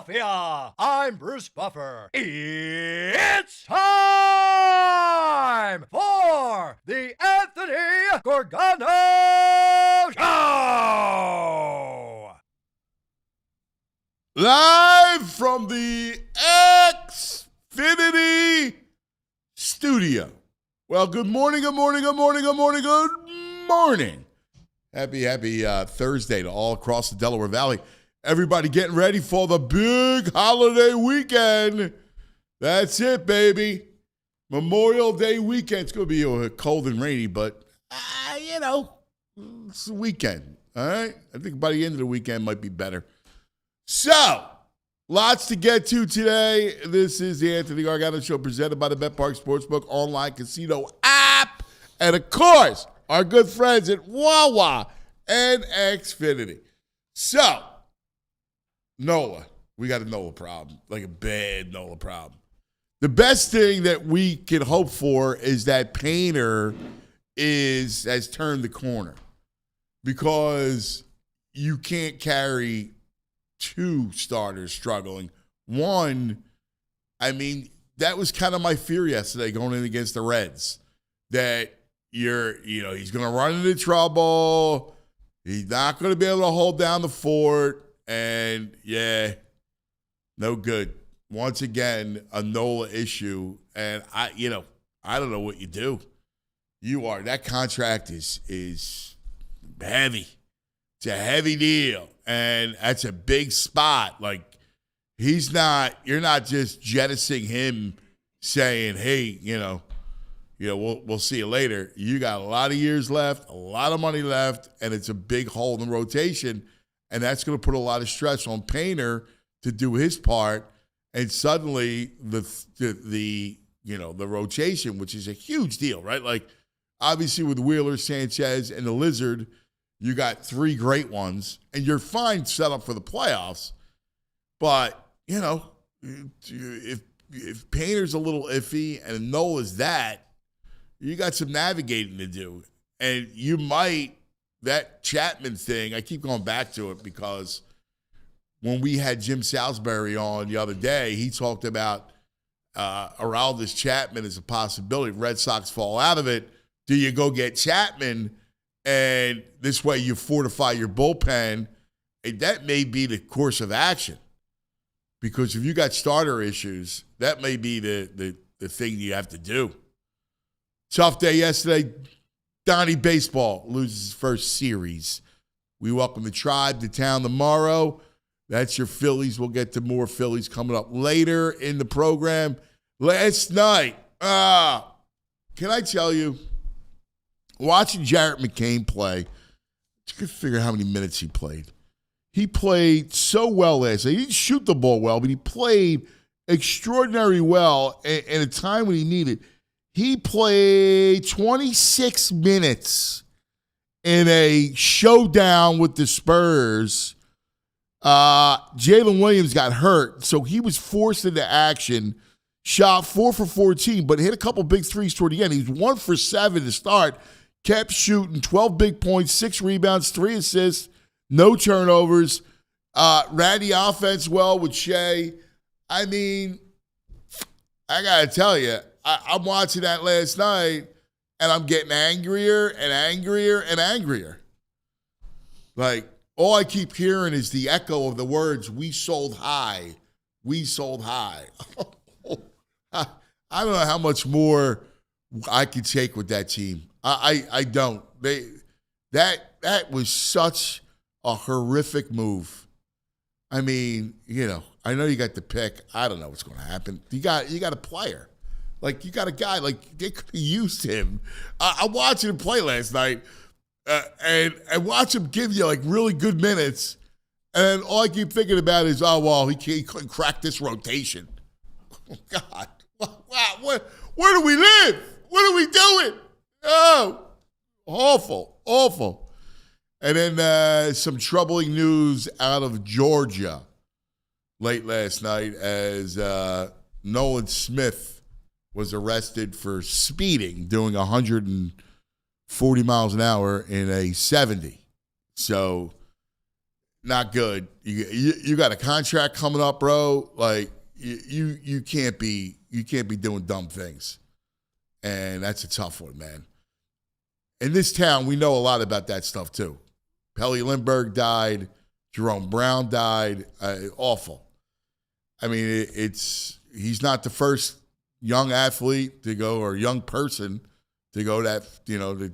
Philadelphia. I'm Bruce Buffer. It's time for the Anthony Gorgano Show. Live from the Xfinity studio. Well, good morning. Happy Thursday to all across the Delaware Valley. Everybody getting ready for the big holiday weekend. That's it, baby. Memorial Day weekend. It's going to be cold and rainy, but, it's the weekend, all right? I think by the end of the weekend might be better. So, lots to get to today. This is the Anthony Gargano Show presented by the BetPark Sportsbook online casino app. And, of course, our good friends at Wawa and Xfinity. So, Nola. We got a Nola problem, like a bad Nola problem. The best thing that we can hope for is that Painter has turned the corner because you can't carry two starters struggling. One, that was kind of my fear yesterday going in against the Reds, that he's going to run into trouble. He's not going to be able to hold down the fort. And, no good. Once again, a Nola issue. And, I don't know what you do. That contract is heavy. It's a heavy deal. And that's a big spot. Like, you're not just jettisoning him saying, hey, we'll see you later. You got a lot of years left, a lot of money left, and it's a big hole in the rotation. And that's going to put a lot of stress on Painter to do his part. And suddenly the rotation, which is a huge deal, right? Like, obviously with Wheeler, Sanchez, and the Lizard, you got three great ones, and you're fine set up for the playoffs. But, if Painter's a little iffy and Nola's that, you got some navigating to do. And you might, that Chapman thing, I keep going back to it because when we had Jim Salisbury on the other day, he talked about Aroldis Chapman as a possibility. Red Sox fall out of it. Do you go get Chapman? And this way you fortify your bullpen. And that may be the course of action. Because if you got starter issues, that may be the thing you have to do. Tough day yesterday. Donnie Baseball loses his first series. We welcome the Tribe to town tomorrow. That's your Phillies. We'll get to more Phillies coming up later in the program. Last night, can I tell you, watching Jarrett McCain play, you can figure out how many minutes he played. He played so well last night. He didn't shoot the ball well, but he played extraordinarily well at a time when he needed. He played 26 minutes in a showdown with the Spurs. Jalen Williams got hurt, so he was forced into action. Shot 4 for 14, but hit a couple big threes toward the end. He was 1 for 7 to start. Kept shooting, 12 big points, 6 rebounds, 3 assists, no turnovers. Ran the offense well with Shea. I got to tell you, I'm watching that last night, and I'm getting angrier and angrier and angrier. Like, all I keep hearing is the echo of the words, we sold high. We sold high. I don't know how much more I could take with that team. I don't. That was such a horrific move. I know you got the pick. I don't know what's going to happen. You got a player. Like, you got a guy, like, they could have used him. I'm watching him play last night, and watch him give you, like, really good minutes, and all I keep thinking about is, he couldn't crack this rotation. Oh, God. Wow, where do we live? What are we doing? Oh, awful. And then some troubling news out of Georgia late last night as Nolan Smith was arrested for speeding, doing 140 miles an hour in a 70. So not good. You got a contract coming up, bro. Like you can't be doing dumb things, and that's a tough one, man. In this town, we know a lot about that stuff too. Pelly Lindbergh died. Jerome Brown died. Awful. I mean, he's not the first young athlete to go or young person to go that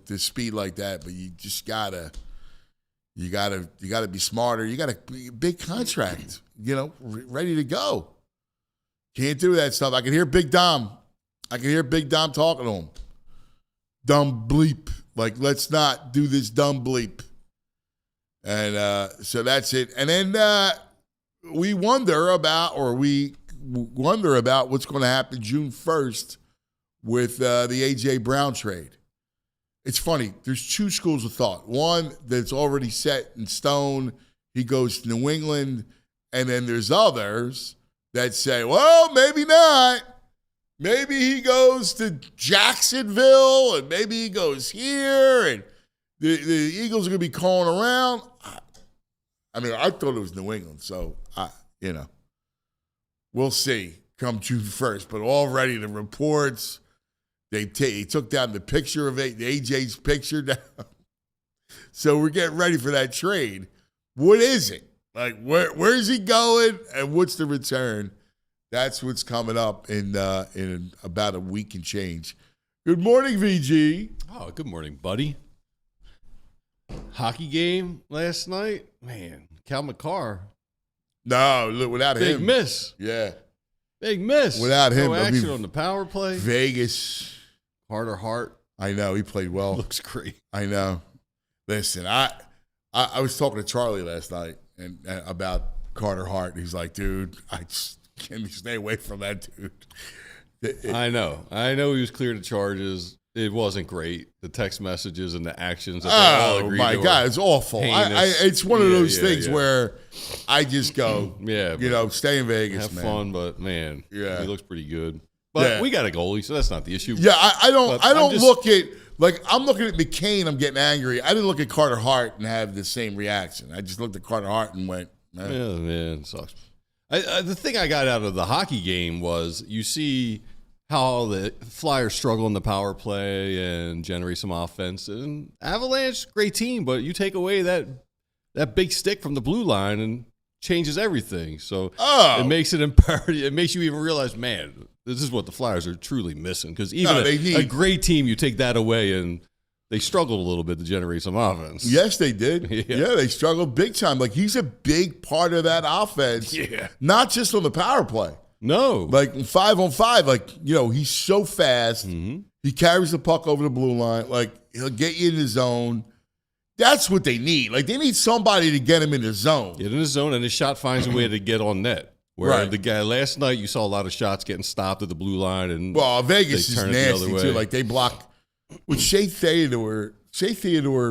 to speed like that. But you just gotta be smarter. You gotta be a big contract. Ready to go. Can't do that stuff. I can hear Big Dom. Talking to him. Dumb bleep. Like, let's not do this dumb bleep. And so that's it. And then we wonder about what's going to happen June 1st with the A.J. Brown trade. It's funny. There's two schools of thought. One that's already set in stone. He goes to New England. And then there's others that say, well, maybe not. Maybe he goes to Jacksonville, and maybe he goes here, and the Eagles are going to be calling around. I mean, I thought it was New England, so, we'll see come June 1st. But already the reports, they took down the picture of AJ's picture down. So we're getting ready for that trade. What is it? Like, where's he going, and what's the return? That's what's coming up in about a week and change. Good morning, VG. Oh, good morning, buddy. Hockey game last night, man. Cal McCarr. No, look, without him. Big miss. Yeah. Big miss. Without him. No action on the power play. Vegas. Carter Hart. I know. He played well. Looks great. I know. Listen, I was talking to Charlie last night and about Carter Hart. He's like, dude, can you stay away from that dude? I know he was cleared of charges. It wasn't great. The text messages and the actions. That they all agreed my to God, it's awful. It's one of those things where I just go, stay in Vegas, have man. Fun, but man, he looks pretty good. But Yeah. we got a goalie, so that's not the issue. Yeah, I don't look at like I'm looking at McCain. I'm getting angry. I didn't look at Carter Hart and have the same reaction. I just looked at Carter Hart and went, Yeah, man, it sucks. The thing I got out of the hockey game was you see how the Flyers struggle in the power play and generate some offense. And Avalanche, great team, but you take away that big stick from the blue line and changes everything. So it makes it imperative. It makes you even realize, man, this is what the Flyers are truly missing. Because even a great team, you take that away and they struggled a little bit to generate some offense. Yes, they did. Yeah, they struggled big time. Like, he's a big part of that offense. Yeah. Not just on the power play. No. Like, 5-on-5, like, he's so fast. Mm-hmm. He carries the puck over the blue line. Like, he'll get you in the zone. That's what they need. Like, they need somebody to get him in the zone. Get in the zone, and his shot finds a way to get on net. Where the guy last night, you saw a lot of shots getting stopped at the blue line. And Vegas is nasty, too. Like, they block. With Shea Theodore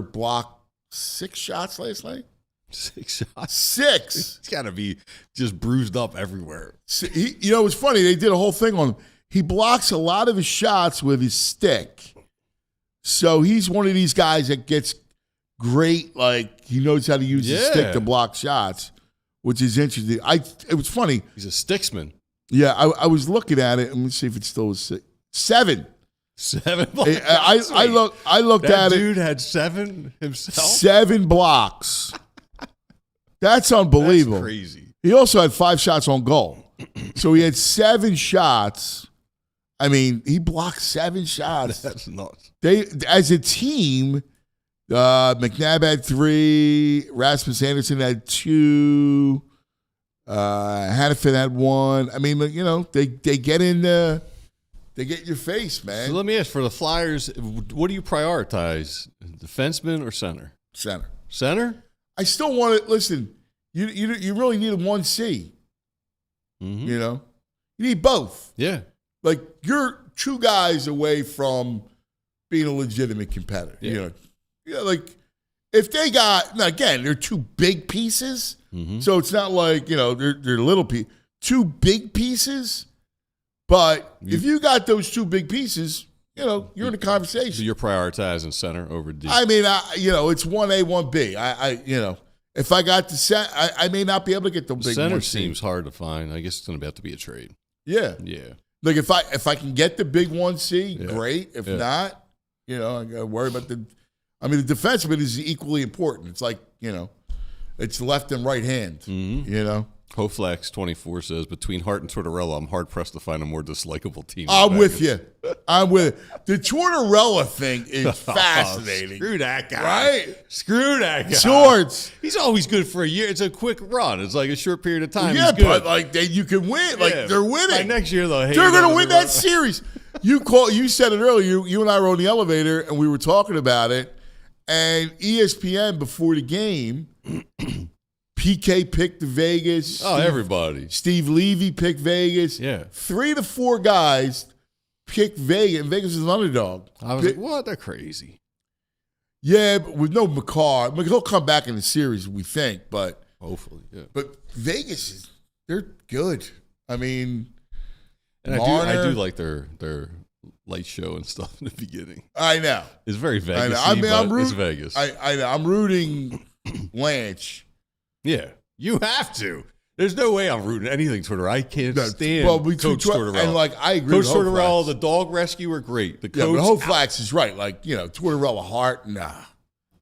blocked 6 shots last night. 6 shots? 6. He's got to be just bruised up everywhere. It's funny. They did a whole thing on him. He blocks a lot of his shots with his stick. So he's one of these guys that gets great, like, he knows how to use his stick to block shots, which is interesting. It was funny. He's a sticksman. Yeah, I was looking at it. Let me see if it still was 6. 7. 7 blocks. I looked at it. That dude had 7 himself? 7 blocks. That's unbelievable. That's crazy. He also had 5 shots on goal. So he had 7 shots. I mean, he blocked 7 shots. That's nuts. They, as a team, McNabb had 3, Rasmus Anderson had 2, Hannafin had 1. I mean, they get in they get in your face, man. So let me ask, for the Flyers, what do you prioritize, defenseman or center? Center. Center? I still want to listen. You really need a 1C. Mm-hmm. You need both. Yeah. Like, you're 2 guys away from being a legitimate competitor. Yeah. Like, if they got, now again, they're 2 big pieces, so it's not like they're little pieces. 2 big pieces, but if you got those 2 big pieces, you're in a conversation. So you're prioritizing center over D. I mean, it's 1A, 1B. If I got the set, I may not be able to get the big Center 1C. seems hard to find. I guess it's going to have to be a trade. Yeah. Yeah. Like if I can get the big 1C, great. If Yeah. not, I got to worry about the defenseman is equally important. It's like, it's left and right hand, HoFlex24 says, between Hart and Tortorella, I'm hard-pressed to find a more dislikable team. I'm with you. The Tortorella thing is fascinating. Screw that guy. Right? Screw that guy. Shorts. He's always good for a year. It's a quick run. It's like a short period of time. Yeah, He's good. but you can win. They're winning. By next year, they're going to win that series. You said it earlier. You and I were on the elevator, and we were talking about it. And ESPN, before the game, PK picked Vegas. Oh, everybody. Steve Levy picked Vegas. Yeah. 3 to 4 guys picked Vegas, and Vegas is an underdog. I was like, what? They're crazy. Yeah, but with no McCarr. He'll come back in the series, we think, but Hopefully, yeah. But Vegas they're good. I mean, and I do like their light show and stuff in the beginning. I know. It's very Vegas. It's Vegas. I'm rooting Lance. Yeah, you have to. There's no way I'm rooting anything Tortorella. I can't stand Coach Tortorella. And I agree Coach with Tortorella, the dog rescue were great. The coach, but HoFlex is right. Tortorella Hart, nah.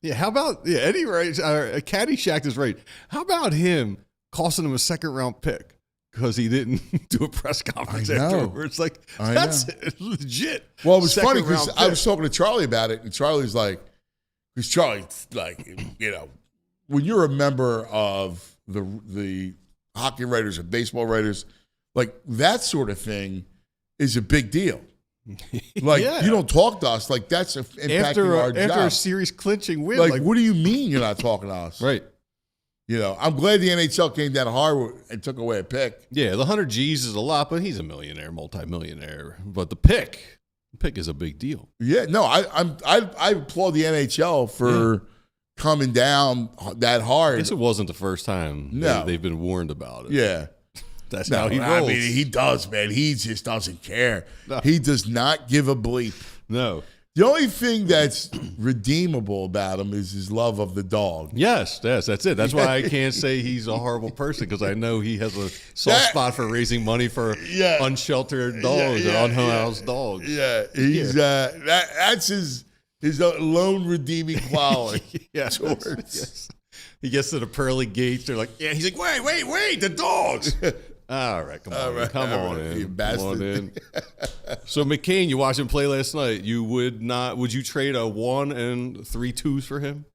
Yeah, how about Eddie Wright? Caddyshack is right. How about him costing him a second-round pick because he didn't do a press conference afterwards? That's legit. Well, it was funny because I was talking to Charlie about it, and Charlie's because Charlie's when you're a member of the hockey writers or baseball writers, that sort of thing is a big deal. You don't talk to us that's impacting our job. After a series clinching win. What do you mean you're not talking to us? Right. I'm glad the NHL came down hard and took away a pick. Yeah, the 100 G's is a lot, but he's a millionaire, multimillionaire. But the pick is a big deal. Yeah, no, I applaud the NHL for coming down that hard. I guess it wasn't the first time. No. They've been warned about it. Yeah. That's how he rolls. I mean, he does, man. He just doesn't care. No. He does not give a bleep. No. The only thing that's redeemable about him is his love of the dog. Yes, that's it. That's why I can't say he's a horrible person, because I know he has a soft spot for raising money for unsheltered dogs and unhoused dogs. Yeah, that's his lone redeeming quality. Yes. He gets to the pearly gates. They're like, he's like, wait, the dogs. All right, come on in. You bastard. So McCain, you watched him play last night. Would you trade a 1 and 3 2s for him?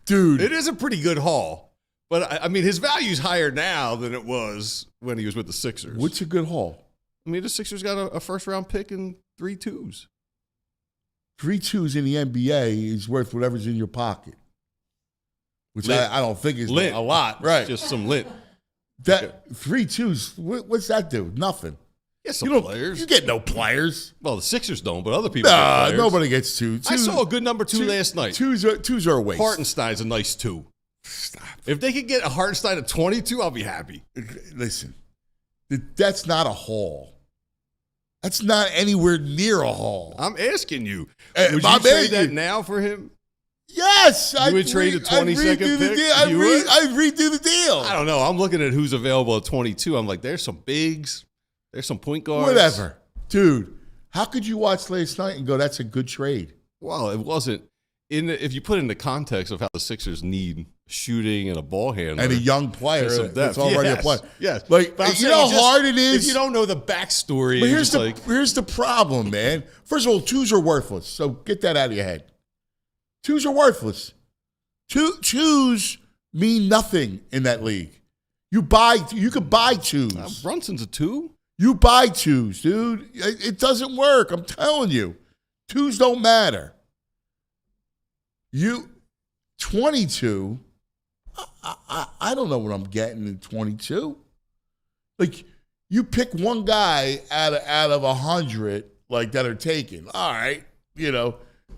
Dude. It is a pretty good haul. But I mean, his value's higher now than it was when he was with the Sixers. What's a good haul? I mean, the Sixers got a first round pick and 3 2s. 3 2s in the NBA is worth whatever's in your pocket. Which I don't think is a lot. Right. Just some lint. 3 2s, what's that do? Nothing. Yeah, some players. You get no players. Well, the Sixers don't, but other people get players. Nobody gets 2. I saw a good number 2 last night. Twos are a waste. Hartenstein's a nice 2. Stop. If they could get a Hartenstein at 22, I'll be happy. Listen, that's not a haul. That's not anywhere near a haul. I'm asking you. Would you trade that now for him? Yes. You would trade a 22nd pick? I'd redo the deal. I don't know. I'm looking at who's available at 22. I'm like, there's some bigs. There's some point guards. Whatever. Dude, how could you watch last night and go, that's a good trade? Well, it wasn't. If you put it in the context of how the Sixers need shooting and a ball handler. And a young player that's already a player. Yes. You know how hard it is? If you don't know the backstory. But here's the problem, man. First of all, 2s are worthless. So get that out of your head. 2s are worthless. 2s mean nothing in that league. You could buy 2s. Brunson's a 2? You buy 2s, dude. It doesn't work. I'm telling you. 2s don't matter. 22, I don't know what I'm getting in 22. You pick one guy out of 100 that are taken. All right,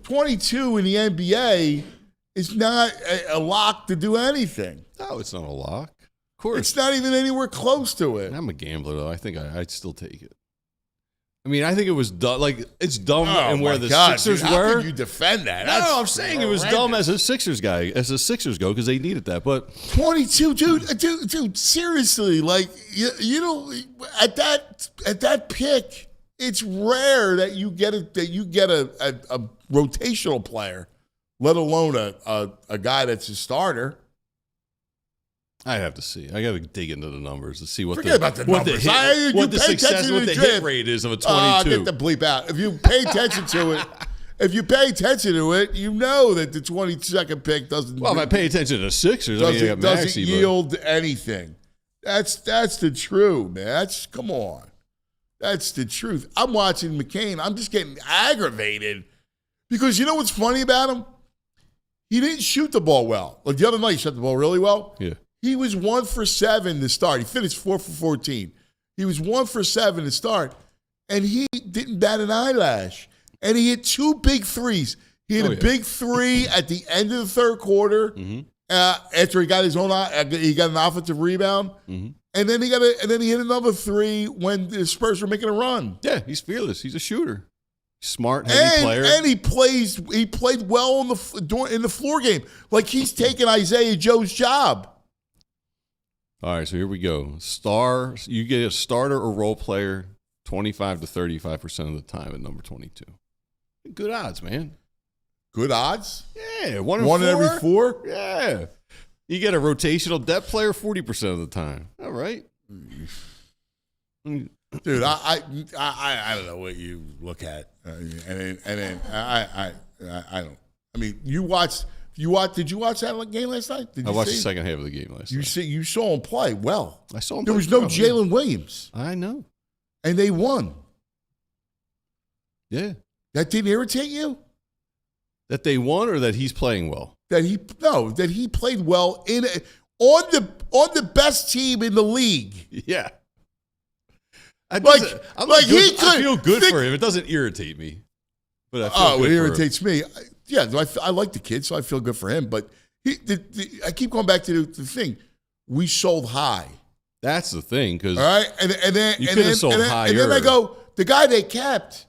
22 in the NBA is not a lock to do anything. No, it's not a lock. Of course. It's not even anywhere close to it. I'm a gambler, though. I think I'd still take it. I mean, I think it was dumb. Like, it's dumb and where the God, Sixers dude, were. How can you defend that? No, I'm saying it was dumb as a Sixers guy, as the Sixers go, because they needed that. But 22, dude, seriously, like you know, at that pick, it's rare that you get a rotational player, let alone a guy that's a starter. I have to see. I got to dig into the numbers to see what Forget about the numbers. What the success, what the hit rate is of a 22. Get the bleep out. If you pay attention to it, you know that the 22nd pick doesn't. Well, if I pay attention to the Sixers, doesn't yield anything. That's the truth, man. Come on. That's the truth. I'm watching McCain. I'm just getting aggravated because you know what's funny about him? He didn't shoot the ball well. Like the other night, he shot the ball really well. Yeah. He was 1 for 7 to start. He finished 4 for 14. He was 1 for 7 to start, and he didn't bat an eyelash. And he hit 2 big threes. He hit a big 3 at the end of the third quarter after he got his own. He got an offensive rebound, and then he hit another 3 when the Spurs were making a run. Yeah, he's fearless. He's a shooter. Smart, heavy player. And he played well in the floor game, like he's taking Isaiah Joe's job. All right, so here we go. You get a starter or role player 25 to 35% of the time at number 22. Good odds, man. Good odds? Yeah, one in every 4? Yeah. You get a rotational depth player 40% of the time. All right. Dude, I don't know what you look at, and then I don't. I mean, you watched. Did you watch that game last night? I watched the second half of the game last night. You saw him play well. I saw him. There was no Jalen Williams. I know, and they won. Yeah, that didn't irritate you? That they won, or that he's playing well? That he played well on the best team in the league. Yeah. I feel good for him. It doesn't irritate me. But I feel it irritates me. Yeah, I like the kid, so I feel good for him. But I keep going back to the thing. We sold high. That's the thing, because all right, and then you could have sold higher. And then I go, the guy they kept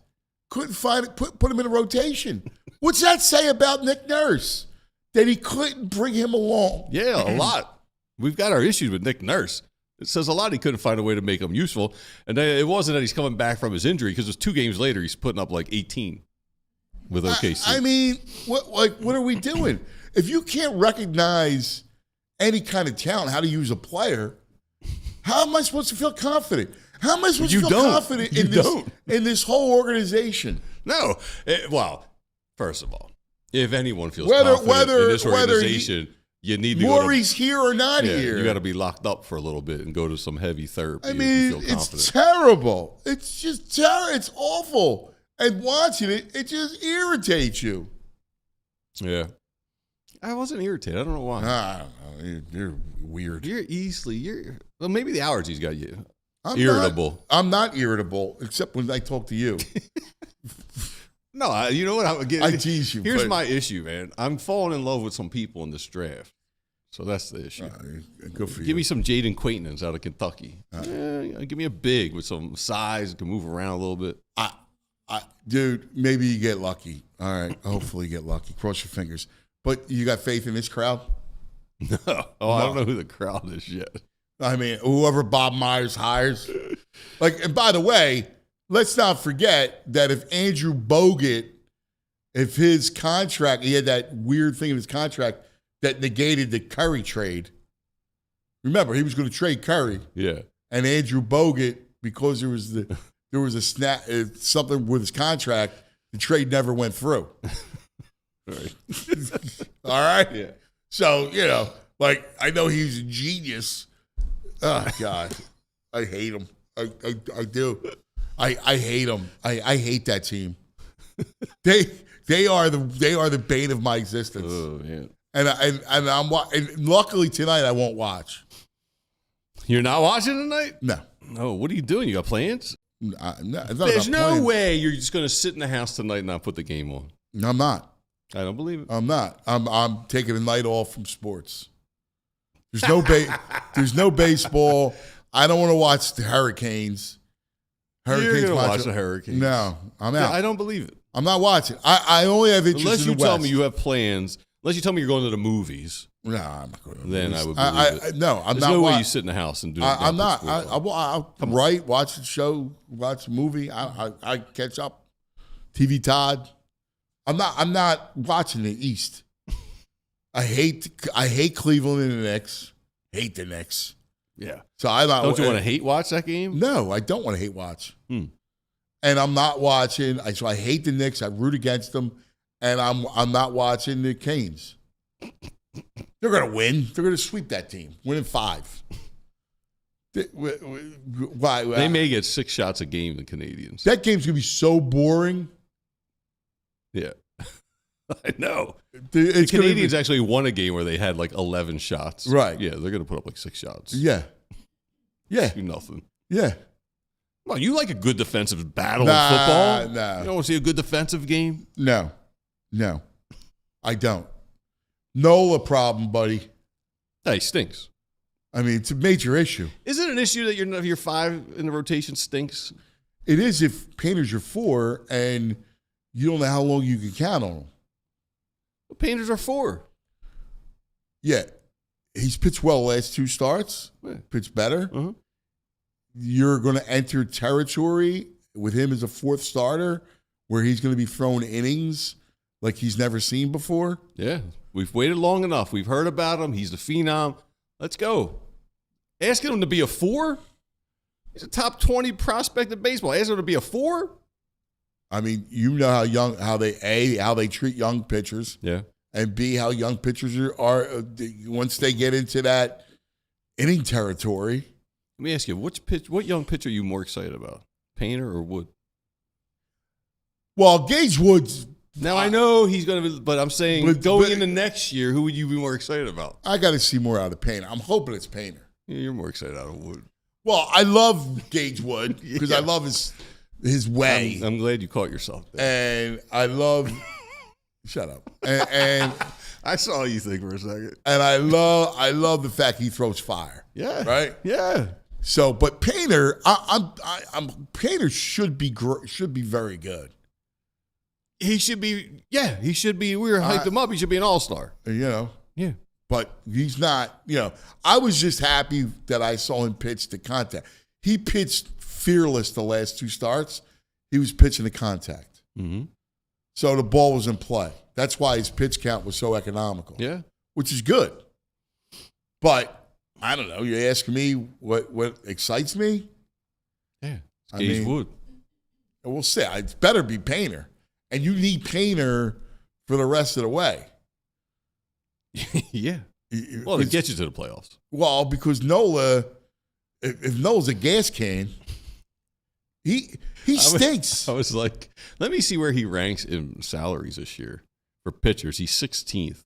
couldn't find it. Put him in a rotation. What's that say about Nick Nurse? That he couldn't bring him along? Yeah, a lot. We've got our issues with Nick Nurse. It says a lot he couldn't find a way to make him useful. And it wasn't that he's coming back from his injury, because it was 2 games later he's putting up like 18 with OKC. I mean, what are we doing? If you can't recognize any kind of talent, how to use a player, how am I supposed to feel confident? How am I supposed to feel confident in this whole organization? No. Well, first of all, if anyone feels confident in this organization, you need to Maury's here or not here. You got to be locked up for a little bit and go to some heavy therapy. I mean, it's terrible. It's just terrible. It's awful. And watching it just irritates you. Yeah. I wasn't irritated. I don't know why. I don't know. You're weird. Well, maybe the allergies got you. Irritable. I'm not irritable, except when I talk to you. No, you know what? I tease you. Here's my issue, man. I'm falling in love with some people in this draft. So that's the issue. Good for you. Give me some Jaden Quaintance out of Kentucky. Give me a big with some size, can move around a little bit. Dude, maybe you get lucky. All right. Hopefully you get lucky. Cross your fingers. But you got faith in this crowd? No. I don't know who the crowd is yet. I mean, whoever Bob Myers hires. And by the way, let's not forget that if Andrew Bogut, if his contract, he had that weird thing in his contract that negated the Curry trade. Remember, he was going to trade Curry. Yeah. And Andrew Bogut, because there was a snap, something with his contract, the trade never went through. Right. All right? Yeah. So, I know he's a genius. Oh, God. I hate him. I do. I hate them. I hate that team. They are the bane of my existence. Oh man! And luckily tonight I won't watch. You're not watching tonight? No. No. What are you doing? You got plans? No, There's no way you're just going to sit in the house tonight and not put the game on. No, I'm not. I don't believe it. I'm not. I'm taking a night off from sports. There's no baseball. I don't want to watch the Hurricanes. Hurricanes You're gonna watch the Hurricanes. No, I'm out. I don't believe it. I'm not watching. I only have interest Unless in you the West. tell me you have plans. Unless you tell me you're going to the movies. No, I'm not going to. Then I would believe it. No, I'm There's not. no way you sit in the house and do. I'm not. I'll write, watch the show, watch the movie. I catch up. TV Todd. I'm not watching the East. I hate Cleveland and the Knicks. Hate the Knicks. Yeah. So I don't you want to hate watch that game? No, I don't want to hate watch. And I'm not watching. So I hate the Knicks. I root against them, and I'm not watching the Canes. They're going to win. They're going to sweep that team. Win in 5. Why? They may get 6 shots a game, the Canadians. That game's going to be so boring. Yeah. I know. The Canadians actually won a game where they had like 11 shots. Right. Yeah, they're going to put up like 6 shots. Yeah. Yeah. Do nothing. Yeah. Come on, you like a good defensive battle in football? No. You don't want to see a good defensive game? No. I don't. Nola problem, buddy. Hey, stinks. I mean, it's a major issue. Is it an issue that your 5 in the rotation stinks? It is if Painter's your 4 and you don't know how long you can count on him. The Painters are 4. Yeah. He's pitched well the last 2 starts. Yeah. Pitched better. Uh-huh. You're going to enter territory with him as a 4th starter where he's going to be throwing innings like he's never seen before. Yeah. We've waited long enough. We've heard about him. He's the phenom. Let's go. Asking him to be a 4? He's a top 20 prospect in baseball. Asking him to be a 4? I mean, you know how they treat young pitchers. Yeah. And B, how young pitchers are once they get into that inning territory. Let me ask you, what young pitcher are you more excited about? Painter or Wood? Well, Gage Wood's. Now, I know he's going to be, but I'm saying going into next year, who would you be more excited about? I got to see more out of Painter. I'm hoping it's Painter. Yeah, you're more excited out of Wood. Well, I love Gage Wood because I love his way. I'm glad you caught yourself there. And I love. Shut up. And I saw you think for a second. And I love the fact he throws fire. Yeah. Right. Yeah. So, but Painter, Painter should be very good. He should be. Yeah, he should be. We were hyped him up. He should be an all-star. You know. Yeah. But he's not. You know, I was just happy that I saw him pitch to contact. He pitched fearless the last 2 starts. He was pitching to contact. Mm-hmm. So the ball was in play. That's why his pitch count was so economical. Yeah. Which is good. But I don't know. You're asking me what excites me? Yeah. Gage Wood. We'll see. It's better be Painter. And you need Painter for the rest of the way. Yeah. Well, to get you to the playoffs. Well, because Nola, if Nola's a gas can, he stinks. I was like, let me see where he ranks in salaries this year for pitchers. He's 16th.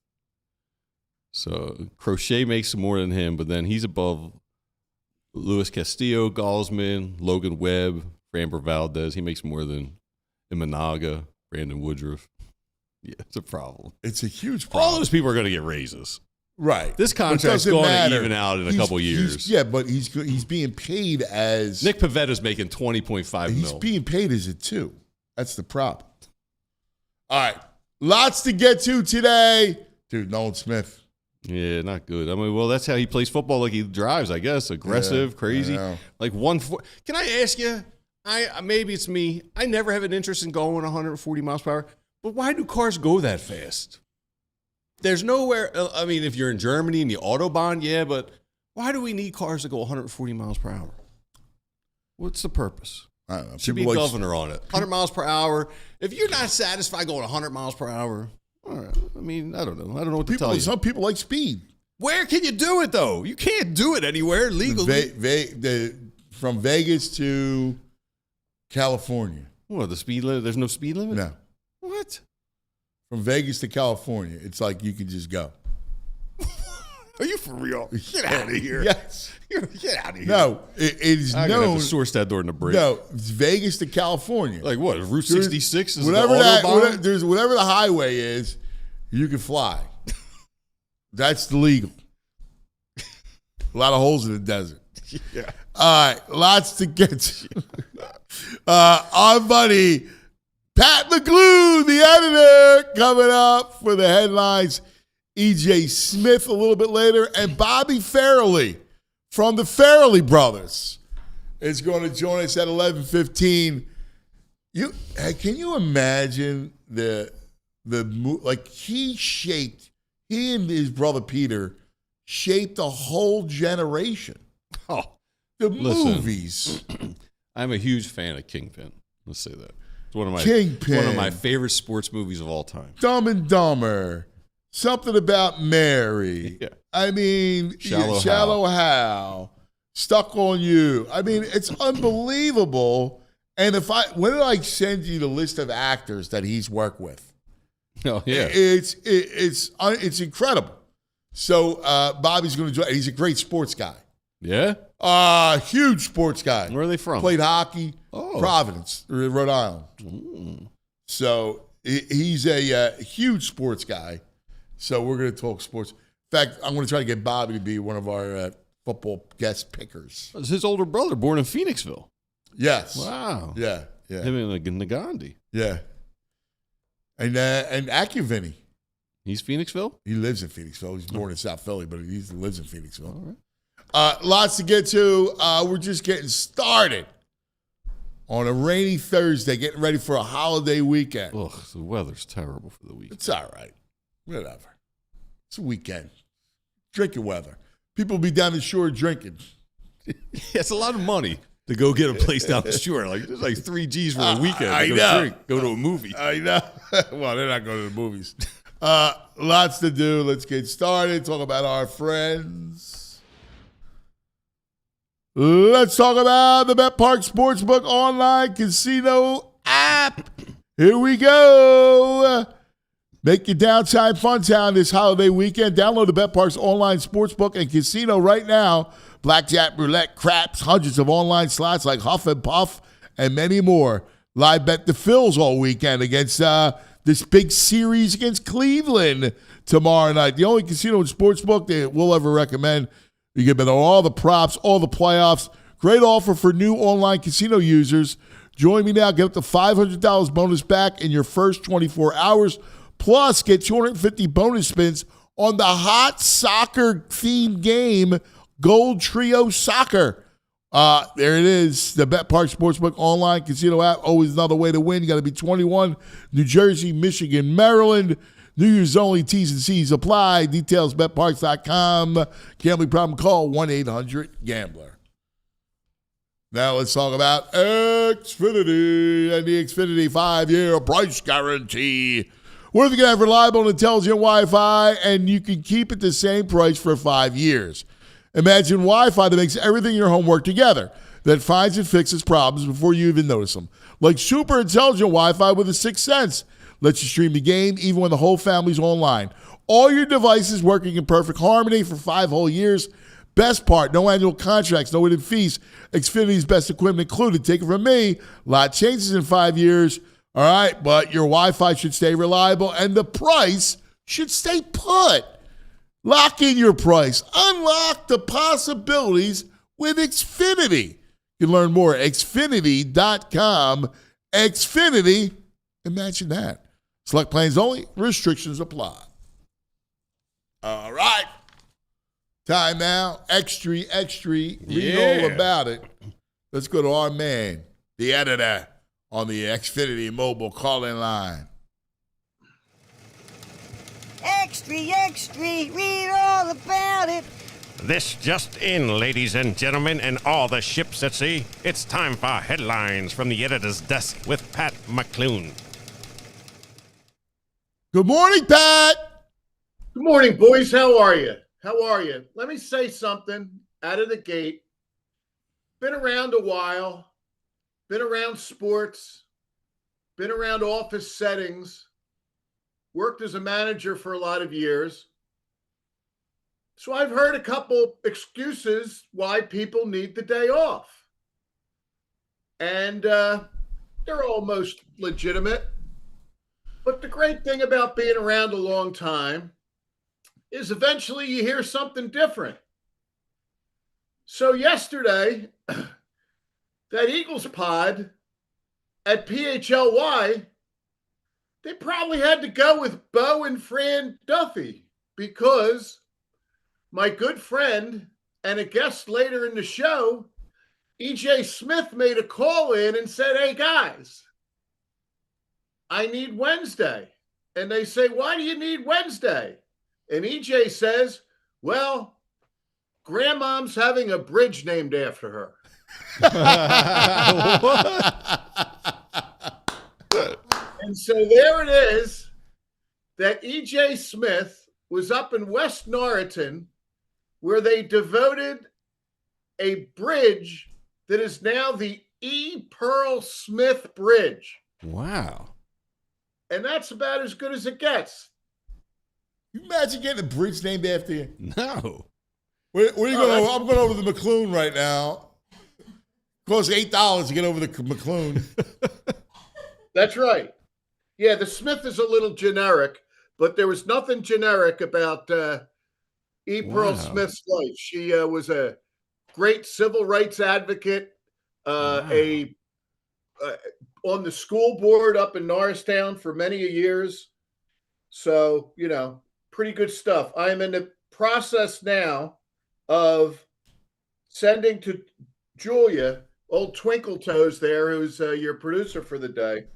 So Crochet makes more than him, but then he's above Luis Castillo, Gaussman, Logan Webb, Framber Valdez. He makes more than Imanaga, Brandon Woodruff. Yeah, it's a problem. It's a huge problem. All those people are going to get raises. Right. This contract's going to even out in a couple years. But he's being paid as Nick Pavetta's making $20.5 million. He's being paid as a 2. That's the problem. All right. Lots to get to today. Dude, Nolan Smith. Yeah, not good. I mean, well, that's how he plays football, like he drives, I guess. Aggressive, crazy. Like 140. Can I ask you, maybe it's me, I never have an interest in going 140 miles per hour, but why do cars go that fast? There's nowhere, I mean, if you're in Germany and the Autobahn, yeah, but why do we need cars that go 140 miles per hour? What's the purpose? I don't know. Should be a governor on it. 100 miles per hour. If you're not satisfied going 100 miles per hour, all right. I mean, I don't know. I don't know what to tell you. Some people like speed. Where can you do it, though? You can't do it anywhere legally. From Vegas to California. What, the speed limit? There's no speed limit? No. What? From Vegas to California, it's like you can just go. Are you for real? Get out of here. Yes. Get out of here. No, it is known. I'm going to have to source that during the break. No, it's Vegas to California. Like what? Route 66 is whatever the Autobahn? whatever the highway is, you can fly. That's legal. A lot of holes in the desert. Yeah. All right, lots to get to. Our buddy Pat McLoone, the editor, coming up for the headlines. E.J. Smith a little bit later, and Bobby Farrelly from the Farrelly Brothers is going to join us at 11:15. Can you imagine he and his brother Peter shaped a whole generation. Oh, movies. I'm a huge fan of Kingpin. Let's say that. It's one of my favorite sports movies of all time. Dumb and Dumber. Something About Mary. Yeah. I mean, Shallow Hal. Stuck on You. I mean, it's unbelievable. And when did I send you the list of actors that he's worked with? Oh yeah, it's incredible. So Bobby's going to join. He's a great sports guy. Yeah, huge sports guy. Where are they from? Played hockey. Oh. Providence, Rhode Island. Mm. So he's a huge sports guy. So we're going to talk sports. In fact, I'm going to try to get Bobby to be one of our football guest pickers. It's his older brother, born in Phoenixville. Yes. Wow. Yeah. Him and Nagandi. Yeah. And AccuVinny. He's Phoenixville? He lives in Phoenixville. He's born in South Philly, but he lives in Phoenixville. All right. Lots to get to. We're just getting started on a rainy Thursday, getting ready for a holiday weekend. Ugh, the weather's terrible for the weekend. It's all right. Whatever. It's a weekend. Drinking weather. People be down the shore drinking. It's a lot of money to go get a place down the shore. Like, there's like 3 G's for a weekend. I know. Drink, go to a movie. I know. Well, they're not going to the movies. Lots to do. Let's get started. Talk about our friends. Let's talk about the BetPark Sportsbook online casino app. Here we go. Make your downtime fun town this holiday weekend. Download the BetPark's online sportsbook and casino right now. Blackjack, roulette, craps, hundreds of online slots like Huff and Puff, and many more. Live bet the Phillies all weekend against this big series against Cleveland tomorrow night. The only casino and sportsbook that we'll ever recommend. You get bet on all the props, all the playoffs. Great offer for new online casino users. Join me now. Get up to $500 bonus back in your first 24 hours. Plus, get 250 bonus spins on the hot soccer-themed game, Gold Trio Soccer. There it is, the BetPark Sportsbook online casino app. Always another way to win. You got to be 21. New Jersey, Michigan, Maryland. New Year's only. T's and C's apply. Details, betparks.com. Gambling problem, call 1-800-GAMBLER. Now let's talk about Xfinity and the Xfinity 5-year price guarantee. What if you can have reliable and intelligent Wi-Fi and you can keep it the same price for 5 years? Imagine Wi-Fi that makes everything in your home work together, that finds and fixes problems before you even notice them. Like super intelligent Wi-Fi with a sixth sense. Lets you stream the game even when the whole family's online. All your devices working in perfect harmony for 5 whole years. Best part, no annual contracts, no hidden fees. Xfinity's best equipment included. Take it from me. A lot changes in 5 years. All right, but your Wi-Fi should stay reliable and the price should stay put. Lock in your price. Unlock the possibilities with Xfinity. You can learn more at Xfinity.com. Xfinity, imagine that. Select plans only. Restrictions apply. All right. Time now. Extra. Read all about it. Let's go to our man, the editor, on the Xfinity mobile call-in line. Extra, read all about it. This just in, ladies and gentlemen, and all the ships at sea. It's time for headlines from the editor's desk with Pat McLoone. Good morning, Pat. Good morning, boys. How are you? Let me say something out of the gate. Been around a while. Been around sports. Been around office settings. Worked as a manager for a lot of years. So I've heard a couple excuses why people need the day off. And they're almost legitimate. But the great thing about being around a long time is eventually you hear something different. So yesterday, that Eagles pod at PHLY, they probably had to go with Bo and Fran Duffy because my good friend and a guest later in the show, EJ Smith, made a call in and said, "Hey guys, I need Wednesday." And they say, "Why do you need Wednesday?" And EJ says, "Well, Grandmom's having a bridge named after her." And so there it is that EJ Smith was up in West Norriton where they devoted a bridge that is now the E. Pearl Smith Bridge. Wow. And that's about as good as it gets. You imagine getting a bridge named after you? No. Where are you going? I'm going over the McLoone right now. Costs $8 to get over the McLoone. That's right. Yeah, the Smith is a little generic, but there was nothing generic about E. Pearl Smith's life. She was a great civil rights advocate, on the school board up in Norristown for many years. So, pretty good stuff. I'm in the process now of sending to Julia, old Twinkle Toes there, who's your producer for the day.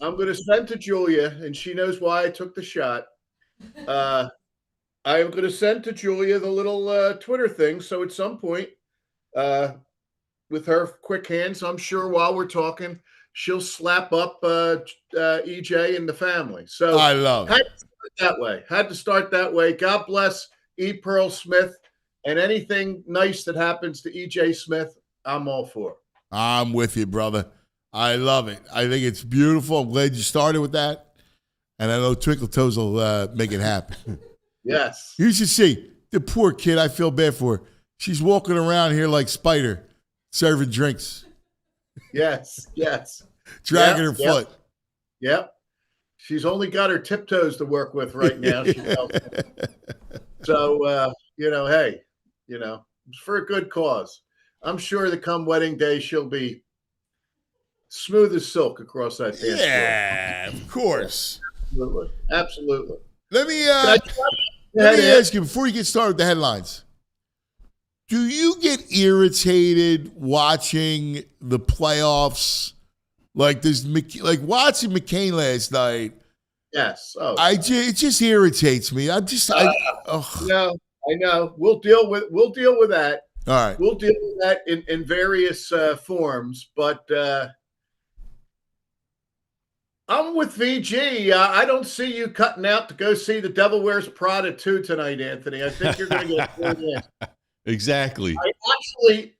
I'm going to send to Julia, and she knows why I took the shot. I am going to send to Julia the little Twitter thing. So at some point, with her quick hands, I'm sure while we're talking, she'll slap up EJ and the family. So I love it. Had to start that way. God bless E. Pearl Smith, and anything nice that happens to EJ Smith, I'm all for. I'm with you, brother. I love it. I think it's beautiful. I'm glad you started with that. And I know Twinkle Toes will make it happen. Yes. You should see the poor kid. I feel bad for her. She's walking around here like Spider, serving drinks. Yes. Dragging her foot. Yep. She's only got her tiptoes to work with right now. So, hey, it's for a good cause. I'm sure that come wedding day, she'll be smooth as silk across that dance floor. Yeah, of course. Absolutely. Let me ask you, before you get started with the headlines, do you get irritated watching the playoffs? Like watching McCain last night. Yes. Oh, it just irritates me. I know. We'll deal with that. All right. We'll deal with that in various forms, but I'm with VG. I don't see you cutting out to go see The Devil Wears Prada 2 tonight, Anthony. I think you're going to get pulled in. Exactly.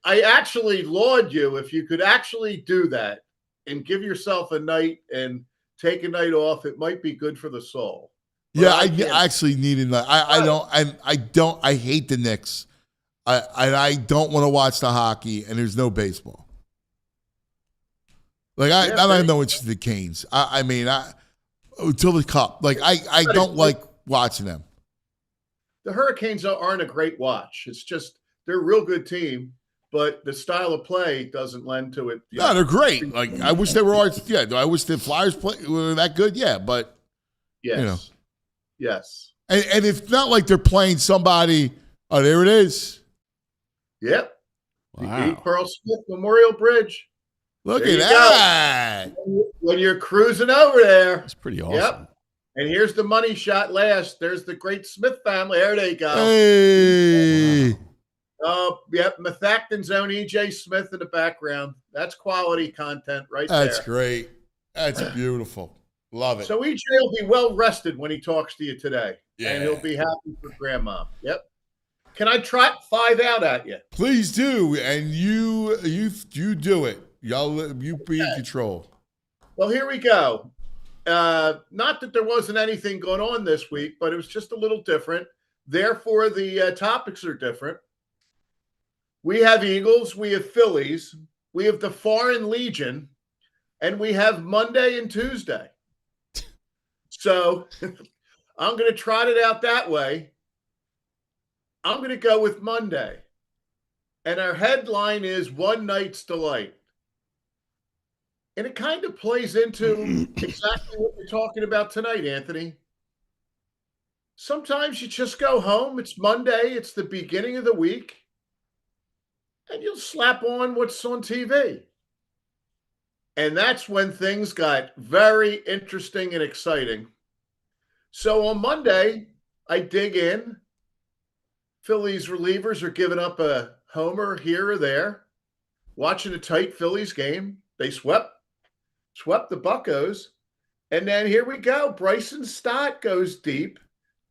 I actually laud you if you could actually do that and give yourself a night and take a night off. It might be good for the soul. But yeah, I actually need a night. I hate the Knicks. I don't want to watch the hockey, and there's no baseball. Like I don't know it's the Canes. Until the Cup. Like I don't like watching them. The Hurricanes aren't a great watch. It's just they're a real good team, but the style of play doesn't lend to it. No, they're great. Like I wish they were. Yeah, I wish the Flyers were that good. Yeah, but yes, yes. And it's not like they're playing somebody. Oh, there it is. Yep. Wow. The Pearl Smith Memorial Bridge. Look at that. When you're cruising over there. That's pretty awesome. Yep. And here's the money shot last. There's the great Smith family. There they go. Hey. Oh, yep. Methacton's own EJ Smith in the background. That's quality content right there. That's great. That's beautiful. Love it. So EJ will be well rested when he talks to you today. Yeah. And he'll be happy for grandma. Yep. Can I trot 5 out at you? Please do. And you do it. You be in control. Well, here we go. Not that there wasn't anything going on this week, but it was just a little different. Therefore, the topics are different. We have Eagles, we have Phillies, we have the Foreign Legion, and we have Monday and Tuesday. So I'm going to trot it out that way. I'm going to go with Monday. And our headline is One Night's Delight. And it kind of plays into exactly what we're talking about tonight, Anthony. Sometimes you just go home. It's Monday. It's the beginning of the week. And you'll slap on what's on TV. And that's when things got very interesting and exciting. So on Monday, I dig in. Phillies relievers are giving up a homer here or there. Watching a tight Phillies game. They swept the Buccos. And then here we go. Bryson Stott goes deep.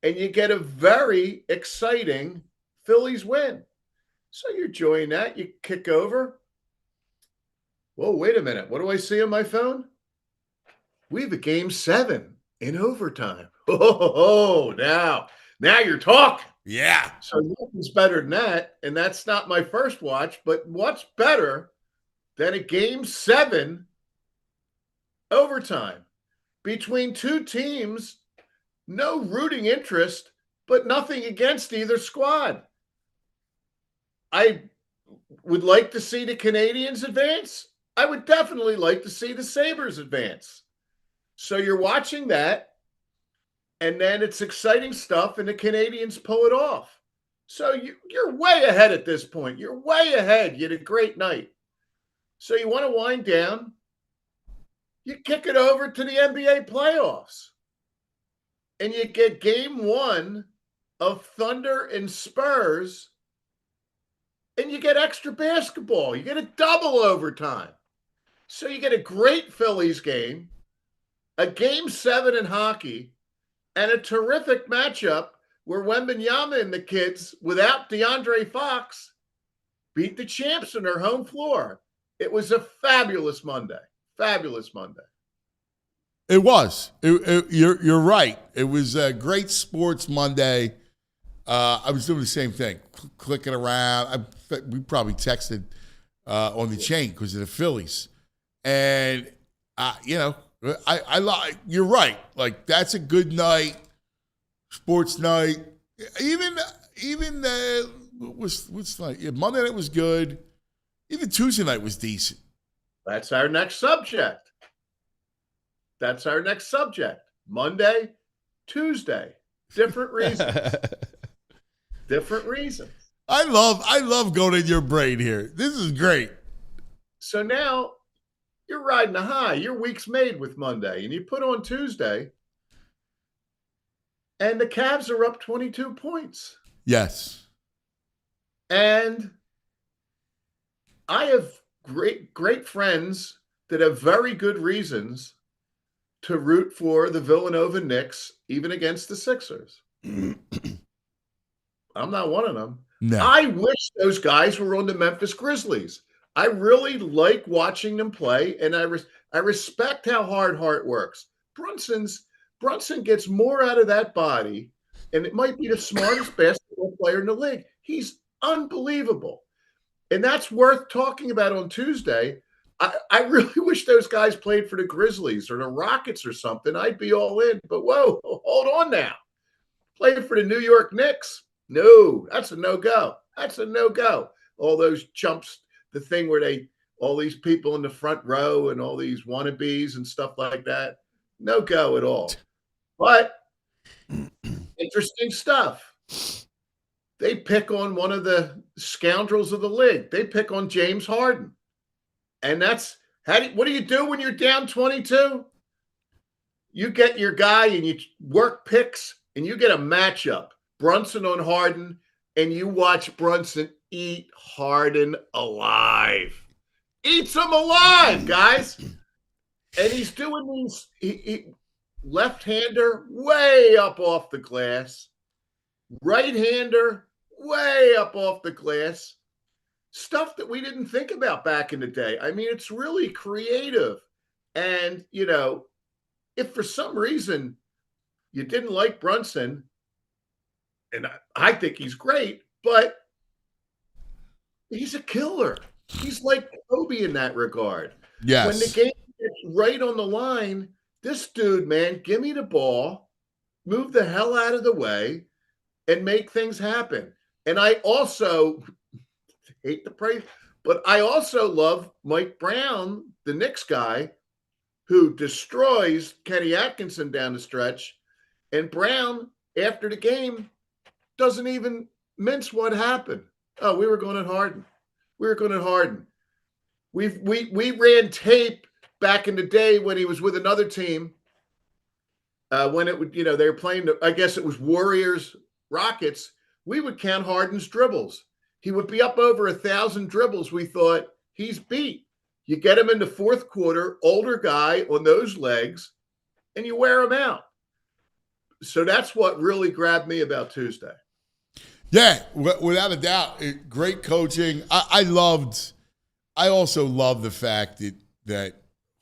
And you get a very exciting Phillies win. So you're enjoying that. You kick over. Whoa, wait a minute. What do I see on my phone? We have a game 7 in overtime. Oh, now you're talking. Yeah. So nothing's better than that. And that's not my first watch. But what's better than a game 7 overtime between two teams? No rooting interest, but nothing against either squad. I would like to see the Canadians advance. I would definitely like to see the Sabres advance. So you're watching that, and then it's exciting stuff, and the Canadians pull it off. So you're way ahead at this point. You're way ahead. You had a great night. So you want to wind down. You kick it over to the NBA playoffs. And you get game 1 of Thunder and Spurs, and you get extra basketball. You get a double overtime. So you get a great Phillies game, a game 7 in hockey, and a terrific matchup where Wemby and the kids, without DeAndre Fox, beat the champs on their home floor. It was a fabulous Monday. Fabulous Monday. It was. You're right. It was a great sports Monday. I was doing the same thing, clicking around. We probably texted on the chain because of the Phillies. And, I like. You're right. Like, that's a good night, sports night. Even what's night? Yeah, Monday night was good. Even Tuesday night was decent. That's our next subject. Monday, Tuesday. Different reasons. Different reasons. I love going in your brain here. This is great. So now you're riding a high. Your week's made with Monday. And you put on Tuesday, and the Cavs are up 22 points. Yes. And I have great friends that have very good reasons to root for the Villanova Knicks, even against the Sixers. I'm not one of them. No. I wish those guys were on the Memphis Grizzlies. I really like watching them play, and I respect how hard Hart works. Brunson gets more out of that body, and it might be the smartest basketball player in the league. He's unbelievable. And that's worth talking about on Tuesday. I really wish those guys played for the Grizzlies or the Rockets or something. I'd be all in. But whoa, hold on now. Playing for the New York Knicks? No, that's a no-go. That's a no-go. All those jumps, the thing where all these people in the front row and all these wannabes and stuff like that. No-go at all. But interesting stuff. They pick on one of the scoundrels of the league. They pick on James Harden. And that's what do you do when you're down 22? You get your guy and you work picks and you get a matchup. Brunson on Harden, and you watch Brunson eat Harden alive. Eats him alive, guys. And he's doing these he left-hander way up off the glass. Right-hander way up off the glass. Stuff that we didn't think about back in the day. I mean, it's really creative. And, if for some reason you didn't like Brunson, and I think he's great, but he's a killer. He's like Kobe in that regard. Yes. When the game gets right on the line, this dude, man, give me the ball, move the hell out of the way, and make things happen. And I also hate the praise. But I also love Mike Brown, the Knicks guy, who destroys Kenny Atkinson down the stretch. And Brown, after the game, doesn't even mince what happened. Oh, we were going at Harden. We ran tape back in the day when he was with another team. When it would, they were playing, I guess it was Warriors, Rockets. We would count Harden's dribbles. He would be up over 1,000 dribbles. We thought he's beat. You get him in the fourth quarter, older guy on those legs, and you wear him out. So that's what really grabbed me about Tuesday. Yeah, without a doubt, great coaching. I also love the fact that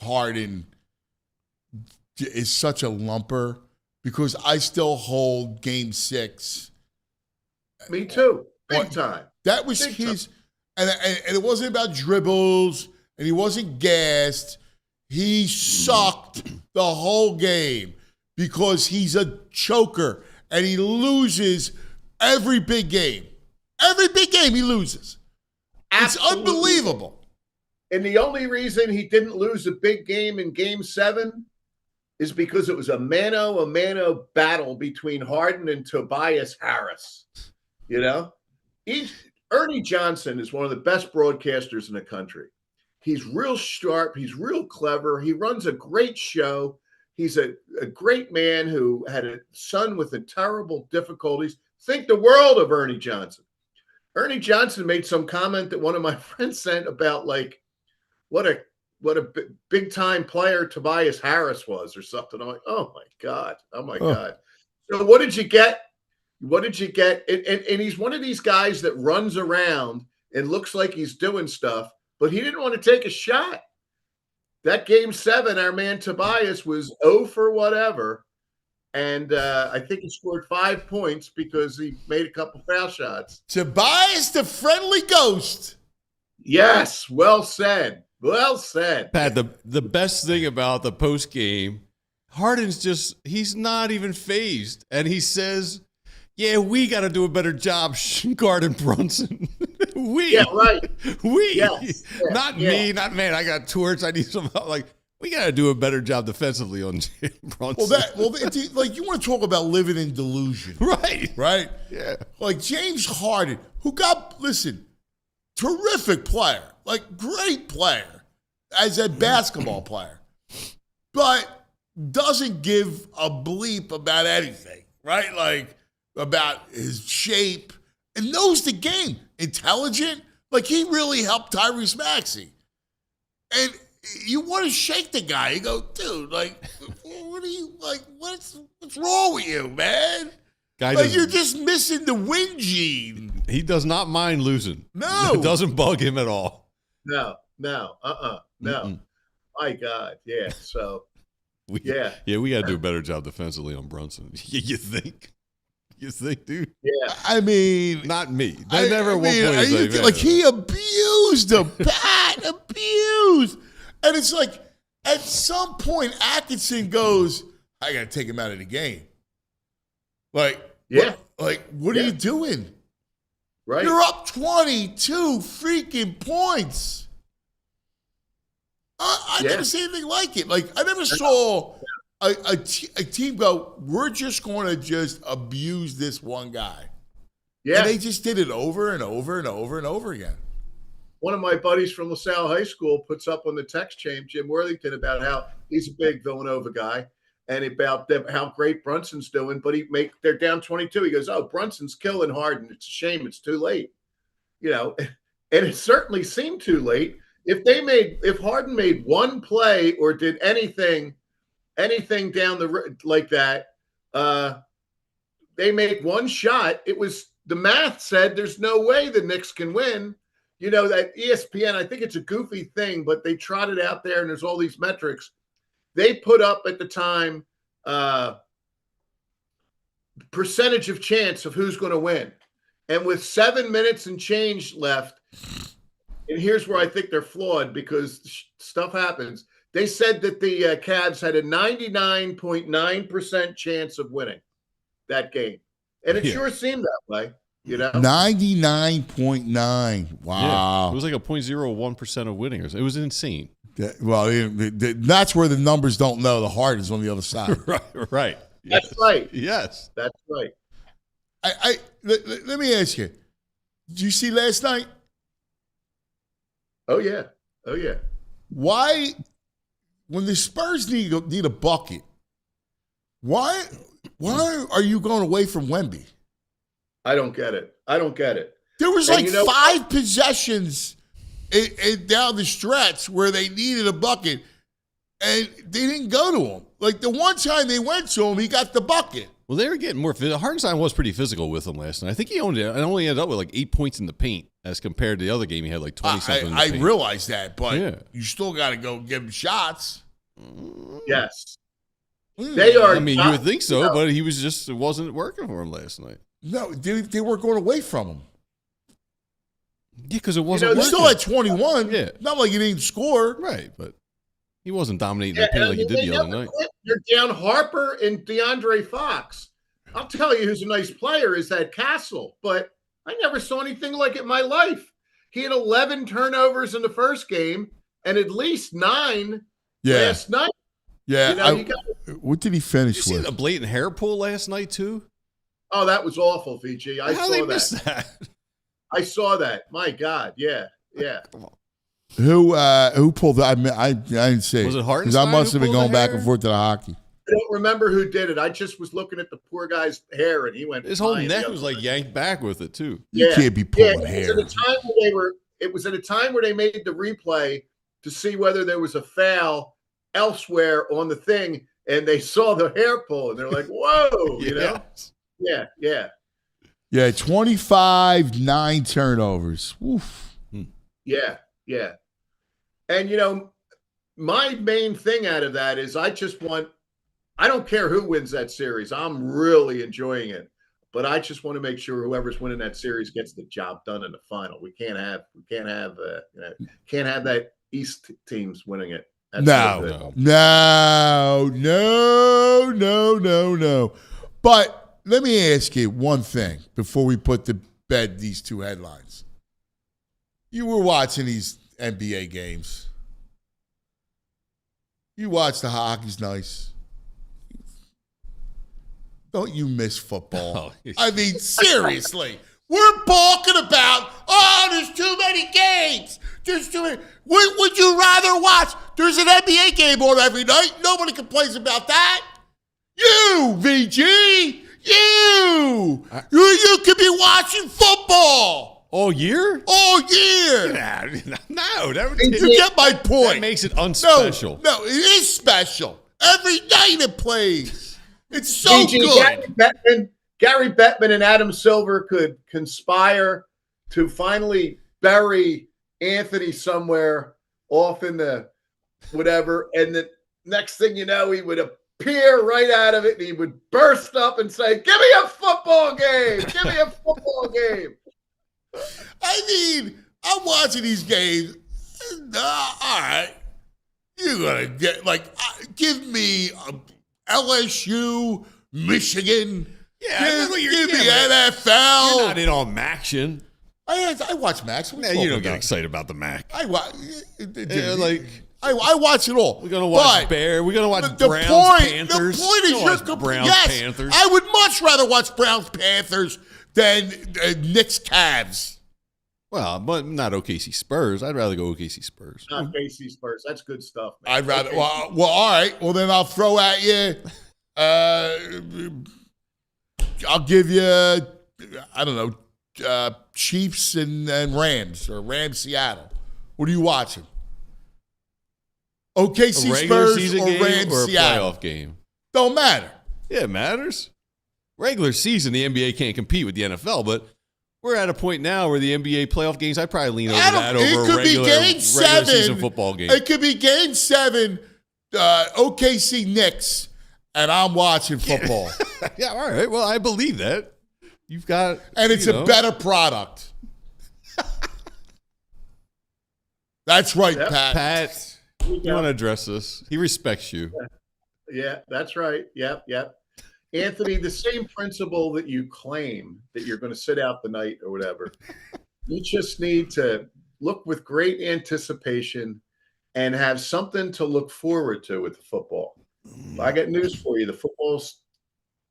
Harden is such a lumper, because I still hold Game 6. Me too, big time. That was big his, time. And it wasn't about dribbles, and he wasn't gassed. He sucked the whole game because he's a choker, and he loses every big game. Every big game he loses. Absolutely. It's unbelievable. And the only reason he didn't lose a big game in Game 7 is because it was a mano-a-mano battle between Harden and Tobias Harris. Ernie Johnson is one of the best broadcasters in the country. He's real sharp. He's real clever. He runs a great show. He's a great man who had a son with terrible difficulties. Think the world of Ernie Johnson. Ernie Johnson made some comment that one of my friends sent about, like, what a big time player Tobias Harris was or something. I'm like, oh my God. So what did you get? And he's one of these guys that runs around and looks like he's doing stuff, but he didn't want to take a shot. That Game 7, our man Tobias was 0 for whatever. And I think he scored 5 points because he made a couple foul shots. Tobias, the friendly ghost. Yes, well said. Well said. Pat, the best thing about the post game, Harden's he's not even fazed. And he says, yeah, we got to do a better job guarding Brunson. Yeah, right. Yes. Not me, not man. I got torch. I need some help. Like, we got to do a better job defensively on Brunson. Like, you want to talk about living in delusion. Right. Yeah. Like James Harden, who terrific player, like great player as a basketball player, but doesn't give a bleep about anything, right? Like about his shape, and knows the game. Intelligent, like he really helped Tyrese Maxey. And you want to shake the guy. You go, dude, like, what's wrong with you, man? You're just missing the win gene. He does not mind losing. No. It doesn't bug him at all. No. Mm-mm. My God, yeah. So, we got to do a better job defensively on Brunson. You think? You think, dude? Yeah. I mean, not me. They never won't play like he abused him, Pat, abused. And it's like, at some point, Atkinson goes, I got to take him out of the game. Like, what are you doing? Right. You're up 22 freaking points. I never seen anything like it. Like, I never saw a team go, we're just going to just abuse this one guy. Yeah. And they just did it over and over and over and over again. One of my buddies from LaSalle High School puts up on the text chain, Jim Worthington, about how he's a big Villanova guy and about how great Brunson's doing, but they're down 22. He goes, oh, Brunson's killing Harden. It's a shame it's too late. And it certainly seemed too late. If Harden made one play or did anything down like that, they make one shot. It was, the math said there's no way the Knicks can win. That ESPN, I think it's a goofy thing, but they trotted out there and there's all these metrics. They put up at the time percentage of chance of who's going to win. And with 7 minutes and change left, and here's where I think they're flawed because stuff happens. They said that the Cavs had a 99.9% chance of winning that game. And it sure seemed that way. You know, 99.9. Wow. Yeah, it was like a 0.01% of winning. It was insane. Well, that's where the numbers don't know. The heart is on the other side. Right. That's right. Yes. That's right. Let me ask you. Did you see last night? Oh yeah. Oh yeah. Why, when the Spurs need a bucket, why are you going away from Wemby? I don't get it. There was And like 5 possessions down the stretch where they needed a bucket, and they didn't go to him. Like the one time they went to him, he got the bucket. Well, they were getting more physical. Hartenstein was pretty physical with him last night. I think he only ended up with like 8 points in the paint as compared to the other game. He had like 20-something in the paint. I realize that, but Yeah. you still got to go give him shots. Yes. They are. I mean, you would think so, but it wasn't working for him last night. No, they were going away from him. Yeah, because it wasn't He working. still had 21. Yeah. Not like he didn't score. Right, but he wasn't dominating the paint like he did the other night. You're down Harper and DeAndre Fox. I'll tell you who's a nice player is that Castle, but I never saw anything like it in my life. He had 11 turnovers in the first game and at least 9 last night. Yeah. You know, What did he finish Did you see with? the blatant hair pull last night, too? Oh, that was awful, VG. I How saw they that. miss that? I saw that. My God. Yeah. Who pulled that? I didn't see. Was it Because Hartenstein I must have who been pulled going the back hair? and forth to the hockey. I don't remember who did it. I just was looking at the poor guy's hair, and he went. His whole flying neck the was other like way. yanked back with it, too. You can't be pulling hair. It was at a time where they made the replay to see whether there was a foul elsewhere on the thing, and they saw the hair pull, and they're like, "Whoa!" You know? Yeah. Yeah, 25, 9 turnovers. Oof. Yeah. And my main thing out of that is I don't care who wins that series. I'm really enjoying it. But I just want to make sure whoever's winning that series gets the job done in the final. We can't have that East teams winning it. That's No. But let me ask you one thing before we put to bed these 2 headlines. You were watching these NBA games. You watch the hockey's nice. Don't you miss football? I mean, seriously. We're talking about, there's too many games. There's too many. Would you rather watch? There's an NBA game on every night. Nobody complains about that. You, VG. You could be watching football. All year? All year. No. You get my point. That makes it unspecial. No, it is special. Every night it plays. It's so VG, good. Gary Bettman and Adam Silver could conspire to finally bury Anthony somewhere off in the whatever, and the next thing you know, he would appear right out of it, and he would burst up and say, "Give me a football game! Give me a football game!" I mean, I'm watching these games. All right. You're going to get, give me LSU, Michigan. Yeah, give me NFL. You're not in on Maction. I watch Max. No, you don't get excited about the Mac. I watch it all. We're gonna watch Bear. We're gonna watch Browns Panthers. The point is, you're Browns Panthers. I would much rather watch Browns Panthers than Knicks Cavs. Well, but not OKC Spurs. I'd rather go OKC Spurs. Not KC Spurs. That's good stuff, man. I'd rather. Well, all right. Well, then I'll throw at you. I'll give you. I don't know. Chiefs and Rams, or Rams Seattle. What are you watching? OKC Spurs or Rams or a Seattle? playoff game? Don't matter. Yeah, it matters. Regular season, the NBA can't compete with the NFL, but we're at a point now where the NBA playoff games, I'd probably lean over that over a regular season football game. It could be Game 7, OKC Knicks, and I'm watching football. Yeah, all right. Well, I believe that. You've got, and it's a better product. That's right, Yep. Pat, you want to address this? He respects you. Yeah, that's right. Yep. Anthony, the same principle that you claim that you're going to sit out the night or whatever, you just need to look with great anticipation and have something to look forward to with the football. I got news for you. The football's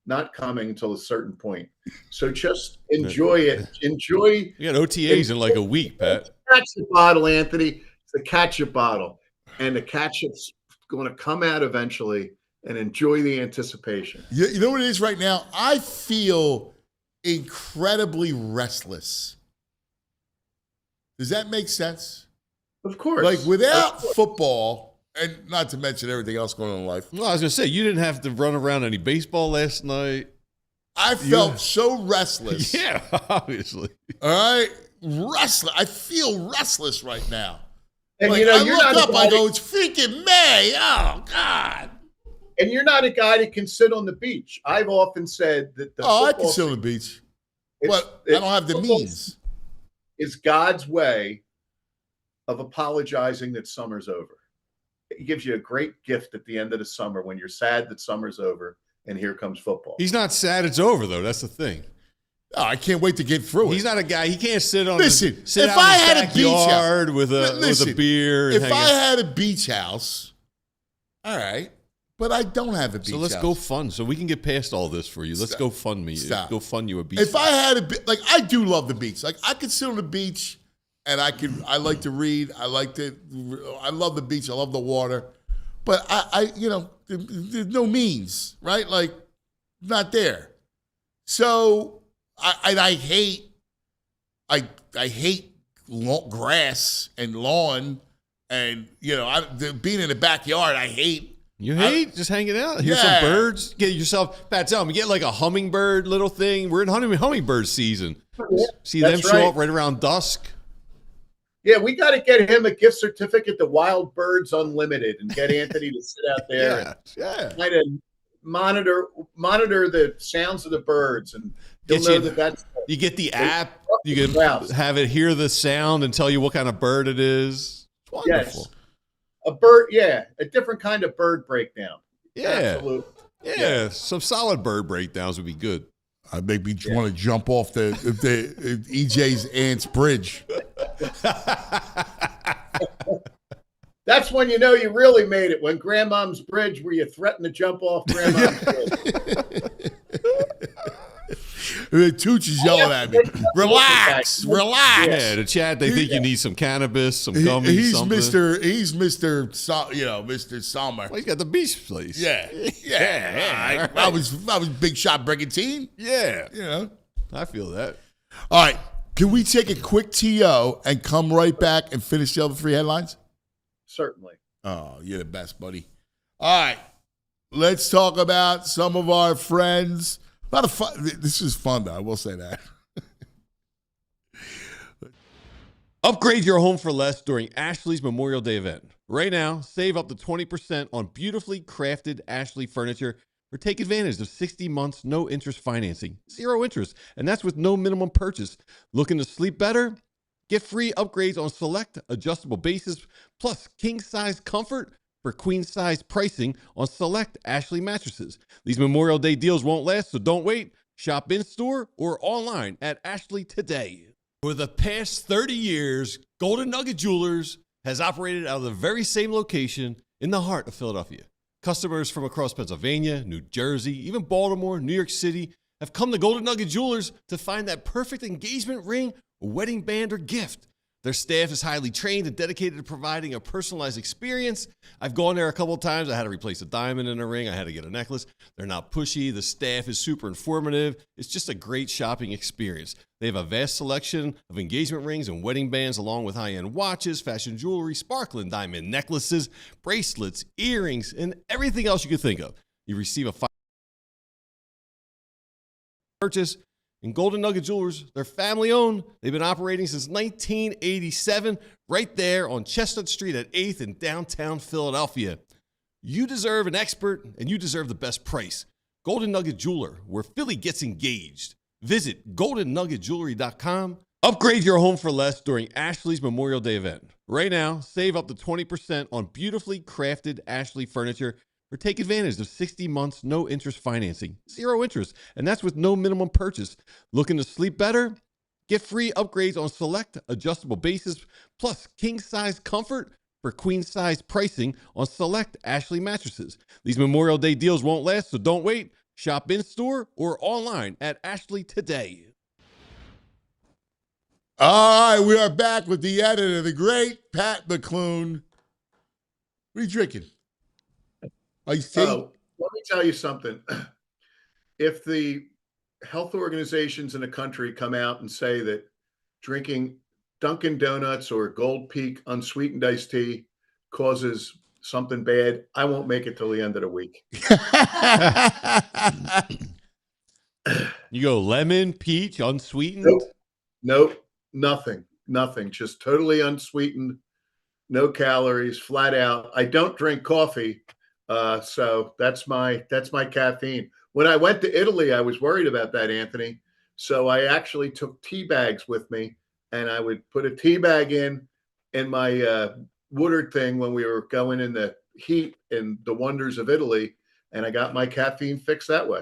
not coming until a certain point. So just enjoy it. Enjoy. You got OTAs in like a week, Pat. Catch the bottle, Anthony. It's a ketchup bottle. And the ketchup's going to come out eventually, and enjoy the anticipation. You know what it is right now? I feel incredibly restless. Does that make sense? Of course. Like without football, and not to mention everything else going on in life, Well, I was going to say, you didn't have to run around any baseball last night. I felt so restless. Yeah, obviously. All right? Restless. I feel restless right now. And like, you know, I you're look not up, I go, it's freaking May. Oh, God. and you're not a guy that can sit on the beach. I've often said that the I can football sit on the beach. it's- But I don't have the football means. is God's way of apologizing that summer's over. It gives you a great gift at the end of the summer when you're sad that summer's over and here comes football. He's not sad it's over, though. That's the thing. Oh, I can't wait to get through it. He's not a guy. He can't sit on Listen, sit if out I in his had a beach house- backyard with a Listen, beer. And If hang I out. had a beach house, all right, but I don't have a beach house. So let's go fund. So we can get past all this for you. Let's go fund me. Stop. Go fund you a beach. If I had like I do love the beach. Like I could sit on the beach and I like to read. I love the beach. I love the water. But there's no means, right? Like not there. So I hate grass and lawn and being in the backyard. I hate. You hate just hanging out. Hear some birds. Get yourself. Pat, tell me, get like a hummingbird little thing. We're in hummingbird season. See them That's show right. up right around dusk. Yeah, we got to get him a gift certificate to Wild Birds Unlimited and get Anthony to sit out there and kind of monitor the sounds of the birds, and he'll Get know you- that's You get the app. You can Grouse. have it hear the sound and tell you what kind of bird it is. It's wonderful. a bird. Yeah, a different kind of bird breakdown. Yeah. Absolutely. Yeah. Some solid bird breakdowns would be good. I make me want to jump off the EJ's Aunt's bridge. That's when you know you really made it. When Grandmom's bridge, where you threaten to jump off Grandmom's bridge. Tooch is yelling at me. Relax. Yeah, the chat, they think you need some cannabis, some gummies, He's something. Mr. Summer. Well, he's got the beach place. Yeah. Yeah. I was big shot brigantine. Yeah. I feel that. All right. Can we take a quick TO and come right back and finish the other three headlines? Certainly. Oh, you're the best, buddy. All right. Let's talk about some of our friends. A lot of fun. This is fun, though. I will say that. Upgrade your home for less during Ashley's Memorial Day event. Right now, save up to 20% on beautifully crafted Ashley furniture or take advantage of 60 months no interest financing. 0 interest, and that's with no minimum purchase. Looking to sleep better? Get free upgrades on select adjustable bases plus king size comfort for queen size pricing on select Ashley mattresses. These Memorial Day deals won't last, so don't wait. Shop in store or online at Ashley today. For the past 30 years, Golden Nugget Jewelers has operated out of the very same location in the heart of Philadelphia. Customers from across Pennsylvania, New Jersey, even Baltimore, New York City have come to Golden Nugget Jewelers to find that perfect engagement ring, wedding band, or gift. Their staff is highly trained and dedicated to providing a personalized experience. I've gone there a couple of times. I had to replace a diamond in a ring. I had to get a necklace. They're not pushy. The staff is super informative. It's just a great shopping experience. They have a vast selection of engagement rings and wedding bands, along with high-end watches, fashion jewelry, sparkling diamond necklaces, bracelets, earrings, and everything else you could think of. You receive a purchase. And Golden Nugget Jewelers, they're family owned. They've been operating since 1987, right there on Chestnut Street at 8th in downtown Philadelphia. You deserve an expert, and you deserve the best price. Golden Nugget Jeweler, where Philly gets engaged. Visit goldennuggetjewelry.com. Upgrade your home for less during Ashley's Memorial Day event. Right now, save up to 20% on beautifully crafted Ashley furniture or take advantage of 60 months no interest financing. 0 interest, and that's with no minimum purchase. Looking to sleep better? Get free upgrades on select adjustable bases, plus king-size comfort for queen-size pricing on select Ashley mattresses. These Memorial Day deals won't last, so don't wait. Shop in-store or online at Ashley today. All right, we are back with the editor, the great Pat McLoone. What are you drinking? Iced tea? Oh, let me tell you something. If the health organizations in the country come out and say that drinking Dunkin' Donuts or Gold Peak unsweetened iced tea causes something bad, I won't make it till the end of the week. You go lemon, peach, unsweetened? Nope, nothing. Just totally unsweetened, no calories, flat out. I don't drink coffee, so that's my caffeine. When I went to Italy, I was worried about that, Anthony. So I actually took tea bags with me, and I would put a tea bag in my Woodard thing when we were going in the heat and the wonders of Italy, and I got my caffeine fix that way.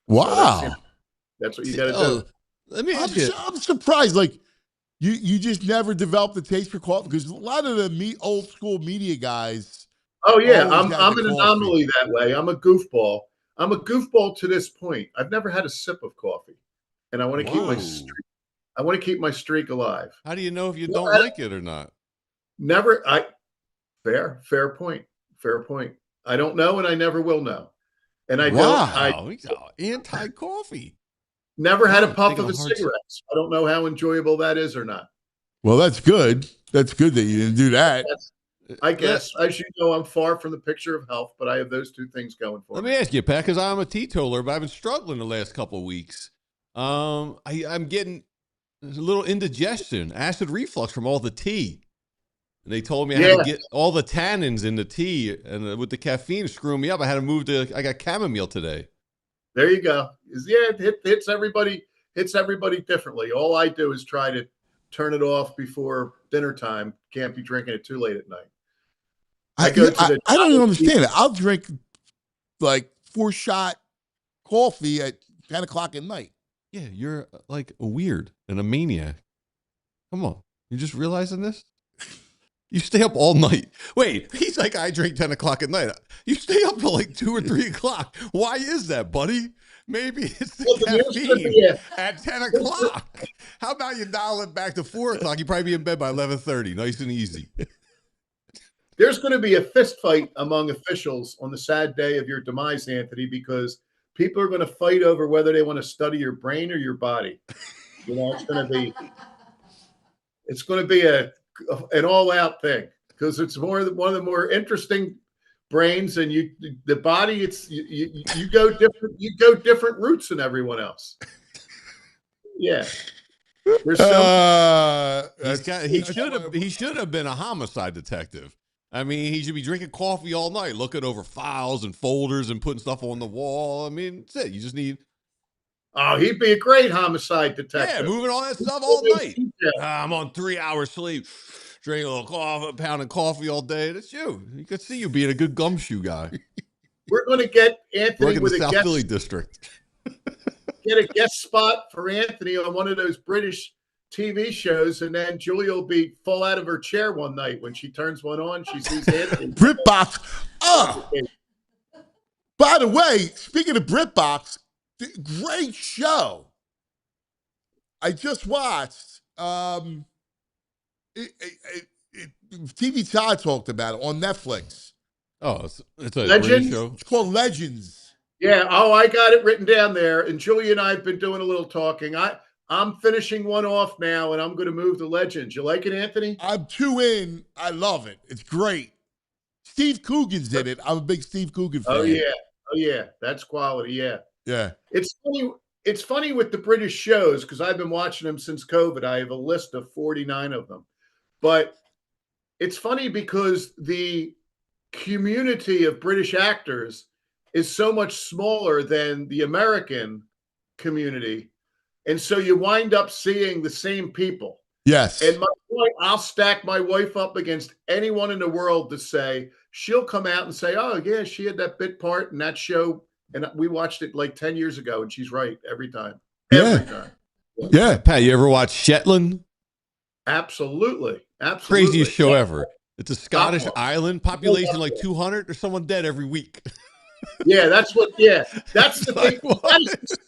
Wow. So that's what you got to do. Let me ask you. I'm surprised. Like, you just never developed a taste for coffee, because a lot of the old school media guys. Oh yeah, always I'm had an the anomaly that way. I'm a goofball. I'm a goofball to this point. I've never had a sip of coffee, and I want to keep my Whoa. streak. I want to keep my streak alive. How do you know if you don't like it or not? Never. Fair point. Fair point. I don't know, and I never will know. And I Wow, he's anti-coffee. never had a I'm puff taking of a a hard cigarette. So I don't know how enjoyable that is or not. Well, that's good. That's good that you didn't do that. I guess, as you know, I'm far from the picture of health, but I have those two things going for Let me. me ask you, Pat, because I'm a teetotaler, but I've been struggling the last couple of weeks. I'm getting a little indigestion, acid reflux from all the tea. And they told me I had to get all the tannins in the tea, and with the caffeine screwing me up, I got chamomile today. There you go. It hits everybody. Hits everybody differently. All I do is try to turn it off before dinner time. Can't be drinking it too late at night. I don't even understand it. I'll drink like 4-shot coffee at 10 o'clock at night. Yeah, you're like a weird and a maniac. Come on. You just realizing this? You stay up all night. Wait, he's like, I drink 10 o'clock at night. You stay up till like 2 or 3 o'clock. Why is that, buddy? Maybe it's the caffeine at 10 o'clock. How about you dial it back to 4 o'clock? You'd probably be in bed by 11:30. Nice and easy. There's going to be a fist fight among officials on the sad day of your demise, Anthony, because people are going to fight over whether they want to study your brain or your body. You know, it's going to be an all-out thing, because it's one of the more interesting brains, and the body. You go different routes than everyone else. Yeah. He should have been a homicide detective. I mean, he should be drinking coffee all night, looking over files and folders and putting stuff on the wall. I mean, that's it. You just need. Oh, he'd be a great homicide detective. Yeah, moving all that stuff all night. I'm on 3 hours sleep, drinking a little coffee, pounding coffee all day. That's you. You could see you being a good gumshoe guy. We're going to get Anthony Working with the a South guest. Philly district. Get a guest spot for Anthony on one of those British TV shows, and then Julia will be fall out of her chair one night when she turns one on. She sees Anthony. BritBox. By the way, speaking of BritBox, great show. I just watched. TV Todd talked about it on Netflix. Oh, it's a Legends? British show. It's called Legends. Yeah. Oh, I got it written down there. And Julia and I have been doing a little talking. I'm finishing one off now, and I'm going to move to Legends. You like it, Anthony? I'm 2 in. I love it. It's great. Steve Coogan's in it. I'm a big Steve Coogan fan. Oh yeah. That's quality. Yeah. Yeah. It's funny. It's funny with the British shows, because I've been watching them since COVID. I have a list of 49 of them. But it's funny because the community of British actors is so much smaller than the American community. And so you wind up seeing the same people. Yes. And my point, I'll stack my wife up against anyone in the world to say she'll come out and say, oh, yeah, she had that bit part in that show. And we watched it like 10 years ago, and she's right every time. Every time. Yeah. Pat, you ever watch Shetland? Absolutely. Absolutely. Craziest show ever. It's a Scottish Top island, population like 200. There's someone dead every week. Yeah, that's the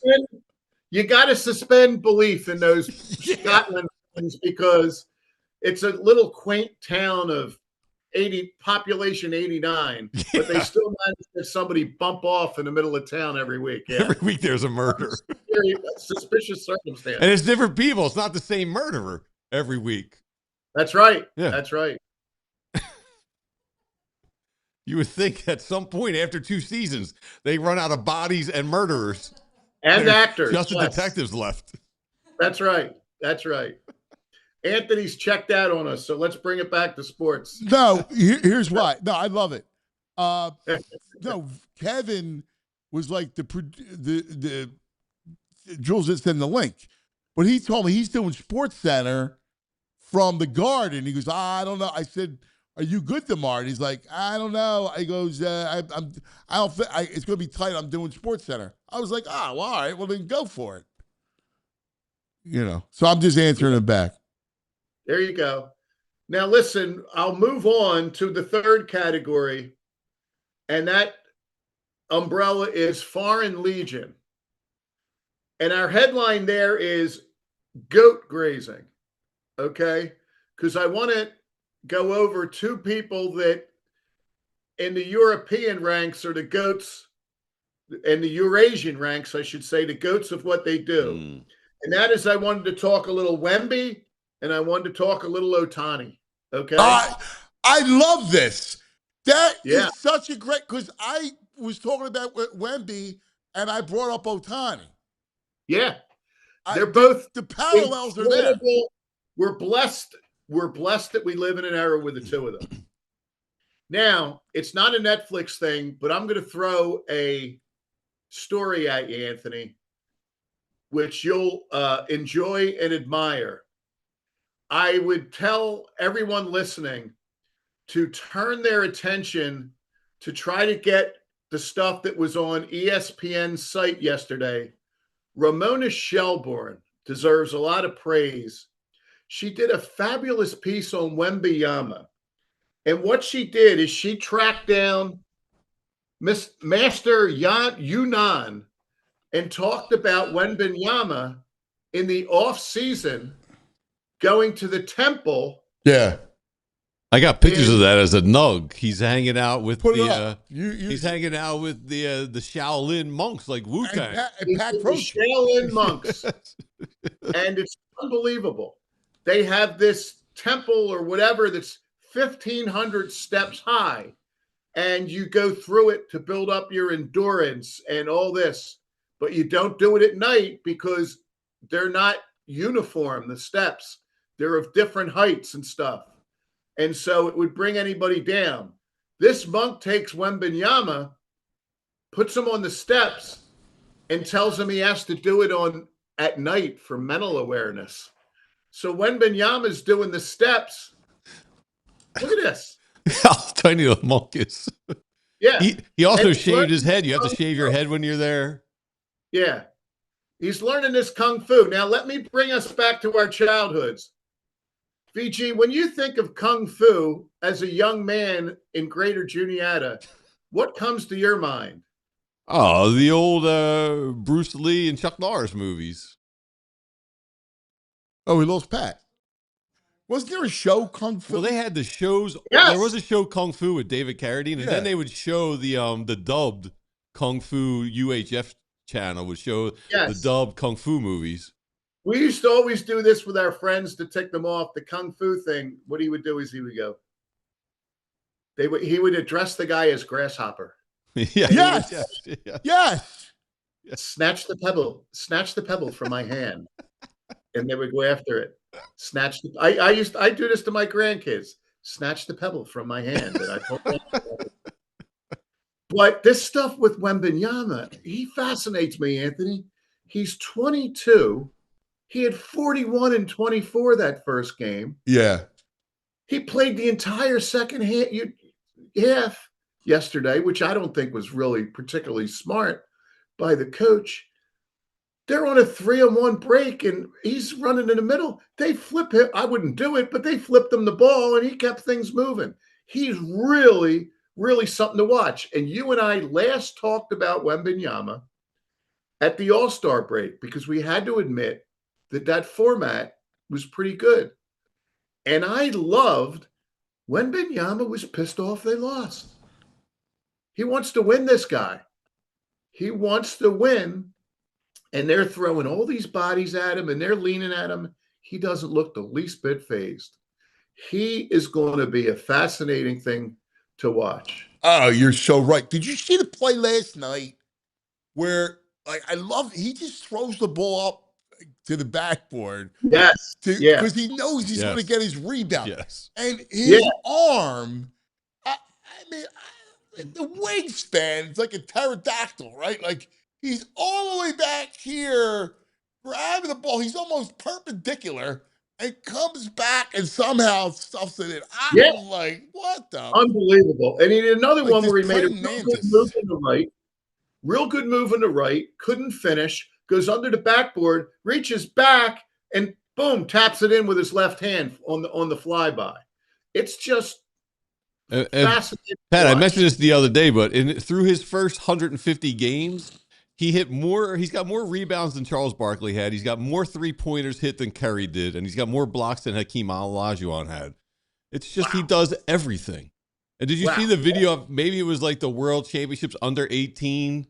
thing. You got to suspend belief in those Scotland things because it's a little quaint town of population 89, but they still manage to have somebody bump off in the middle of town every week. Yeah. Every week there's a murder. Suspicious circumstance. And it's different people. It's not the same murderer every week. That's right. Yeah. That's right. You would think at some point after 2 seasons, they run out of bodies and murderers. And There's actors. just the detectives left. That's right. That's right. Anthony's checked out on us, so let's bring it back to sports. No, here's why. No, I love it. No, Kevin was like the Jules didn't send the link, but he told me he's doing Sports Center from the Garden. He goes, I don't know. I said, are you good tomorrow? And he's like, I don't know. He goes, it's going to be tight. I'm doing Sports Center. I was like, well, all right. Well, then go for it. So I'm just answering it back. There you go. Now, listen, I'll move on to the third category, and that umbrella is Foreign Legion. And our headline there is goat grazing, okay? Because I want to go over 2 people that in the European ranks are the goats, in the Eurasian ranks, I should say, the goats of what they do. And that is, I wanted to talk a little Wemby, and I wanted to talk a little Ohtani. Okay. I love this. That Yeah. is such a great, because I was talking about Wemby and I brought up Ohtani. Yeah. They're both the parallels are there. We're blessed. We're blessed that we live in an era with the 2 of them. Now, it's not a Netflix thing, but I'm going to throw a story at you, Anthony, which you'll enjoy and admire. I would tell everyone listening to turn their attention to try to get the stuff that was on ESPN's site yesterday. Ramona Shelbourne deserves a lot of praise. She did a fabulous piece on Wembyama. And what she did is she tracked down Master Yunnan and talked about Wembyama in the off season going to the temple. Yeah. I got pictures of that as a nug. He's hanging out with he's hanging out with the Shaolin monks like Wu-Tang. And Pat The Shaolin monks. And it's unbelievable. They have this temple or whatever that's 1,500 steps high, and you go through it to build up your endurance and all this, but you don't do it at night because they're not uniform, the steps. They're of different heights and stuff. And so it would bring anybody down. This monk takes Wembyama, puts him on the steps, and tells him he has to do it at night for mental awareness. So Wembyama's doing the steps. Look at this. How tiny the monk is. Yeah. He also And shaved his head. You have to shave your head when you're there. Yeah. He's learning this kung fu. Now, let me bring us back to our childhoods. VG, when you think of kung fu as a young man in Greater Juniata, what comes to your mind? Oh, the old Bruce Lee and Chuck Norris movies. Oh, we lost Pat. Wasn't there a show, Kung Fu? Well, they had the shows. Yes. There was a show, Kung Fu, with David Carradine, and then they would show the dubbed Kung Fu. UHF channel would show the dubbed Kung Fu movies. We used to always do this with our friends to tick them off. The kung fu thing, what he would do is he would go. He would address the guy as grasshopper. Yes. Snatch the pebble from my hand. And they would go after it. I do this to my grandkids. Snatch the pebble from my hand. And but this stuff with Wembyama, he fascinates me, Anthony. He's 22. He had 41 and 24 that first game. Yeah. He played the entire second half yesterday, which I don't think was really particularly smart by the coach. They're on a 3-on-1 break, and he's running in the middle. They flip him. I wouldn't do it, but they flipped him the ball, and he kept things moving. He's really, really something to watch. And you and I last talked about Wemby at the All-Star break because we had to admit that format was pretty good. And I loved Wemby was pissed off they lost. He wants to win this guy. He wants to win. And they're throwing all these bodies at him and they're leaning at him. He doesn't look the least bit phased. He is going to be a fascinating thing to watch. Oh, you're so right. Did you see the play last night where, like, he just throws the ball up to the backboard. Yes. Because he knows he's going to get his rebound. Yes. And his arm, I mean, the wingspan is like a pterodactyl, right? Like, he's all the way back here, grabbing the ball. He's almost perpendicular and comes back and somehow stuffs it in. I'm like, what the? Unbelievable. And he did another one where he made a real good move in the right. Real good move in the right. Couldn't finish. Goes under the backboard, reaches back, and boom, taps it in with his left hand on the flyby. It's just fascinating. Pat, I mentioned this the other day, but through his first 150 games, he's got more rebounds than Charles Barkley had. He's got more three-pointers hit than Curry did, and he's got more blocks than Hakeem Olajuwon had. It's just he does everything. And did you see the video of, maybe it was like the World Championships under 18,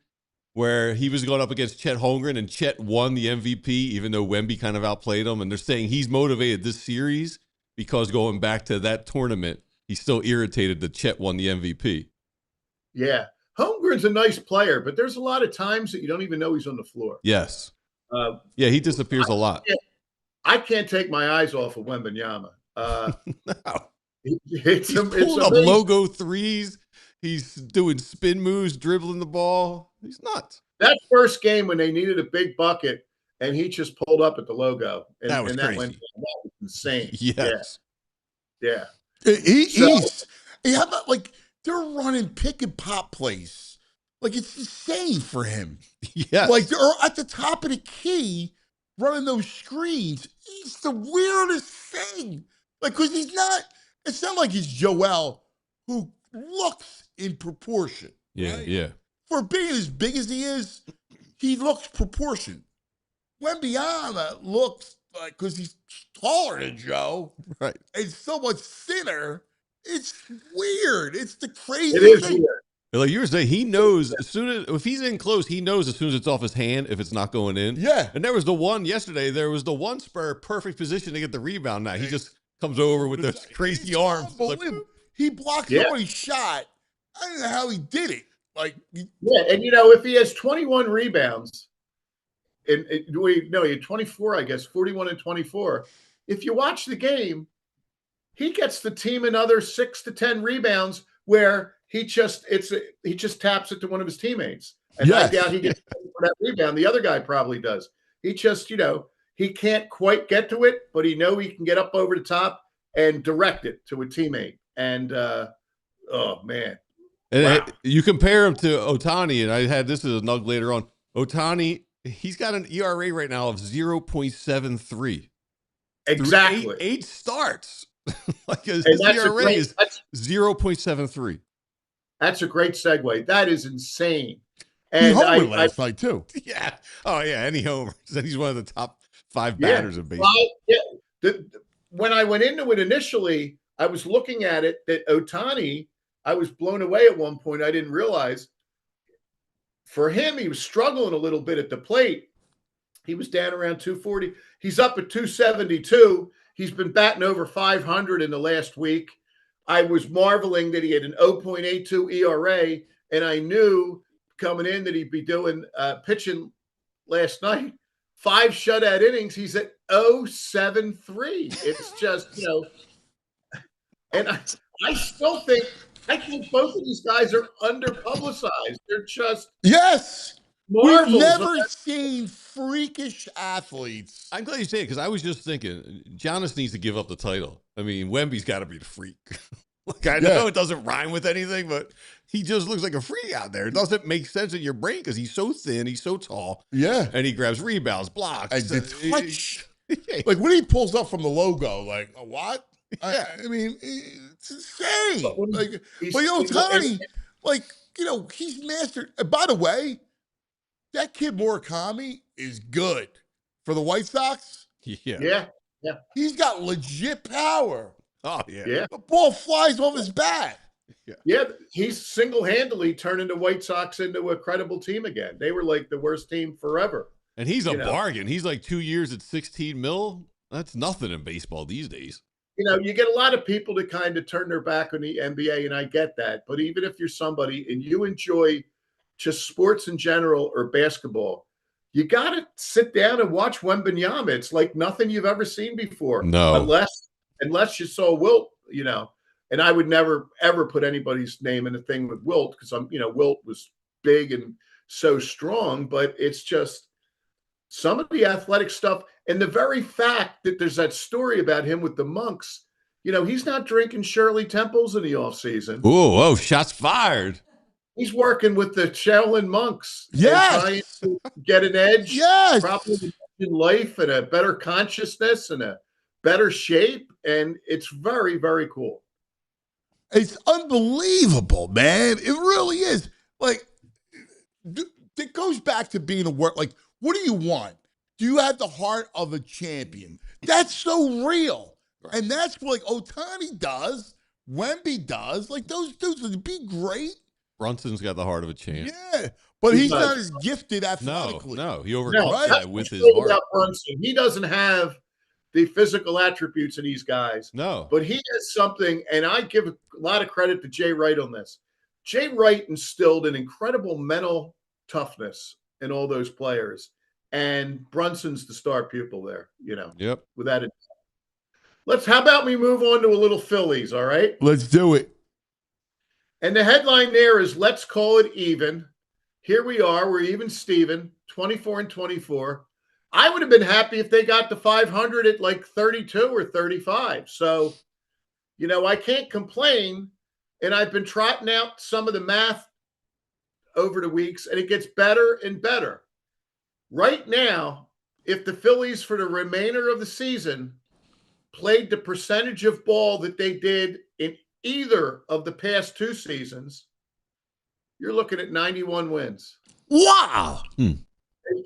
where he was going up against Chet Holmgren, and Chet won the MVP, even though Wemby kind of outplayed him. And they're saying he's motivated this series because going back to that tournament, he's still irritated that Chet won the MVP. Yeah. Holmgren's a nice player, but there's a lot of times that you don't even know he's on the floor. Yes. He disappears a lot. I can't take my eyes off of Wembanyama. No. He's pulling up logo threes. He's doing spin moves, dribbling the ball. He's nuts. That first game when they needed a big bucket and he just pulled up at the logo. And that was crazy. That was insane. Yes. Yeah. How about, like, they're running pick and pop plays. Like, it's insane for him. Yes. Like, they're at the top of the key running those screens. It's the weirdest thing. Like, because it's not like he's Joel, who looks in proportion. Yeah, right? yeah. For being as big as he is, he looks proportioned. Wembanyama looks like, because he's taller than Joe, right, and so much thinner. It's weird. It's the crazy thing. It is thing. weird. Like you were saying, he knows if he's in close, he knows as soon as it's off his hand if it's not going in. Yeah. And there was the one yesterday. There was the one spur, perfect position to get the rebound. Now he just comes over with those crazy arms. Like, he blocked somebody's shot. I don't know how he did it. Like, and if he has 21 rebounds, he had 24, I guess, 41 and 24. If you watch the game, he gets the team another 6 to 10 rebounds where he just taps it to one of his teammates. And I doubt he gets for that rebound. The other guy probably does. He just, he can't quite get to it, but he can get up over the top and direct it to a teammate. And oh man. And you compare him to Ohtani, and I had this as a nug later on. Ohtani, he's got an ERA right now of 0.73. Exactly. Eight starts. Like his ERA is 0.73. That's a great segue. That is insane. And he homered last night too. Yeah. Oh yeah. And he homers. And he's one of the top 5 batters in baseball. When I went into it initially, I was looking at it that Ohtani, I was blown away at one point. I didn't realize. For him, he was struggling a little bit at the plate. He was down around 240. He's up at 272. He's been batting over 500 in the last week. I was marveling that he had an 0.82 ERA, and I knew coming in that he'd be doing pitching last night. 5 shutout innings. He's at 0.73. It's just, and I still think both of these guys are under-publicized. They're just marvels. We've never seen freakish athletes. I'm glad you say it because I was just thinking Giannis needs to give up the title. I mean, Wemby's got to be the freak. Like, I know it doesn't rhyme with anything, but he just looks like a freak out there. It doesn't make sense in your brain because he's so thin, he's so tall. Yeah. And he grabs rebounds, blocks. And the touch. Like when he pulls up from the logo, like, what? I mean, it's insane. Like, but Ohtani, like, he's mastered. And by the way, that kid Murakami is good for the White Sox. Yeah. He's got legit power. Oh, yeah. Yeah. The ball flies off his bat. Yeah. He's single-handedly turning the White Sox into a credible team again. They were like the worst team forever. And he's a bargain. He's like 2 years at $16 million. That's nothing in baseball these days. You get a lot of people to kind of turn their back on the NBA, and I get that. But even if you're somebody and you enjoy just sports in general or basketball, you got to sit down and watch Wembenyama. It's like nothing you've ever seen before. No. Unless you saw Wilt, and I would never, ever put anybody's name in a thing with Wilt because Wilt was big and so strong, but it's just some of the athletic stuff. And the very fact that there's that story about him with the monks, he's not drinking Shirley Temples in the offseason. Whoa, shots fired. He's working with the Shaolin monks. Yes. Trying to get an edge. Yes. Probably in life and a better consciousness and a better shape. And it's very, very cool. It's unbelievable, man. It really is. Like, it goes back to being a work. Like, what do you want? Do you have the heart of a champion? That's so real. And that's what like Ohtani does, Wemby does. Like those dudes would be great. Brunson's got the heart of a champ. Yeah. But he's not as gifted athletically. No, he overcomes that with his heart. About Brunson. He doesn't have the physical attributes of these guys. No. But he has something, and I give a lot of credit to Jay Wright on this. Jay Wright instilled an incredible mental toughness in all those players. And Brunson's the star pupil there, Yep. without it. How about we move on to a little Phillies, all right? Let's do it. And the headline there is, let's call it even. Here we are. We're even Steven, 24-24. I would have been happy if they got to 500 at like 32 or 35. So, I can't complain. And I've been trotting out some of the math over the weeks, and it gets better and better. Right now, if the Phillies for the remainder of the season played the percentage of ball that they did in either of the past two seasons, you're looking at 91 wins. Wow. They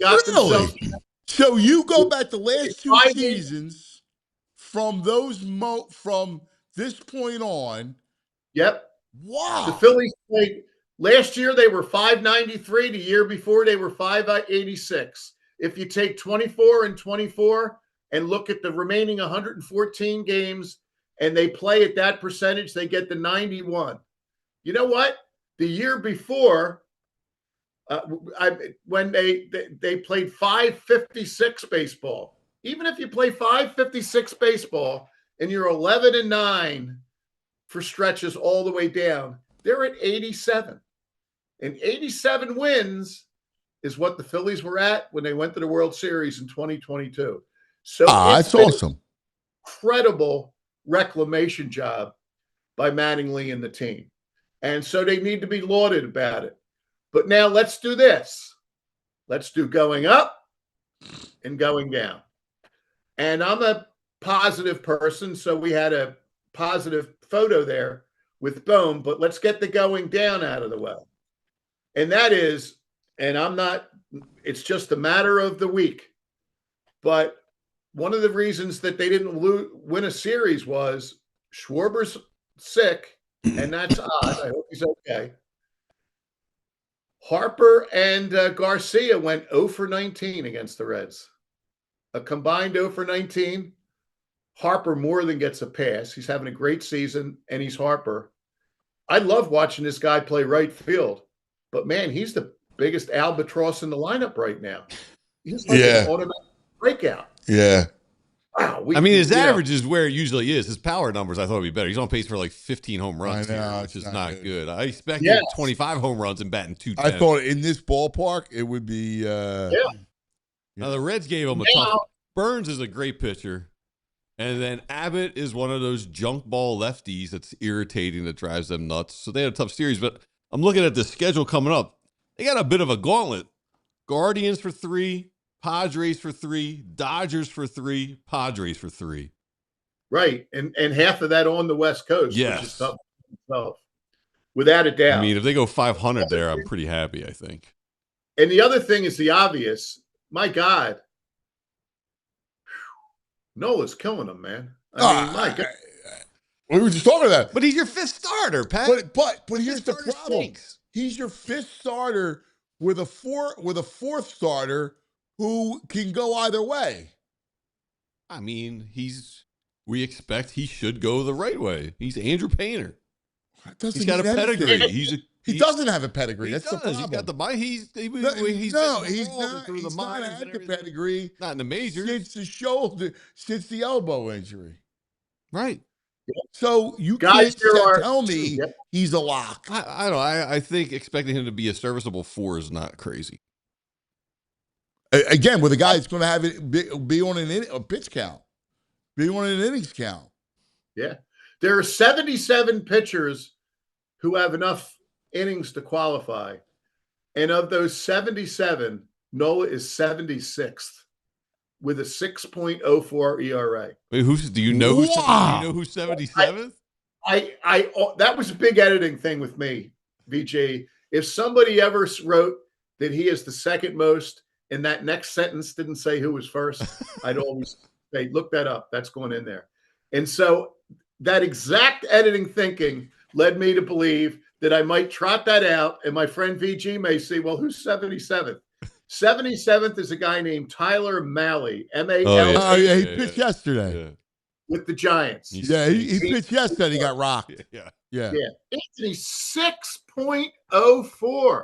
got themselves. So you go back the last two seasons from from this point on. Yep. Wow. The Phillies played last year, they were 593. The year before, they were 586. If you take 24 and 24 and look at the remaining 114 games and they play at that percentage, they get the 91. You know what? The year before, when they played 556 baseball, even if you play 556 baseball and you're 11-9 for stretches all the way down, they're at 87. And 87 wins is what the Phillies were at when they went to the World Series in 2022. So that's awesome. Incredible reclamation job by Mattingly and the team. And so they need to be lauded about it. But now let's do this. Let's do going up and going down. And I'm a positive person, so we had a positive photo there with Bohm, but let's get the going down out of the way. And that is, it's just a matter of the week. But one of the reasons that they didn't win a series was Schwarber's sick, and that's odd. I hope he's okay. Harper and Garcia went 0 for 19 against the Reds. A combined 0 for 19. Harper more than gets a pass. He's having a great season, and he's Harper. I love watching this guy play right field. But, man, he's the biggest albatross in the lineup right now. He's like an automatic breakout. Yeah. Wow. His average is where it usually is. His power numbers, I thought would be better. He's on pace for like 15 home runs, which is not good. I expected 25 home runs and batting 210. I thought in this ballpark it would be. Now, the Reds gave him a tough. Burns is a great pitcher. And then Abbott is one of those junk ball lefties that's irritating, that drives them nuts. So they had a tough series. But I'm looking at the schedule coming up. They got a bit of a gauntlet. Guardians for 3, Padres for 3, Dodgers for 3, Padres for 3. Right. And half of that on the West Coast, Yes. which is tough. Without a doubt. I mean, if they go 500 there, I'm pretty happy, I think. And the other thing is the obvious. My God. Nola's killing them, man. I mean, my God. We were just talking about. But he's your 5th starter, Pat. But here's the starter problem. stinks. He's your 5th starter with a 4th starter who can go either way. I mean, we expect he should go the right way. He's Andrew Painter. He's got a pedigree. He doesn't have a pedigree. That's the problem. He's got the he's not. He's the not had the pedigree. Not in the majors. Since the shoulder, since the elbow injury. Right. So you Guys, can't tell me he's a lock. I don't know. I think expecting him to be a serviceable 4 is not crazy. Again, with a guy that's going to have it be on a pitch count, be on an innings count. Yeah. There are 77 pitchers who have enough innings to qualify. And of those 77, Nola is 76th with a 6.04 ERA. Wait, do you know who's 77th? That was a big editing thing with me, VJ. If somebody ever wrote that he is the second most and that next sentence didn't say who was first, I'd always say, look that up. That's going in there. And so that exact editing thinking led me to believe that I might trot that out. And my friend VG may say, well, who's 77th? 77th is a guy named Tyler Malley, M-A-L-L-E. Oh, yeah, he pitched yesterday. With the Giants. Yeah, he pitched yesterday. He got rocked. Yeah. Anthony, 6.04.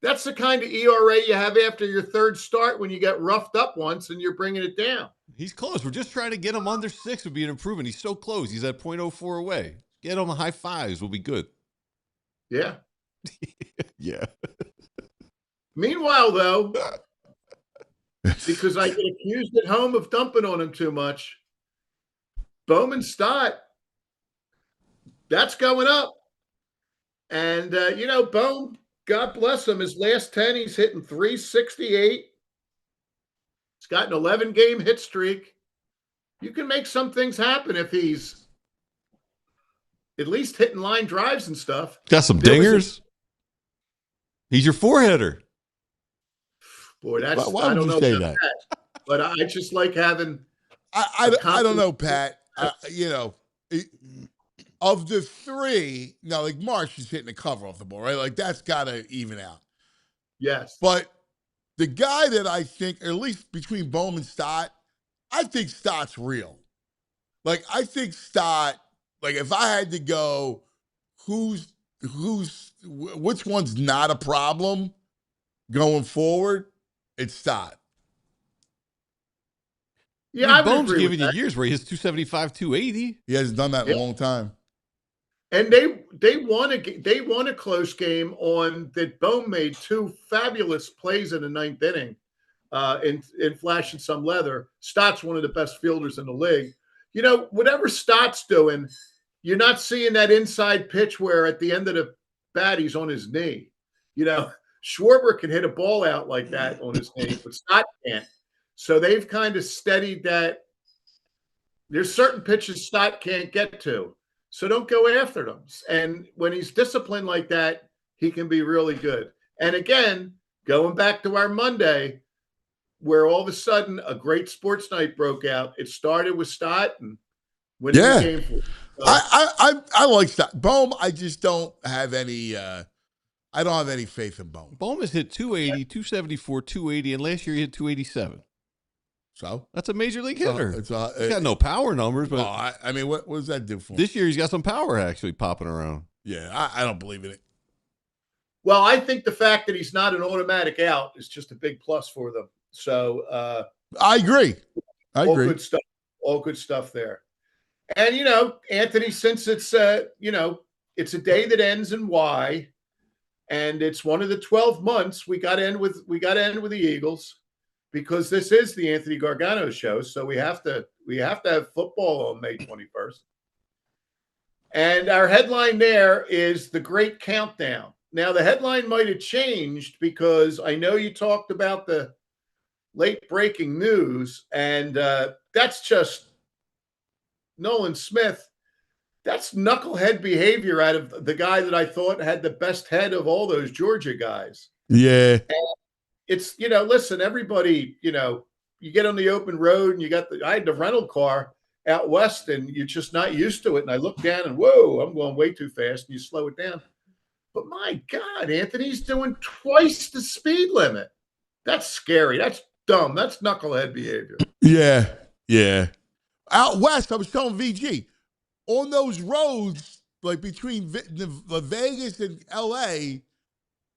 That's the kind of ERA you have after your 3rd start when you get roughed up once and you're bringing it down. He's close. We're just trying to get him under 6 would be an improvement. He's so close. He's at 0.04 away. Get him high 5s will be good. Yeah. Yeah. Meanwhile, though, because I get accused at home of dumping on him too much, Bowman Stott, that's going up. And, Bohm, God bless him, his last 10, he's hitting 368. He's got an 11-game hit streak. You can make some things happen if he's at least hitting line drives and stuff. Got some dingers. He's your 4-hitter. Boy, that's why I don't would know you say about that, but I just like having. I don't know, Pat. Of the 3, now like Marsh is hitting the cover off the ball, right? Like that's got to even out. Yes, but the guy that I think, at least between Bowman and Stott, I think Stott's real. Like I think Stott. Like if I had to go, which one's not a problem going forward? It's Stott. Yeah, I mean, Bohm's giving you years where he hits 275, 280. He hasn't done that in a long time. And they won a close game on that. Bohm made 2 fabulous plays in the 9th inning, in flashing some leather. Stott's one of the best fielders in the league. Whatever Stott's doing, you're not seeing that inside pitch where at the end of the bat he's on his knee. Schwarber can hit a ball out like that on his knee, but Stott can't. So they've kind of steadied that. There's certain pitches Stott can't get to. So don't go after them. And when he's disciplined like that, he can be really good. And again, going back to our Monday, where all of a sudden a great sports night broke out. It started with Stott and winning the game for him. So, I like Stott. Bohm, I just don't have any I don't have any faith in Bohm. Bohm has hit 280, 274, 280, and last year he hit 287. So that's a major league hitter. He's got no power numbers, but I mean, what does that do for him? This year he's got some power actually popping around. Yeah, I don't believe in it. Well, I think the fact that he's not an automatic out is just a big plus for them. So I agree. All good stuff there. And Anthony, since it's it's a day that ends in Y, and it's one of the 12 months, we got to end with the Eagles, because this is the Anthony Gargano show. So we have to We have to have football on May 21st. And our headline there is The Great Countdown. Now, the headline might have changed because I know you talked about the late breaking news, and that's just Nolan Smith. That's knucklehead behavior out of the guy that I thought had the best head of all those Georgia guys. Yeah. And it's, listen, everybody, you get on the open road and I had the rental car out west and you're just not used to it. And I look down and whoa, I'm going way too fast, and you slow it down. But my God, Anthony's doing twice the speed limit. That's scary. That's dumb. That's knucklehead behavior. Yeah. Yeah. Out west, I was telling VG, on those roads, like between Vegas and LA,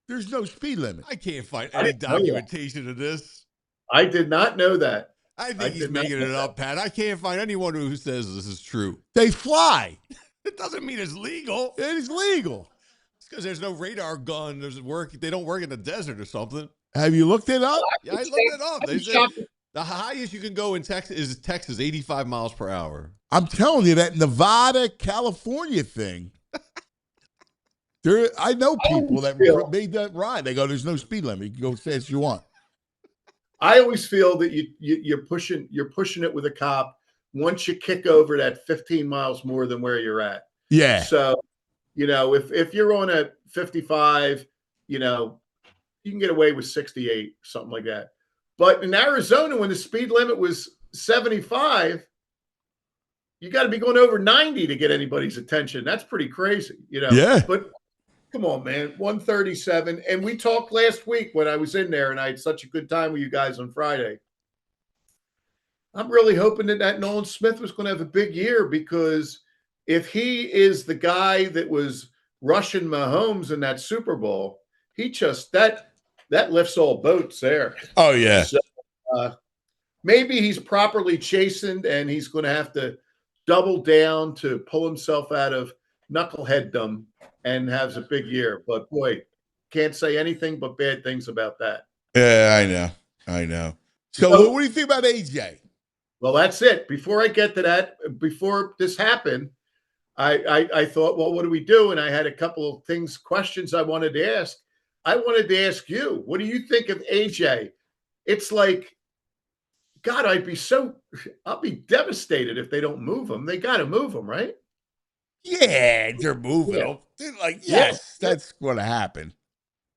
there's no speed limit. I can't find any documentation of this. I did not know that. I think he's making it up, Pat. I can't find anyone who says this is true. They fly. It doesn't mean it's legal. It is legal. It's because there's no radar gun. They don't work in the desert or something. Have you looked it up? Yeah, I looked it up. They said the highest you can go in Texas 85 miles per hour. I'm telling you, that Nevada, California thing. I know people that made that ride. They go, there's no speed limit. You can go as fast as you want. I always feel that you're pushing it with a cop once you kick over that 15 miles more than where you're at. Yeah. So, if you're on a 55, you can get away with 68, something like that. But in Arizona, when the speed limit was 75, you got to be going over 90 to get anybody's attention. That's pretty crazy, Yeah. But come on, man, 137. And we talked last week when I was in there, and I had such a good time with you guys on Friday. I'm really hoping that Nolan Smith was going to have a big year, because if he is the guy that was rushing Mahomes in that Super Bowl, he just that lifts all boats there. Oh, yeah. So, maybe he's properly chastened, and he's going to have to double down to pull himself out of knuckleheaddom and has a big year. But boy, can't say anything but bad things about that. Yeah, I know. So what do you think about AJ? Well, that's it. Before I get to that, before this happened, I thought, well, what do we do? And I had a couple of questions I wanted to ask. I wanted to ask you, what do you think of AJ? It's like, God, I'll be devastated if they don't move him. They got to move him, right? Yeah, they're moving him. They're like, yes, that's going to happen.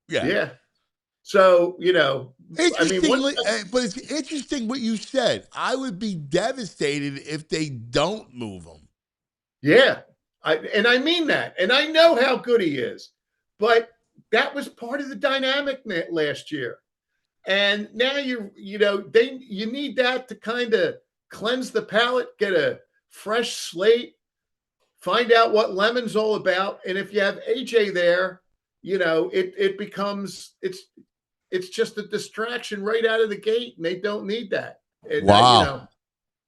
Yeah. Yeah. So, but it's interesting what you said. I would be devastated if they don't move him. Yeah. I mean that. And I know how good he is. But that was part of the dynamic last year. And now you need that to kind of cleanse the palate, get a fresh slate, find out what Lemon's all about. And if you have AJ there, it becomes it's just a distraction right out of the gate, and they don't need that. And wow.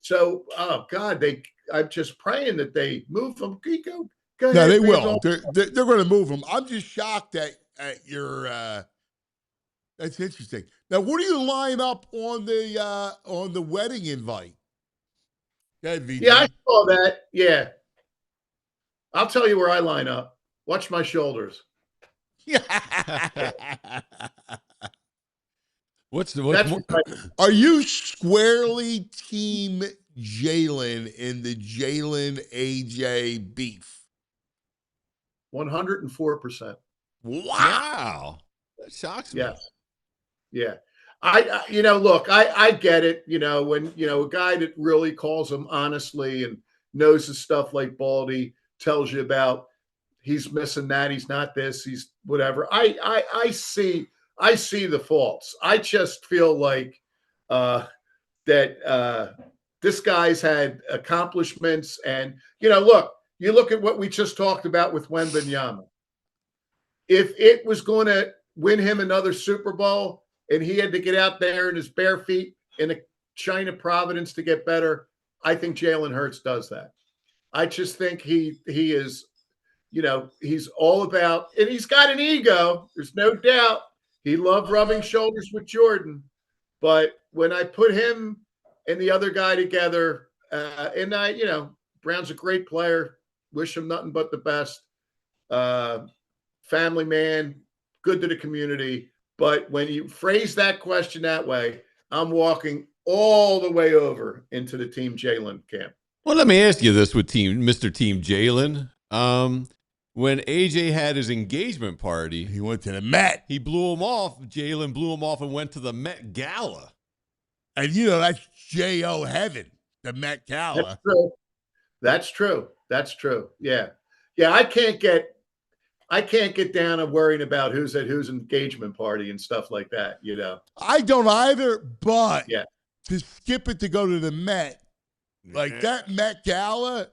So, oh God, I'm just praying that they move them. Go ahead, no, they will. They're going to move them. I'm just shocked at your. That's interesting. Now, what do you line up on the wedding invite? Yeah, I saw that. Yeah, I'll tell you where I line up. Watch my shoulders. Are you squarely team Jalen in the Jalen AJ beef? 104%. Wow. That shocks me. Yes. Yeah. Look, I get it. When, a guy that really calls him honestly and knows his stuff like Baldy tells you about, he's missing that, he's not this, he's whatever. I see the faults. I just feel like that this guy's had accomplishments. And, look, you look at what we just talked about with Wemby and Ohtani. If it was going to win him another Super Bowl and he had to get out there in his bare feet in a China Providence to get better, I think Jalen Hurts does that. I just think he is, he's all about, and he's got an ego. There's no doubt. He loved rubbing shoulders with Jordan. But when I put him and the other guy together, And Brown's a great player. Wish him nothing but the best. Family man, good to the community. But when you phrase that question that way, I'm walking all the way over into the Team Jalen camp. Well, let me ask you this with Mr. Team Jalen. When AJ had his engagement party, He went to the Met. he blew him off. Jalen blew him off and went to the Met Gala. And that's J.O. heaven, the Met Gala. That's true. Yeah. I can't get down on worrying about who's at whose engagement party and stuff like that, I don't either, but Yeah. to skip it to go to the Met, like that Met Gala,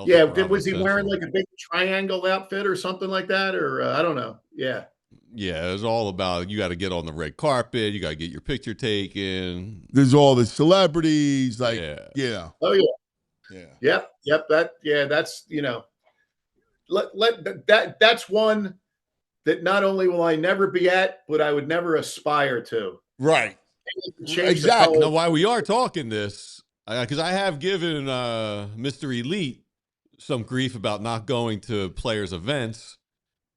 Yeah, was he wearing like a big triangle outfit or something like that? Or I don't know. Yeah. Yeah, it was all about you got to get on the red carpet. You got to get your picture taken. there's all the celebrities, like, Yeah. Oh, yeah. yeah. Yep. That's, that's one that not only will I never be at, but I would never aspire to. Right. Change Exactly. Now, why we are talking this, because I have given Mr. Elite some grief about not going to players' events.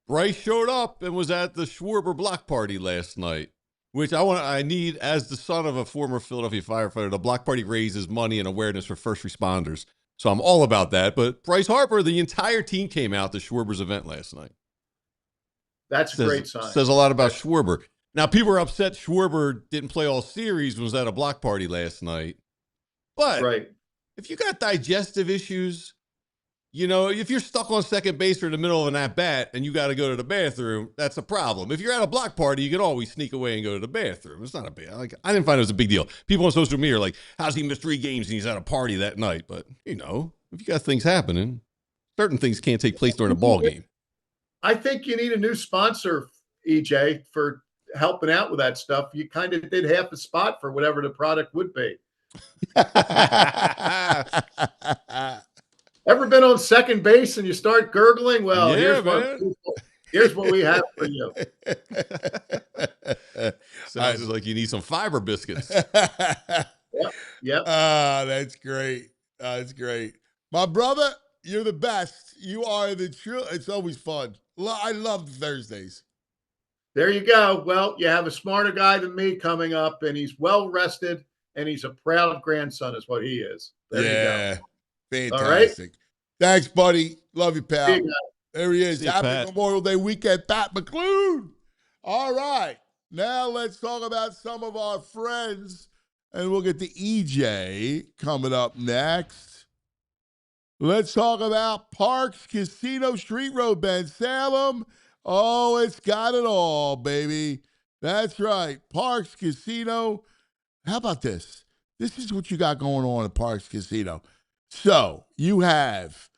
Bryce showed up and was at the Schwarber block party last night, which I need, as the son of a former Philadelphia firefighter, the block party raises money and awareness for first responders. So I'm all about that. But Bryce Harper, the entire team came out to Schwarber's event last night. That's a great sign. Says a lot about Schwarber. Now, people are upset Schwarber didn't play all series, was at a block party last night. But Right. if you got digestive issues, if you're stuck on second base or in the middle of an at-bat and you got to go to the bathroom, that's a problem. If you're at a block party, you can always sneak away and go to the bathroom. It's not a big deal. I didn't find it was a big deal. People on social media are like, how's he missed 3 games and he's at a party that night? But, if you got things happening, certain things can't take place during a ball game. I think you need a new sponsor, EJ, for helping out with that stuff. You kind of did half a spot for whatever the product would be. Ever been on second base and you start gurgling? Well, Yeah, here's what we have for you. Sounds like you need some fiber biscuits. Yep. That's great. That's great. My brother, you're the best. You are the true. It's always fun. I love Thursdays. There you go. Well, you have a smarter guy than me coming up, and he's well rested, and he's a proud grandson, is what he is. There you go. Fantastic. All right. Thanks, buddy. Love you, pal. See you guys. There he is. See you, Happy Pat. Memorial Day weekend, Pat McLoone. All right. Now let's talk about some of our friends, and we'll get to EJ coming up next. Let's talk about Parks Casino Street Road, Ben Salem. Oh, it's got it all, baby. That's right. Parks Casino. How about this? This is what you got going on at Parks Casino. So you have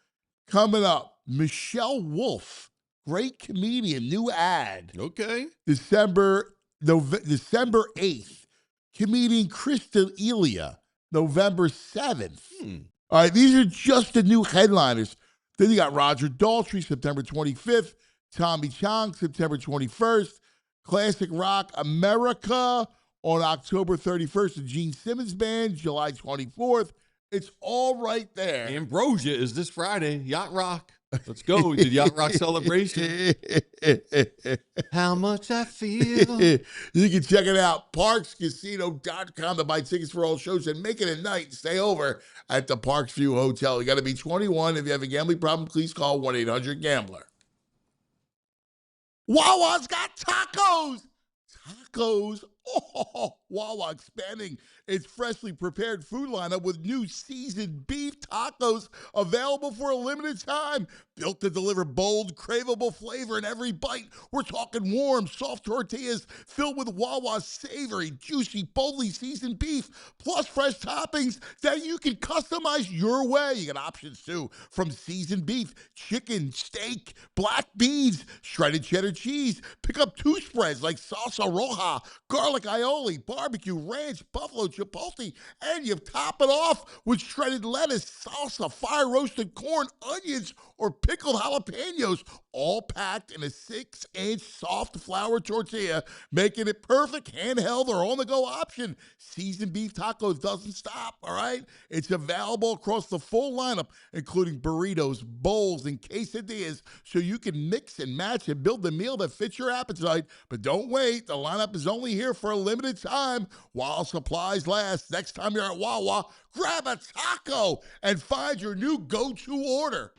coming up Michelle Wolf, great comedian, new ad. Okay. December 8th. Comedian Krista Elia, November 7th. All right, these are just the new headliners. Then you got Roger Daltrey, September 25th. Tommy Chong, September 21st. Classic Rock America on October 31st. The Gene Simmons Band, July 24th. It's all right there. Ambrosia is this Friday. Yacht Rock. Let's go. We did Yacht Rock celebration. How much I feel. You can check it out. ParksCasino.com to buy tickets for all shows and make it a night and stay over at the Parksview Hotel. You got to be 21. If you have a gambling problem, please call 1-800-GAMBLER. Wawa's got tacos. Tacos. Oh, Wawa expanding its freshly prepared food lineup with new seasoned beef tacos available for a limited time. Built to deliver bold, craveable flavor in every bite. We're talking warm, soft tortillas filled with Wawa's savory, juicy, boldly seasoned beef, plus fresh toppings that you can customize your way. You got options too, from seasoned beef, chicken, steak, black beans, shredded cheddar cheese. Pick up 2 spreads like salsa roja, garlic aioli, barbecue, ranch, buffalo, chipotle, and you top it off with shredded lettuce, salsa, fire roasted corn, onions, or pickled jalapenos, all packed in a 6-inch soft flour tortilla, making it perfect handheld or on-the-go option. Seasoned beef tacos doesn't stop, all right? It's available across the full lineup, including burritos, bowls, and quesadillas, so you can mix and match and build the meal that fits your appetite. But don't wait. The lineup is only here for a limited time while supplies last. Next time you're at Wawa, grab a taco and find your new go-to order.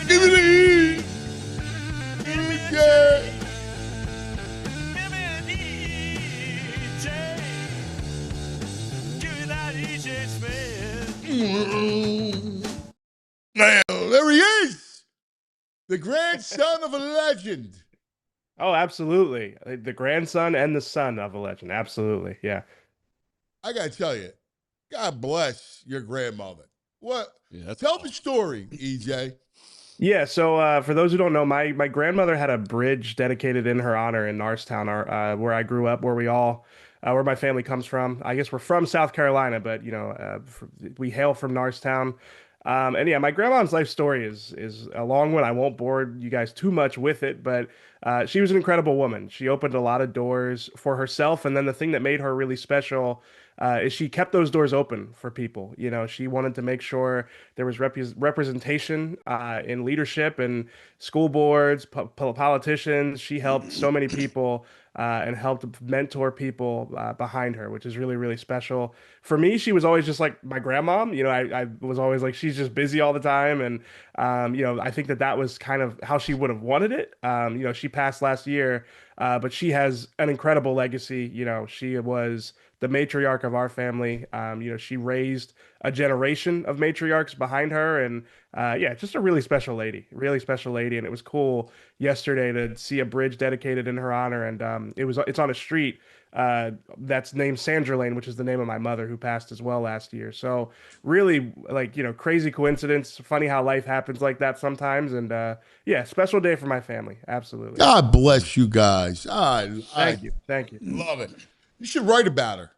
Give it E! EJ! Now, there he is! The grandson of a legend. Oh, absolutely. The grandson and the son of a legend. Absolutely. Yeah. I got to tell you, God bless your grandmother. What? Yeah, Tell the story, EJ. Yeah. So for those who don't know, my grandmother had a bridge dedicated in her honor in Norristown, where I grew up, where my family comes from. I guess we're from South Carolina, but we hail from Norristown. And yeah, my grandma's life story is a long one. I won't bore you guys too much with it, but she was an incredible woman. She opened a lot of doors for herself, and then the thing that made her really special is she kept those doors open for people. She wanted to make sure there was representation in leadership and school boards, politicians. She helped so many people and helped mentor people behind her, which is really, really special. For me, she was always just like my grandmom. I was always like, she's just busy all the time. And, I think that was kind of how she would have wanted it. She passed last year, but she has an incredible legacy. She was the matriarch of our family. She raised a generation of matriarchs behind her. And just a really special lady. And it was cool yesterday to see a bridge dedicated in her honor. And it's on a street that's named Sandra Lane, which is the name of my mother, who passed as well last year. So really, crazy coincidence. Funny how life happens like that sometimes. And special day for my family. Absolutely. God bless you guys. Thank you. Love it. You should write about her.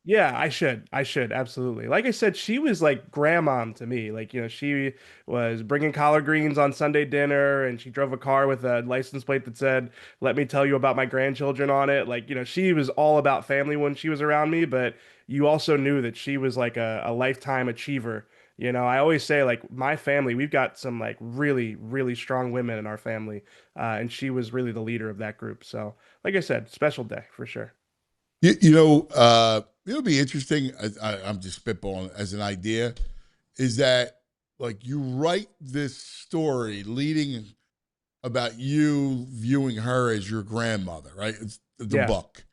Yeah, I should. Absolutely. Like I said, she was like grandmom to me. She was bringing collard greens on Sunday dinner, and she drove a car with a license plate that said, "Let me tell you about my grandchildren" on it. She was all about family when she was around me, but you also knew that she was like a lifetime achiever. I always say, my family, we've got some really, really strong women in our family, and she was really the leader of that group. So, like I said, special day for sure. It'll be interesting. I'm just spitballing as an idea, is that you write this story leading about you viewing her as your grandmother, right? It's the book.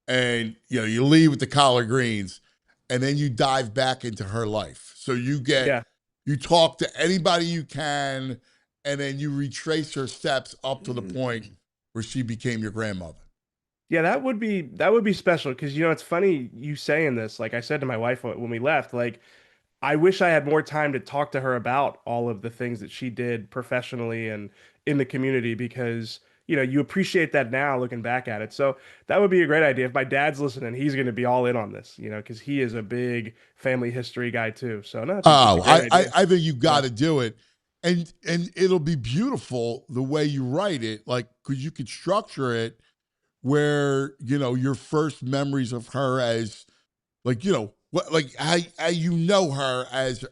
And, you leave with the collard greens and then you dive back into her life. So you talk to anybody you can, and then you retrace her steps up to the point where she became your grandmother. Yeah, that would be special because it's funny you saying this. Like I said to my wife when we left, I wish I had more time to talk to her about all of the things that she did professionally and in the community, because you appreciate that now looking back at it. So that would be a great idea. If my dad's listening, he's going to be all in on this, because he is a big family history guy too. So no, I think you got to do it, and it'll be beautiful the way you write it, because you could structure it where, your first memories of her as, how you know her as,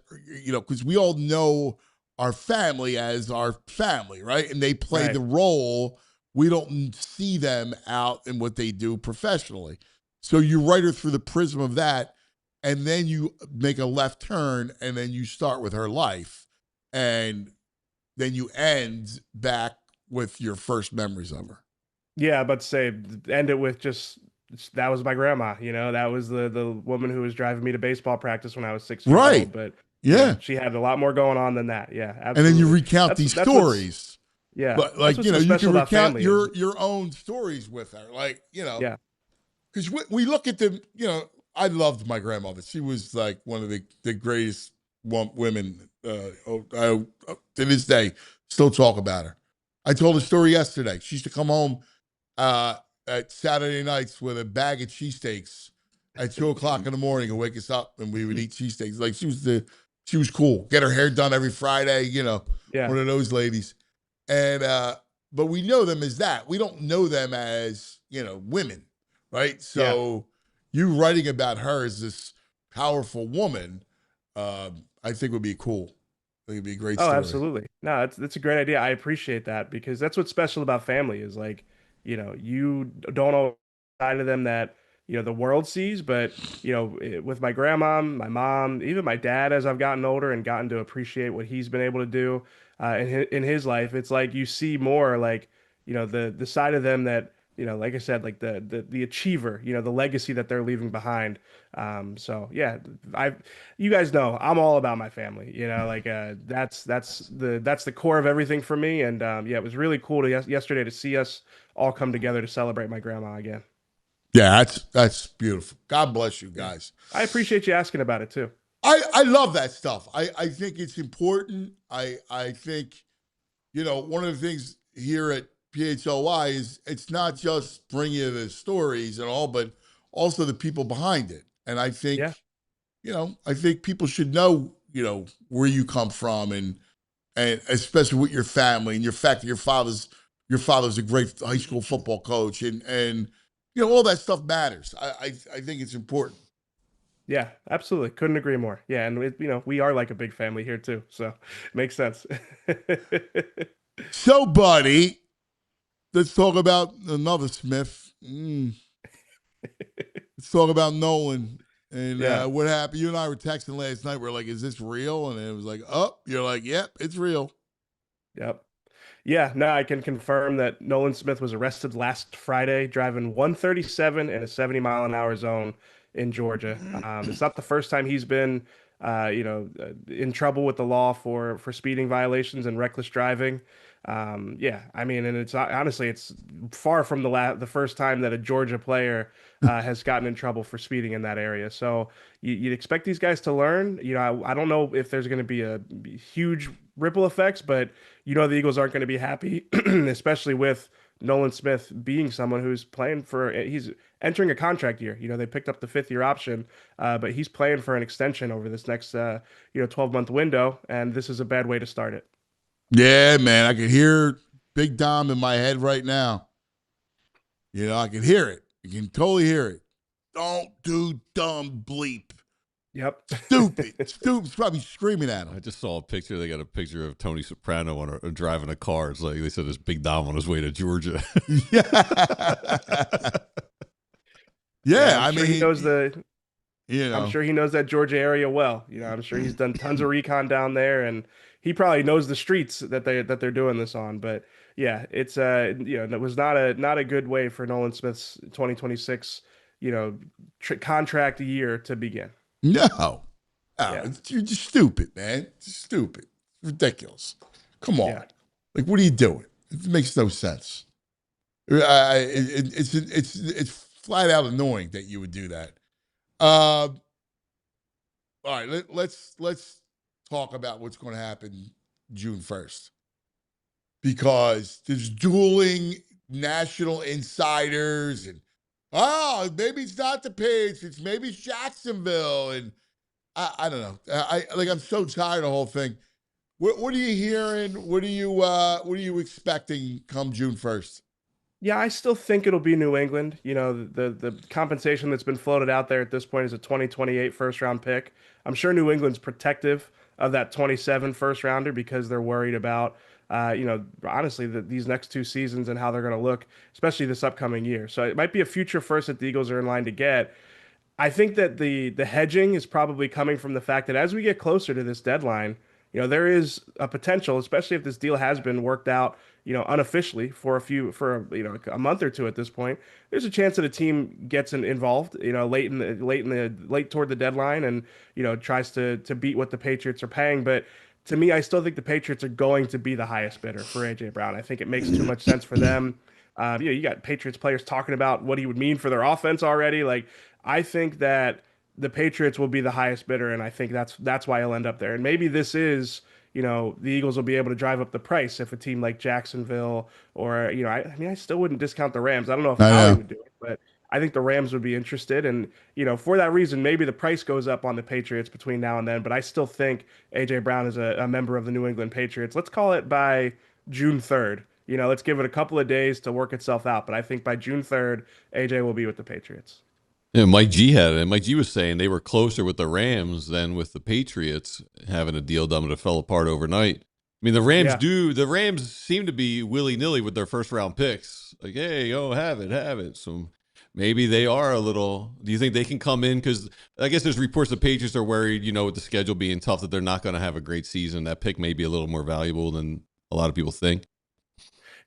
because we all know our family as our family, right? And they play the role. We don't see them out in what they do professionally. So you write her through the prism of that, and then you make a left turn, and then you start with her life, and then you end back with your first memories of her. Yeah, but say end it with just that was my grandma. That was the woman who was driving me to baseball practice when I was 6 years old. But she had a lot more going on than that. Yeah, absolutely. And then you recount these stories. Yeah, but you can recount your own stories with her, Yeah, because we look at them. I loved my grandmother. She was one of the greatest women. To this day, still talk about her. I told a story yesterday. She used to come home at Saturday nights with a bag of cheesesteaks at 2:00 in the morning and wake us up, and we would eat cheesesteaks. Like she was cool. Get her hair done every Friday. Yeah. One of those ladies. And but we know them as that. We don't know them as women, right? So you writing about her as this powerful woman, I think would be cool. I think it'd be a great story. Oh, absolutely. No, that's a great idea. I appreciate that because that's what's special about family is like, you don't know side of them that, the world sees, but, with my grandma, my mom, even my dad, as I've gotten older and gotten to appreciate what he's been able to do in his life, it's like you see more like, the side of them that, like I said, like the achiever, the legacy that they're leaving behind. So yeah, you guys know I'm all about my family, like that's the core of everything for me. And yeah, it was really cool yesterday to see us all come together to celebrate my grandma again. Yeah, that's beautiful. God bless you guys. I appreciate you asking about it too. I love that stuff. I think it's important. I think, one of the things here at PHLY is it's not just bringing you the stories and all, but also the people behind it. And I think, I think people should know, where you come from and especially with your family and your fact that your father's a great high school football coach and all that stuff matters. I think it's important. Yeah, absolutely. Couldn't agree more. Yeah, and we are like a big family here too, so it makes sense. So, buddy, let's talk about another Smith. Let's talk about Nolan and what happened. You and I were texting last night. We're like, "Is this real?" And it was like, "Oh," you're like, "Yep, it's real." Yep. Yeah, no, I can confirm that Nolan Smith was arrested last Friday driving 137 in a 70-mile-an-hour zone in Georgia. It's not the first time he's been, in trouble with the law for speeding violations and reckless driving. Yeah, I mean, and it's honestly, it's far from the first time that a Georgia player has gotten in trouble for speeding in that area. So you'd expect these guys to learn. I don't know if there's going to be a huge ripple effects, but the Eagles aren't going to be happy, especially with Nolan Smith being someone who's he's entering a contract year. They picked up the 5th-year option, but he's playing for an extension over this next 12-month window, and this is a bad way to start it. Yeah, man, I can hear Big Dom in my head right now. I can hear it. You can totally hear it. Don't do dumb bleep. Yep. Stupid. Stupid's probably screaming at him. I just saw a picture. They got a picture of Tony Soprano driving a car. It's like they said it's Big Dom on his way to Georgia. Yeah, I'm sure he knows I'm sure he knows that Georgia area well. I'm sure he's done tons of recon down there, and he probably knows the streets that they're doing this on. But yeah, it's it was not a good way for Nolan Smith's 2026 contract year to begin. No. You're just stupid, man. It's stupid. It's ridiculous. Come on. Yeah. Like, what are you doing? It makes no sense. It's flat out annoying that you would do that. All right, let's talk about what's going to happen June 1st. Because there's dueling national insiders and maybe it's not the Patriots, maybe it's Jacksonville, and I don't know. I'm so tired of the whole thing. What are you hearing? What are you expecting come June 1st? Yeah, I still think it'll be New England. The compensation that's been floated out there at this point is a 2028 first-round pick. I'm sure New England's protective of that 27 first-rounder because they're worried about, honestly, these next 2 seasons and how they're going to look, especially this upcoming year. So it might be a future first that the Eagles are in line to get. I think that the hedging is probably coming from the fact that as we get closer to this deadline, there is a potential, especially if this deal has been worked out, unofficially for a month or 2 at this point. There's a chance that a team gets involved, late toward the deadline and tries to beat what the Patriots are paying. But to me, I still think the Patriots are going to be the highest bidder for AJ Brown. I think it makes too much sense for them. You got Patriots players talking about what he would mean for their offense already. Like, I think that the Patriots will be the highest bidder, and I think that's why he'll end up there. And maybe this is, the Eagles will be able to drive up the price if a team like Jacksonville or, I still wouldn't discount the Rams. I don't know if Howie would do it, but I think the Rams would be interested. And, for that reason, maybe the price goes up on the Patriots between now and then. But I still think A.J. Brown is a member of the New England Patriots. Let's call it by June 3rd. Let's give it a couple of days to work itself out. But I think by June 3rd, A.J. will be with the Patriots. Yeah, Mike G had it. And Mike G was saying they were closer with the Rams than with the Patriots having a deal done, but it fell apart overnight. I mean, the Rams seem to be willy-nilly with their first-round picks. Like, hey, have it. So maybe they are a little – do you think they can come in? Because I guess there's reports the Patriots are worried, with the schedule being tough, that they're not going to have a great season. That pick may be a little more valuable than a lot of people think.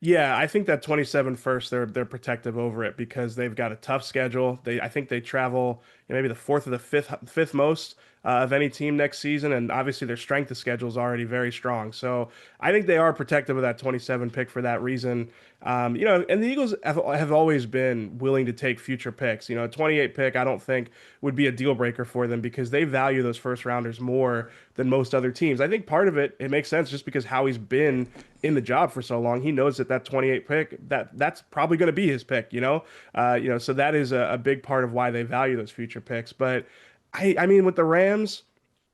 Yeah, I think that 27 first, they're protective over it because they've got a tough schedule. I think they travel maybe the fourth or the fifth most of any team next season, and obviously their strength of schedule is already very strong. So I think they are protective of that 27 pick for that reason. And the Eagles have always been willing to take future picks. A 28 pick I don't think would be a deal breaker for them because they value those first rounders more than most other teams. I think part of it makes sense just because Howie's been in the job for so long. He knows that 28 pick that's probably going to be his pick. So that is a big part of why they value those future picks. But I mean, with the Rams,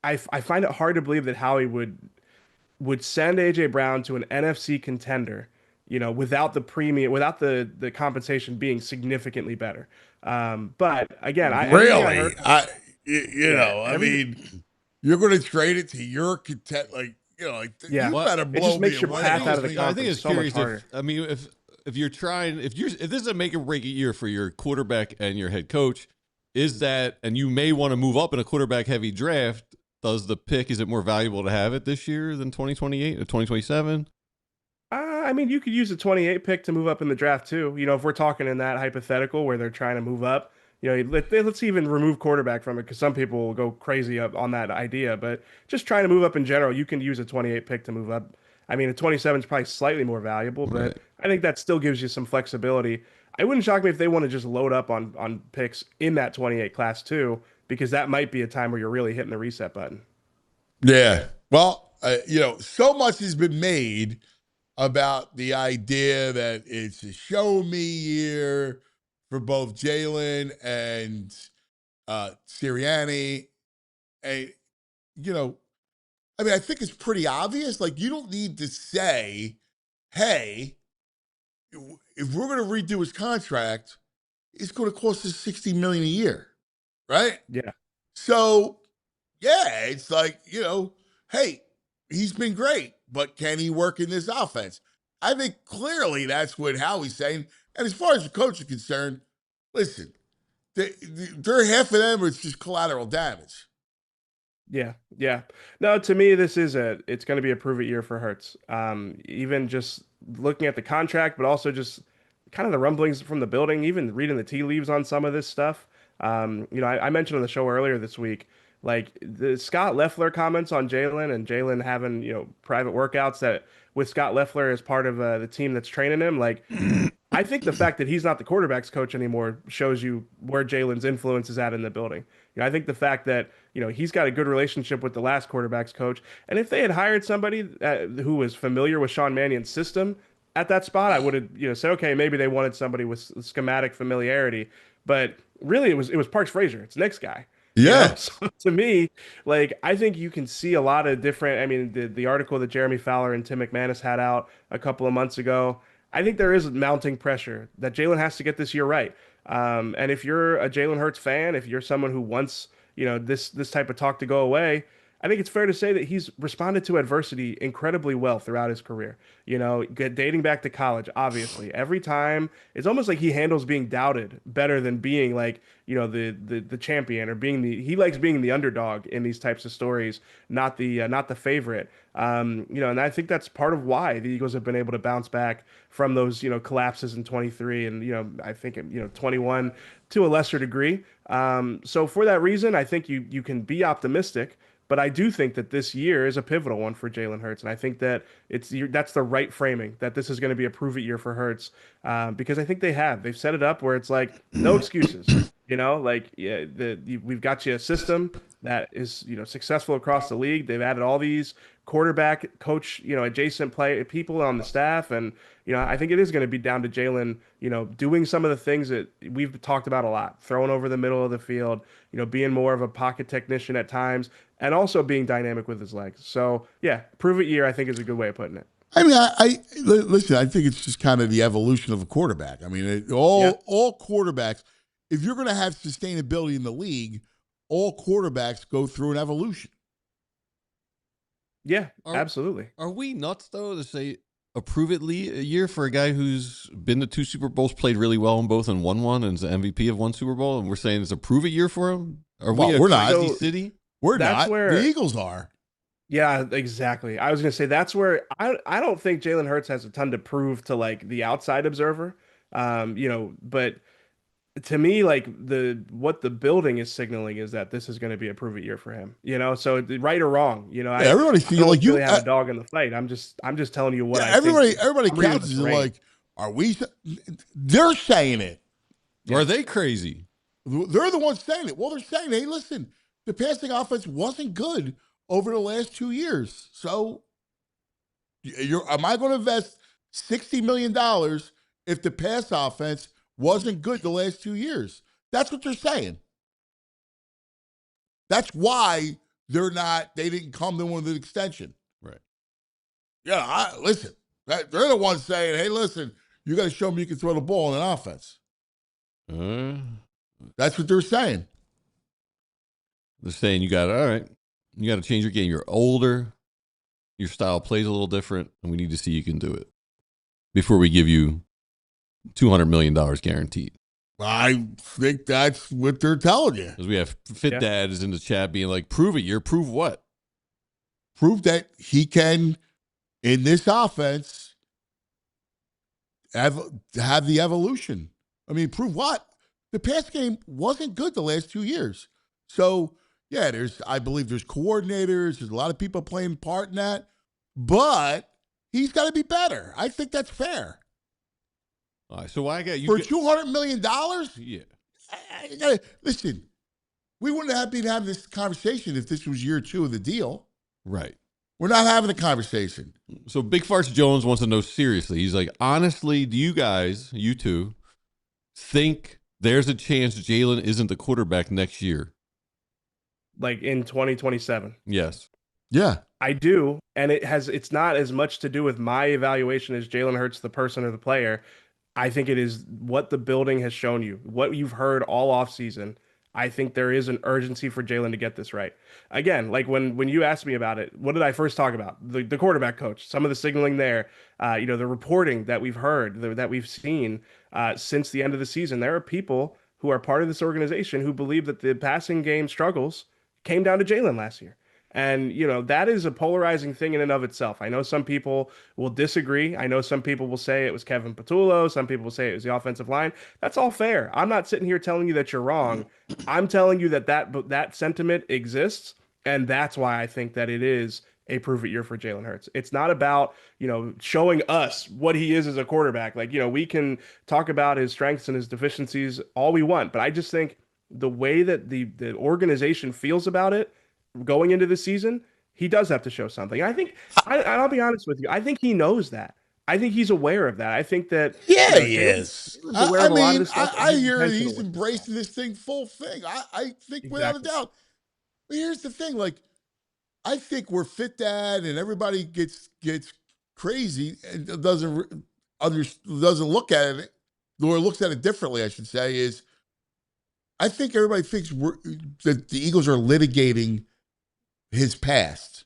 I find it hard to believe that Howie would send AJ Brown to an NFC contender, without the premium, without the compensation being significantly better. But again, you're going to trade it to your content, you better blow it just makes me your away. path out of the conference. I think it's so curious. much harder. If this is a make or break year for your quarterback and your head coach, and you may want to move up in a quarterback heavy draft, is it more valuable to have it this year than 2028 or 2027? You could use a 28 pick to move up in the draft too. If we're talking in that hypothetical where they're trying to move up, let's even remove quarterback from it because some people will go crazy on that idea. But just trying to move up in general, you can use a 28 pick to move up. A 27 is probably slightly more valuable, but right. I think that still gives you some flexibility. It wouldn't shock me if they want to just load up on picks in that 28 class too, because that might be a time where you're really hitting the reset button. Yeah. Well, so much has been made about the idea that it's a show me year for both Jalen and Sirianni. And, I think it's pretty obvious. You don't need to say, hey, if we're going to redo his contract, it's going to cost us $60 million a year, right? Yeah. So, yeah, it's hey, he's been great, but can he work in this offense? I think clearly that's what Howie's saying. And as far as the coach is concerned, listen, they're half of them, it's just collateral damage. Yeah. No, to me, it's going to be a prove it year for Hurts. Even just looking at the contract, but also just kind of the rumblings from the building, even reading the tea leaves on some of this stuff. I mentioned on the show earlier this week, the Scott Loeffler comments on Jalen and Jalen having, private workouts that with Scott Loeffler as part of the team that's training him. I think the fact that he's not the quarterback's coach anymore shows you where Jalen's influence is at in the building. I think the fact that, he's got a good relationship with the last quarterback's coach. And if they had hired somebody who was familiar with Sean Mannion's system at that spot, I would have, said, okay, maybe they wanted somebody with schematic familiarity. But really, it was Parks Frazier. It's Nick's guy. Yeah. So to me, I think you can see a lot of different. The article that Jeremy Fowler and Tim McManus had out a couple of months ago, I think there is mounting pressure that Jalen has to get this year right. And if you're a Jalen Hurts fan, if you're someone who wants, this type of talk to go away, I think it's fair to say that he's responded to adversity incredibly well throughout his career. Dating back to college, obviously, every time it's almost like he handles being doubted better than being the champion or he likes being the underdog in these types of stories, not the favorite. And I think that's part of why the Eagles have been able to bounce back from those, collapses in 23 and, I think, 21 to a lesser degree. So for that reason, I think you can be optimistic. But I do think that this year is a pivotal one for Jalen Hurts, and I think that that's the right framing, that this is going to be a prove-it year for Hurts, because I think they've set it up where it's no excuses, we've got you a system, that is, successful across the league. They've added all these quarterback coach, adjacent play people on the staff. And, I think it is going to be down to Jalen, doing some of the things that we've talked about a lot, throwing over the middle of the field, being more of a pocket technician at times, and also being dynamic with his legs. So yeah, prove it year, I think, is a good way of putting it. I mean, listen. I think it's just kind of the evolution of a quarterback. I mean, all quarterbacks, if you're going to have sustainability in the league, all quarterbacks go through an evolution. Yeah, absolutely. Are we nuts though to say a prove it year for a guy who's been to 2 Super Bowls, played really well in both, and won one, and is the MVP of 1 Super Bowl, and we're saying it's a prove it year for him? We're not. Crazy city? We're That's not. where the Eagles are. Yeah, exactly. I was going to say that's where I don't think Jalen Hurts has a ton to prove to like the outside observer. But to me, like what the building is signaling is that this is going to be a prove it year for him. So right or wrong, everybody feels like you really have a dog in the fight. I'm just telling you what everybody think counts is like, are we? They're saying it. Yeah. Are they crazy? They're the ones saying it. Well, they're saying, hey, listen, the passing offense wasn't good over the last 2 years. So am I going to invest $60 million if the pass offense wasn't good the last 2 years? That's what they're saying. That's why they didn't come to with an extension. Right. Yeah, listen, they're the ones saying, hey, listen, you got to show me you can throw the ball in an offense. That's what they're saying. They're saying you got to change your game. You're older. Your style plays a little different, and we need to see you can do it before we give you $200 million guaranteed. I think that's what they're telling you. Because we have Fit Dad is in the chat being like, prove it. Prove what? Prove that he can, in this offense, have the evolution. I mean, prove what? The pass game wasn't good the last 2 years. So, yeah, I believe there's coordinators. There's a lot of people playing part in that. But he's got to be better. I think that's fair. All right, so why got you for $200 million? Yeah. Listen, we wouldn't have been having this conversation if this was year 2 of the deal. Right. We're not having a conversation. So Big Farts Jones wants to know seriously. He's like, honestly, do you guys, you two, think there's a chance Jalen isn't the quarterback next year? Like in 2027? Yes. Yeah. I do. And it's not as much to do with my evaluation as Jalen Hurts, the person or the player. I think it is what the building has shown you, what you've heard all offseason. I think there is an urgency for Jalen to get this right. Again, like when you asked me about it, what did I first talk about? The quarterback coach, some of the signaling there, the reporting that we've heard, that we've seen since the end of the season. There are people who are part of this organization who believe that the passing game struggles came down to Jalen last year. And, that is a polarizing thing in and of itself. I know some people will disagree. I know some people will say it was Kevin Patullo. Some people will say it was the offensive line. That's all fair. I'm not sitting here telling you that you're wrong. I'm telling you that sentiment exists. And that's why I think that it is a prove it year for Jalen Hurts. It's not about, showing us what he is as a quarterback. Like, we can talk about his strengths and his deficiencies all we want. But I just think the way that the organization feels about it, going into the season, he does have to show something. I think, I'll be honest with you, I think he knows that. I think he's aware of that. I think that he is. I hear he's embracing this thing full thing. I think without a doubt. But here's the thing, like, I think where Fit Dad and everybody gets crazy and doesn't look at it, or looks at it differently, I should say, is I think everybody thinks that the Eagles are litigating his past.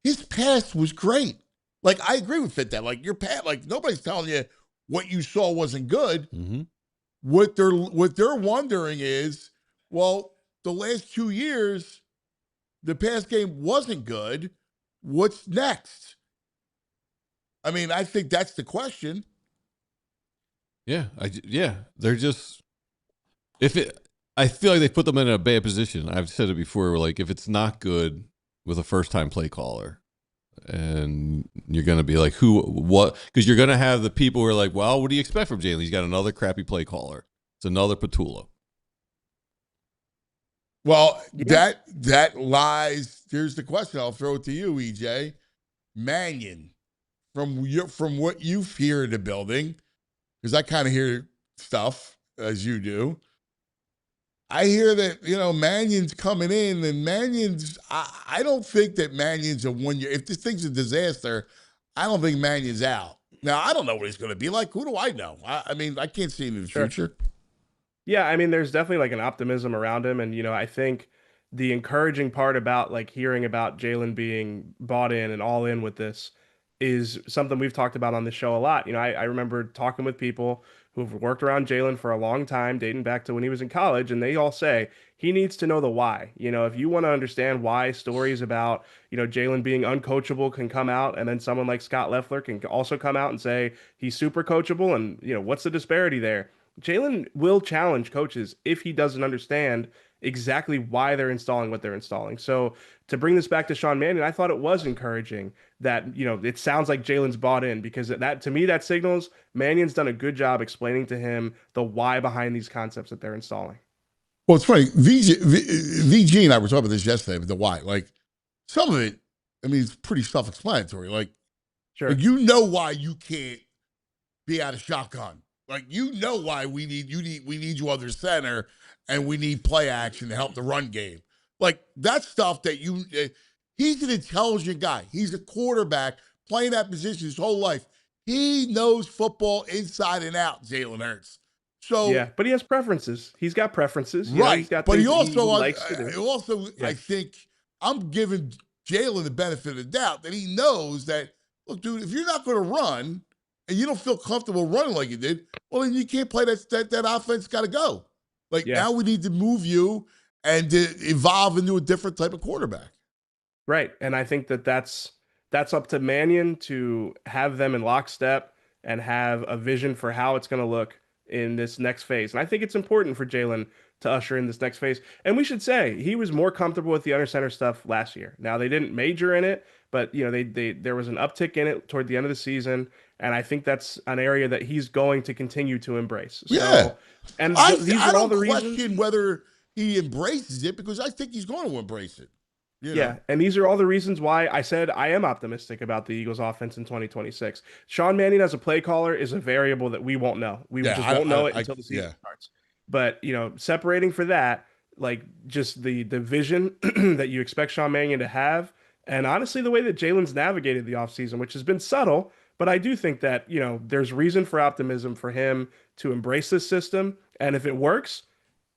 His past was great. Like, I agree with Fit Dad. Like, your past, like, nobody's telling you what you saw wasn't good. Mm-hmm. What they're wondering is, well, the last 2 years, the pass game wasn't good. What's next? I mean, I think that's the question. Yeah, they're just I feel like they put them in a bad position. I've said it before, like if it's not good with a first-time play caller, and you're going to be like, what? Because you're going to have the people who are like, well, what do you expect from Jalen? He's got another crappy play caller. It's another Patullo. Well, Yeah. that lies. Here's the question. I'll throw it to you, EJ. Mannion, from what you hear in the building, because I kind of hear stuff as you do. I hear that, Mannion's coming in, and I don't think that Mannion's a 1 year. If this thing's a disaster, I don't think Mannion's out. Now, I don't know what he's going to be like. Who do I know? I mean, I can't see him in the Sure. future. Yeah, I mean, there's definitely like an optimism around him, and I think the encouraging part about like hearing about Jalen being bought in and all in with this is something we've talked about on the show a lot. I remember talking with people who've worked around Jalen for a long time, dating back to when he was in college, and they all say he needs to know the why. If you want to understand why stories about Jalen being uncoachable can come out, and then someone like Scott Leffler can also come out and say he's super coachable, and what's the disparity there? Jalen will challenge coaches if he doesn't understand exactly why they're installing what they're installing. So to bring this back to Sean Mannion, I thought it was encouraging that, it sounds like Jalen's bought in, because that, to me, that signals Mannion's done a good job explaining to him the why behind these concepts that they're installing. Well, it's funny. VG and I were talking about this yesterday, but the why. Like, some of it, I mean, it's pretty self-explanatory. Like, Sure. why you can't be out of shotgun. Like, why we need you under center, and we need play action to help the run game. Like, that's stuff that he's an intelligent guy. He's a quarterback playing that position his whole life. He knows football inside and out, Jalen Hurts. So yeah, but he has preferences. He's got preferences. Right. He's got but he things also, likes to do. Yeah. I think I'm giving Jalen the benefit of the doubt that he knows that, look, dude, if you're not going to run and you don't feel comfortable running like you did, well, then you can't play that offense. Got to go. Like, now we need to move you and to evolve into a different type of quarterback. Right. And I think that's up to Mannion to have them in lockstep and have a vision for how it's going to look in this next phase. And I think it's important for Jalen to usher in this next phase. And we should say he was more comfortable with the under center stuff last year. Now, they didn't major in it, but there was an uptick in it toward the end of the season. And I think that's an area that he's going to continue to embrace. Yeah. And these are all the reasons. I don't question whether he embraces it, because I think he's going to embrace it. Yeah, and these are all the reasons why I said I am optimistic about the Eagles' offense in 2026. Sean Mannion as a play caller is a variable that we won't know. We just won't know it until the season starts. But, separating for that, like just the vision that you expect Sean Mannion to have, and honestly the way that Jalen's navigated the offseason, which has been subtle, but I do think that, there's reason for optimism for him to embrace this system. And if it works,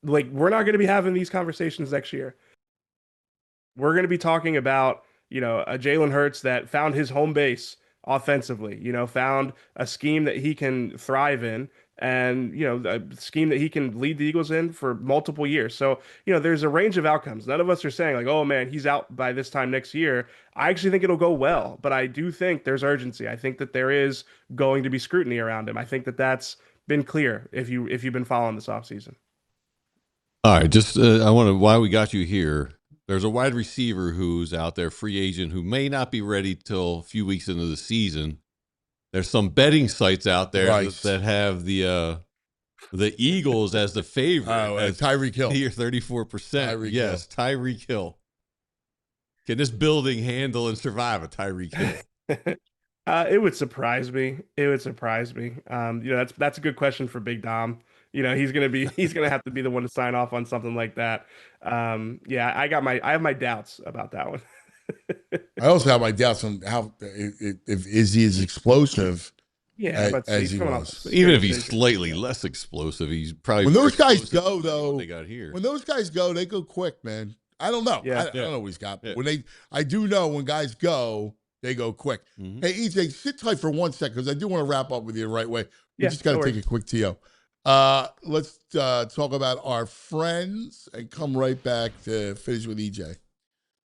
like, we're not going to be having these conversations next year. We're going to be talking about, a Jalen Hurts that found his home base offensively, found a scheme that he can thrive in, and, a scheme that he can lead the Eagles in for multiple years. So, there's a range of outcomes. None of us are saying like, oh man, he's out by this time next year. I actually think it'll go well, but I do think there's urgency. I think that there is going to be scrutiny around him. I think that that's been clear if you've been following this offseason. All right, just I want to, while we got you here, there's a wide receiver who's out there, free agent, who may not be ready till a few weeks into the season. There's some betting sites out there that have the Eagles as the favorite. Tyreek Hill. Here, 34%. Yes, Tyreek Hill. Can this building handle and survive a Tyreek Hill? It would surprise me. That's a good question for Big Dom. He's gonna have to be the one to sign off on something like that. I have my doubts about that one. I also have my doubts on how if is he as explosive as he was. Even if he's slightly less explosive, he's probably. When those guys go, though, they got here. When those guys go, they go quick, man. I don't know. I don't know what he's got. But I do know when guys go, they go quick. Mm-hmm. Hey, EJ, sit tight for 1 second, because I do want to wrap up with you the right way. We just got to take a quick TO. Let's talk about our friends and come right back to finish with EJ.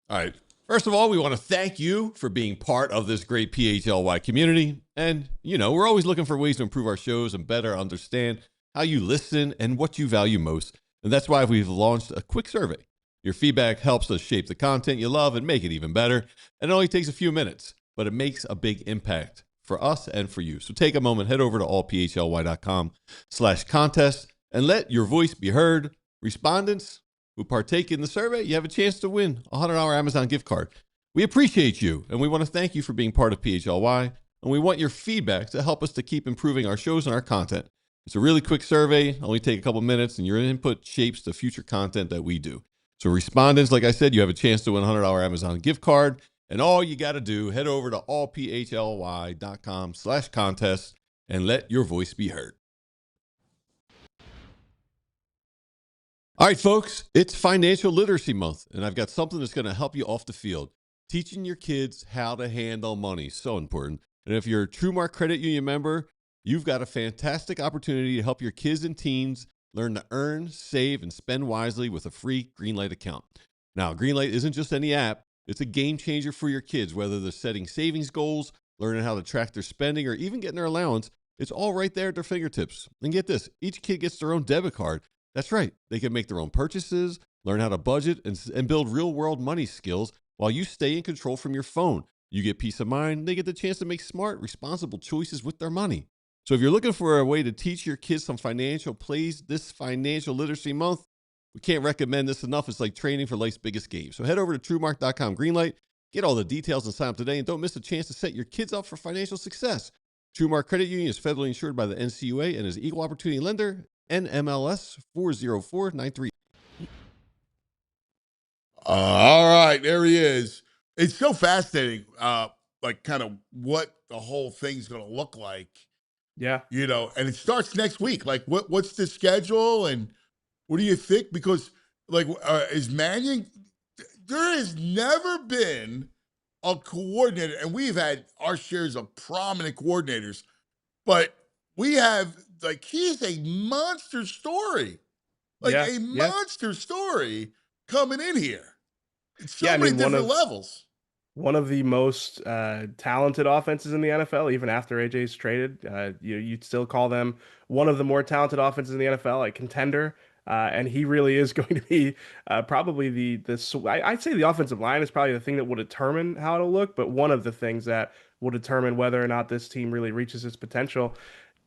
All right. First of all, we want to thank you for being part of this great PHLY community. And, we're always looking for ways to improve our shows and better understand how you listen and what you value most. And that's why we've launched a quick survey. Your feedback helps us shape the content you love and make it even better. And it only takes a few minutes, but it makes a big impact for us and for you. So take a moment, head over to allphly.com/contest and let your voice be heard. Respondents who partake in the survey, you have a chance to win a $100 Amazon gift card. We appreciate you, and we want to thank you for being part of PHLY, and we want your feedback to help us to keep improving our shows and our content. It's a really quick survey, only take a couple minutes, and your input shapes the future content that we do. So respondents, like I said, you have a chance to win a $100 Amazon gift card, and all you got to do, head over to allphly.com/contest and let your voice be heard. All right, folks, it's Financial Literacy Month, and I've got something that's going to help you off the field. Teaching your kids how to handle money, so important. And if you're a TrueMark Credit Union member, you've got a fantastic opportunity to help your kids and teens learn to earn, save, and spend wisely with a free Greenlight account. Now, Greenlight isn't just any app. It's a game changer for your kids, whether they're setting savings goals, learning how to track their spending, or even getting their allowance. It's all right there at their fingertips. And get this, each kid gets their own debit card. That's right. They can make their own purchases, learn how to budget, and build real-world money skills while you stay in control from your phone. You get peace of mind. They get the chance to make smart, responsible choices with their money. So if you're looking for a way to teach your kids some financial plays this Financial Literacy Month, we can't recommend this enough. It's like training for life's biggest game. So head over to TrueMark.com Greenlight, get all the details and sign up today, and don't miss a chance to set your kids up for financial success. TrueMark Credit Union is federally insured by the NCUA and is an equal opportunity lender, NMLS 40493. All right, there he is. It's so fascinating, like kind of what the whole thing's going to look like. Yeah. You know, and it starts next week. Like, what's the schedule, and what do you think? Because, like, is Mannion? There has never been a coordinator, and we've had our shares of prominent coordinators, but we have, like, he's a monster story, like monster story coming in here. It's so many different levels. One of the most talented offenses in the NFL, even after AJ's traded. You'd still call them one of the more talented offenses in the NFL, a contender. And he really is going to be probably I'd say the offensive line is probably the thing that will determine how it'll look, but one of the things that will determine whether or not this team really reaches its potential.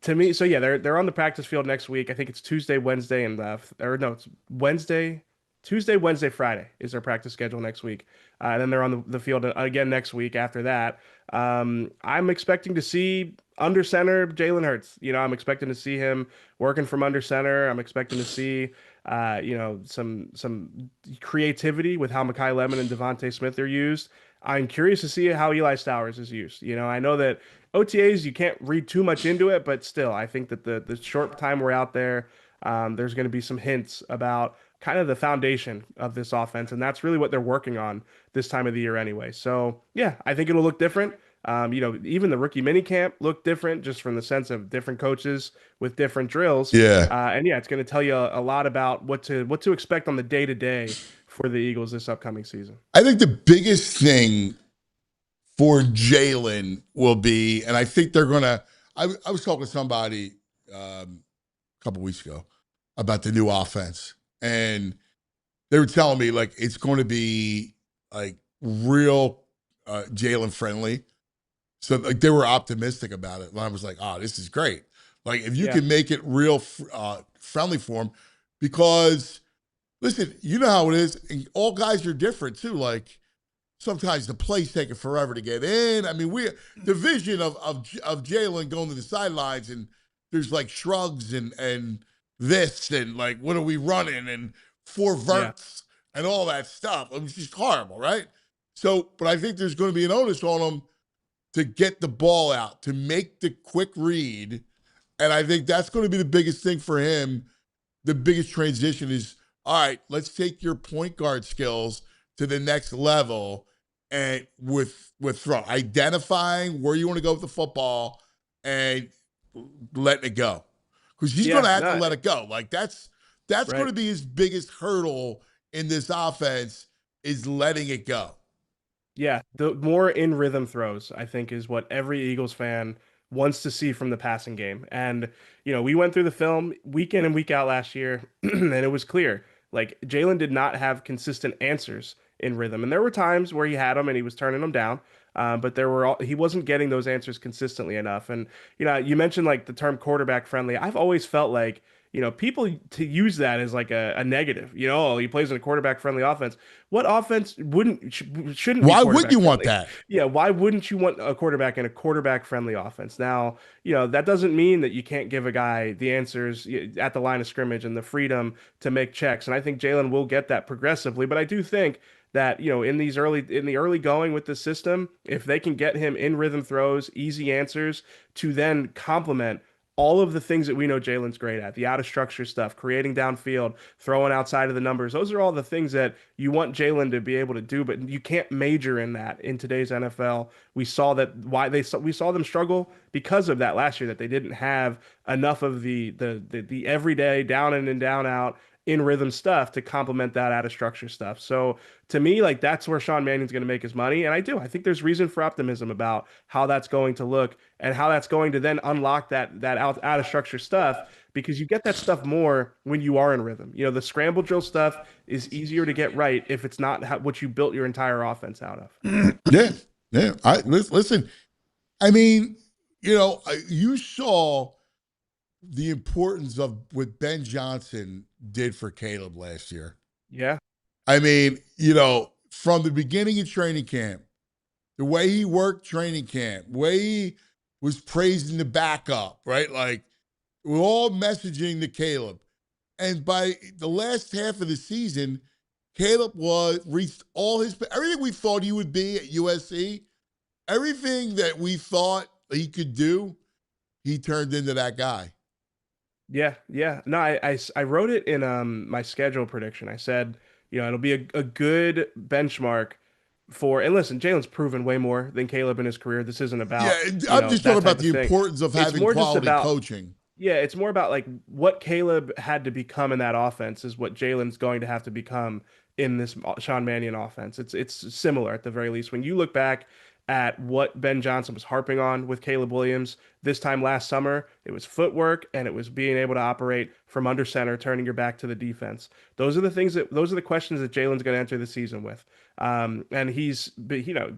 To me, so yeah, they're on the practice field next week. I think it's Tuesday, Wednesday, it's Wednesday. Tuesday, Wednesday, Friday is their practice schedule next week. And then they're on the field again next week after that. I'm expecting to see under center Jalen Hurts. I'm expecting to see him working from under center. I'm expecting to see, some creativity with how Mekhi Lemon and Devontae Smith are used. I'm curious to see how Eli Stowers is used. I know that OTAs, you can't read too much into it, but still, I think that the short time we're out there, there's going to be some hints about kind of the foundation of this offense, and that's really what they're working on this time of the year anyway. So yeah, I think it'll look different. Even the rookie minicamp looked different just from the sense of different coaches with different drills. Yeah. And yeah, it's going to tell you a lot about what to expect on the day-to-day for the Eagles this upcoming season. I think the biggest thing for Jalen will be, and I think they're going to, I was talking to somebody a couple weeks ago about the new offense. And they were telling me, like, it's going to be, like, real Jalen friendly. So, like, they were optimistic about it. And I was like, oh, this is great. Like, if you can make it real friendly for him. Because, listen, you know how it is. And all guys are different, too. Like, sometimes the play's taking forever to get in. I mean, the vision of Jalen going to the sidelines, and there's, like, shrugs and this and like what are we running and 4 verts and all that stuff. I mean, it's just horrible, right? So, but I think there's going to be an onus on them to get the ball out, to make the quick read. And I think that's going to be the biggest thing for him. The biggest transition is, all right, let's take your point guard skills to the next level, and with throw, identifying where you want to go with the football and letting it go. Because he's going to have to let it go. Like, that's right. Going to be his biggest hurdle in this offense, is letting it go. Yeah, the more in rhythm throws, I think, is what every Eagles fan wants to see from the passing game. And, we went through the film week in and week out last year, and it was clear. Like, Jalen did not have consistent answers in rhythm. And there were times where he had them and he was turning them down. But he wasn't getting those answers consistently enough. And, you mentioned like the term quarterback friendly. I've always felt like, people to use that as like a negative. Oh, he plays in a quarterback friendly offense. What offense shouldn't be Why would quarterback you want friendly? that? Yeah, why wouldn't you want a quarterback in a quarterback friendly offense? Now, that doesn't mean that you can't give a guy the answers at the line of scrimmage and the freedom to make checks. And I think Jalen will get that progressively, but I do think that in the early going with the system, if they can get him in rhythm throws, easy answers to then complement all of the things that we know Jalen's great at, the out of structure stuff, creating downfield, throwing outside of the numbers. Those are all the things that you want Jalen to be able to do, but you can't major in that in today's NFL. We saw that we saw them struggle because of that last year, that they didn't have enough of the everyday down in and down out in rhythm stuff to complement that out of structure stuff. So to me, like, that's where Sean Mannion's going to make his money. And I think there's reason for optimism about how that's going to look and how that's going to then unlock that out of structure stuff, because you get that stuff more when you are in rhythm. The scramble drill stuff is easier to get right if it's not what you built your entire offense out of. Yeah. Yeah. Listen, I mean, you saw the importance of what Ben Johnson did for Caleb last year. Yeah. I mean, from the beginning of training camp, the way he worked training camp, the way he was praising the backup, right? Like, we're all messaging to Caleb. And by the last half of the season, Caleb reached everything we thought he would be at USC, everything that we thought he could do, he turned into that guy. Yeah, yeah. No, I wrote it in my schedule prediction. I said, it'll be a good benchmark for, and listen, Jalen's proven way more than Caleb in his career. This isn't about, I'm just talking about the thing. importance of having quality coaching. Yeah, it's more about like what Caleb had to become in that offense is what Jalen's going to have to become in this Sean Mannion offense. It's similar at the very least. When you look back at what Ben Johnson was harping on with Caleb Williams this time last summer, it was footwork and it was being able to operate from under center, turning your back to the defense. Those are the questions that Jalen's going to enter the season with. And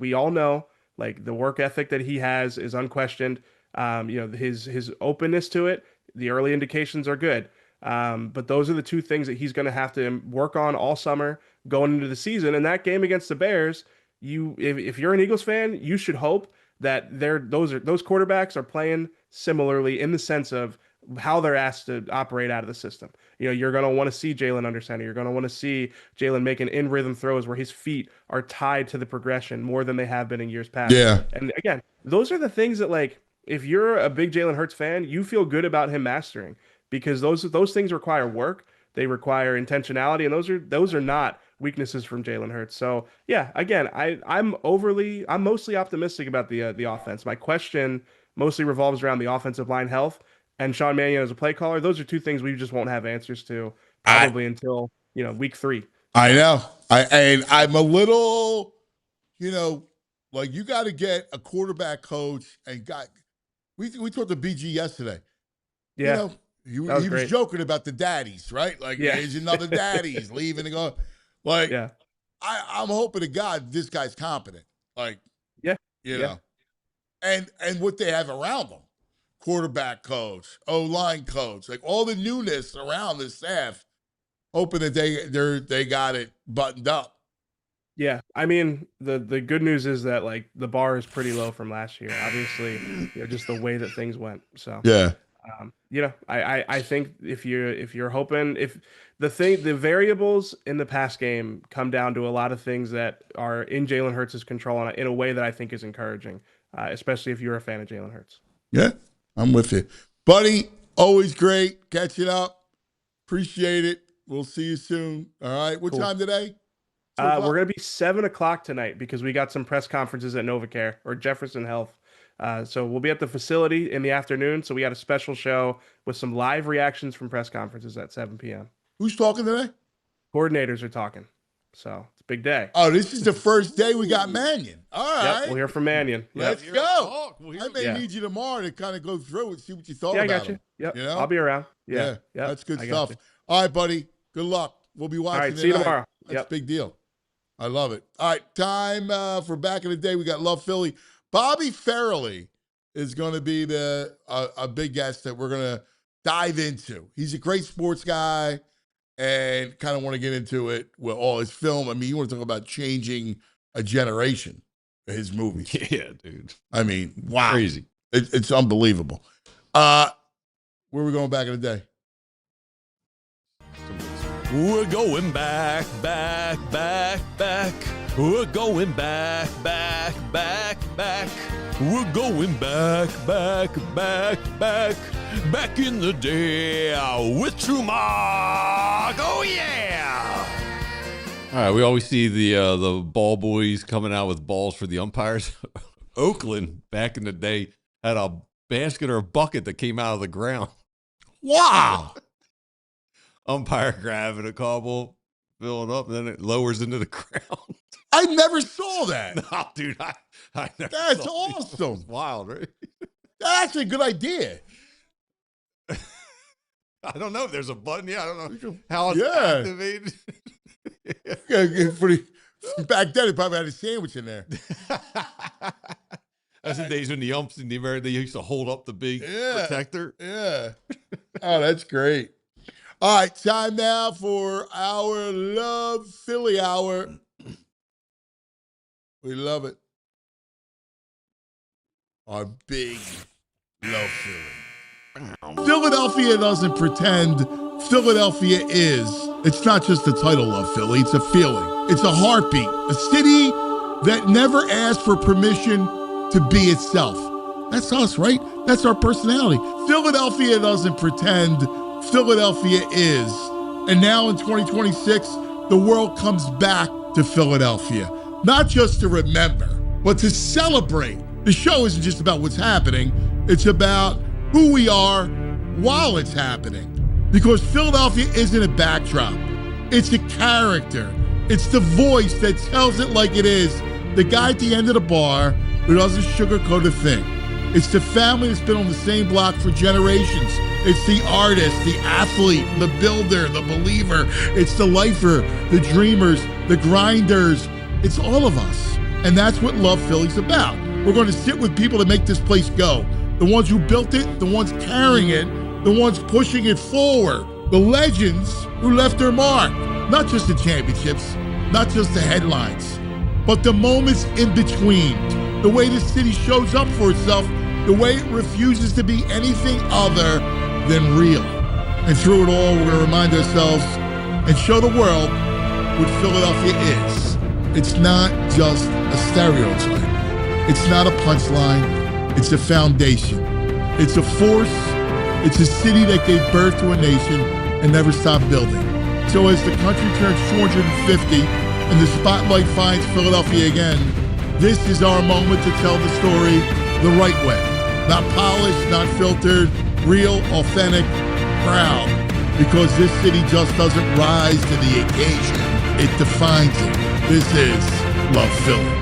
we all know, like, the work ethic that he has is unquestioned. His openness to it, the early indications are good. But those are the two things that he's going to have to work on all summer going into the season. And that game against the Bears, if you're an Eagles fan, you should hope that those quarterbacks are playing similarly in the sense of how they're asked to operate out of the system. You're going to want to see Jalen under center. You're going to want to see Jalen making in rhythm throws where his feet are tied to the progression more than they have been in years past. Yeah. And again, those are the things that, like, if you're a big Jalen Hurts fan, you feel good about him mastering, because those things require work. They require intentionality, and those are not weaknesses from Jalen Hurts. So yeah, again, I'm mostly optimistic about the offense. My question mostly revolves around the offensive line health and Sean Mannion as a play caller. Those are two things we just won't have answers to probably until week 3. I know. I'm a little, like, you got to get a quarterback coach and we talked to BG yesterday. Yeah. He was joking about the daddies, right? Like, there's another daddy's leaving and going. Like, yeah. I'm hoping to God this guy's competent. Like, you know, and what they have around them, quarterback coach, O-line coach, like all the newness around the staff, hoping that they got it buttoned up. Yeah, I mean, the good news is that, like, the bar is pretty low from last year. Obviously, just the way that things went. So yeah. I think if you're hoping, if the variables in the pass game come down to a lot of things that are in Jalen Hurts' control in a way that I think is encouraging, especially if you're a fan of Jalen Hurts. Yeah, I'm with you, buddy. Always great catching up. Appreciate it. We'll see you soon. All right. What time today? We're going to be 7:00 tonight because we got some press conferences at NovaCare or Jefferson Health. So we'll be at the facility in the afternoon. So we got a special show with some live reactions from press conferences at 7 p.m. Who's talking today? Coordinators are talking. So it's a big day. Oh, this is the first day we got Mannion. All right. Yep, we'll hear from Mannion. Let's go. I may need you tomorrow to kind of go through and see what you thought about it. I got you. Yep. I'll be around. Yeah. That's good stuff. All right, buddy. Good luck. We'll be watching. All right, see you tomorrow. That's a big deal. I love it. All right, time for back in the day. We got Love Philly. Bobby Farrelly is going to be a big guest that we're going to dive into. He's a great sports guy and kind of want to get into it with all his film. I mean, you want to talk about changing a generation, his movies. Yeah, dude. I mean, wow. Crazy. It's unbelievable. Where are we going back in the day? We're going back. We're going back. We're going back in the day with True Mark. Oh yeah! All right, we always see the ball boys coming out with balls for the umpires. Oakland back in the day had a basket or a bucket that came out of the ground. Wow. Umpire grabbing a cobble, filling up, and then it lowers into the ground. I never saw that. No, dude, I never That's saw it. awesome. It's wild, right? That's a good idea. I don't know if there's a button. Yeah, I don't know how it's activated. Back then, they probably had a sandwich in there. That's the days when the umps in the America, they used to hold up the big protector. Yeah. Oh, that's great. All right, time now for our Love Philly Hour. We love it. Our big Love Philly. Philadelphia doesn't pretend. Philadelphia is. It's not just the title Love Philly. It's a feeling. It's a heartbeat. A city that never asked for permission to be itself. That's us, right? That's our personality. Philadelphia doesn't pretend. Philadelphia is. And now in 2026, the world comes back to Philadelphia. Not just to remember, but to celebrate. The show isn't just about what's happening. It's about who we are while it's happening. Because Philadelphia isn't a backdrop. It's a character. It's the voice that tells it like it is. The guy at the end of the bar who doesn't sugarcoat a thing. It's the family that's been on the same block for generations. It's the artist, the athlete, the builder, the believer. It's the lifer, the dreamers, the grinders. It's all of us. And that's what Love Philly's about. We're going to sit with people that make this place go. The ones who built it, the ones carrying it, the ones pushing it forward. The legends who left their mark. Not just the championships, not just the headlines, but the moments in between. The way the city shows up for itself, the way it refuses to be anything other than real. And through it all, we're going to remind ourselves and show the world what Philadelphia is. It's not just a stereotype. It's not a punchline. It's a foundation. It's a force. It's a city that gave birth to a nation and never stopped building. So as the country turns 250 and the spotlight finds Philadelphia again, this is our moment to tell the story the right way. Not polished, not filtered, real, authentic, proud. Because this city just doesn't rise to the occasion. It defines it. This is Love Philly.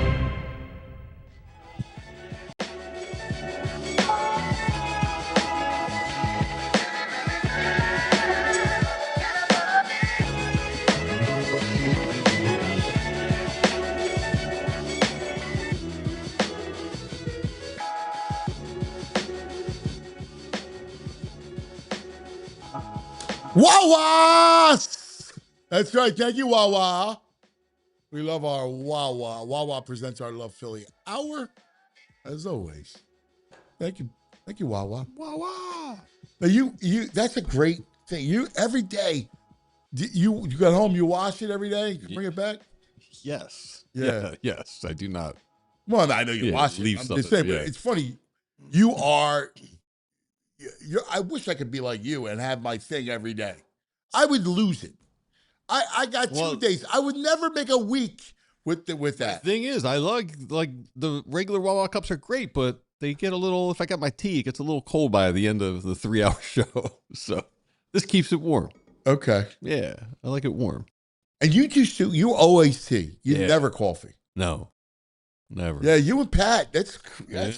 Wawa! That's right. Thank you, Wawa. We love our Wawa. Wawa presents our Love Philly Hour, as always. Thank you. Thank you, Wawa. Wawa. Now, you that's a great thing. You, every day, you got home, you wash it every day? You bring it back? Yes. Yeah. Yes, I do not. Well, I know you wash it. I'm just saying, but it's funny. You are... I wish I could be like you and have my thing every day. I would lose it. I got 2 days. I would never make a week with that. The thing is, I like the regular Wawa cups are great, but they get a little, if I got my tea, it gets a little cold by the end of the 3-hour show. So this keeps it warm. Okay. Yeah, I like it warm. And you always tea. You never coffee. No, never. Yeah, you and Pat, that's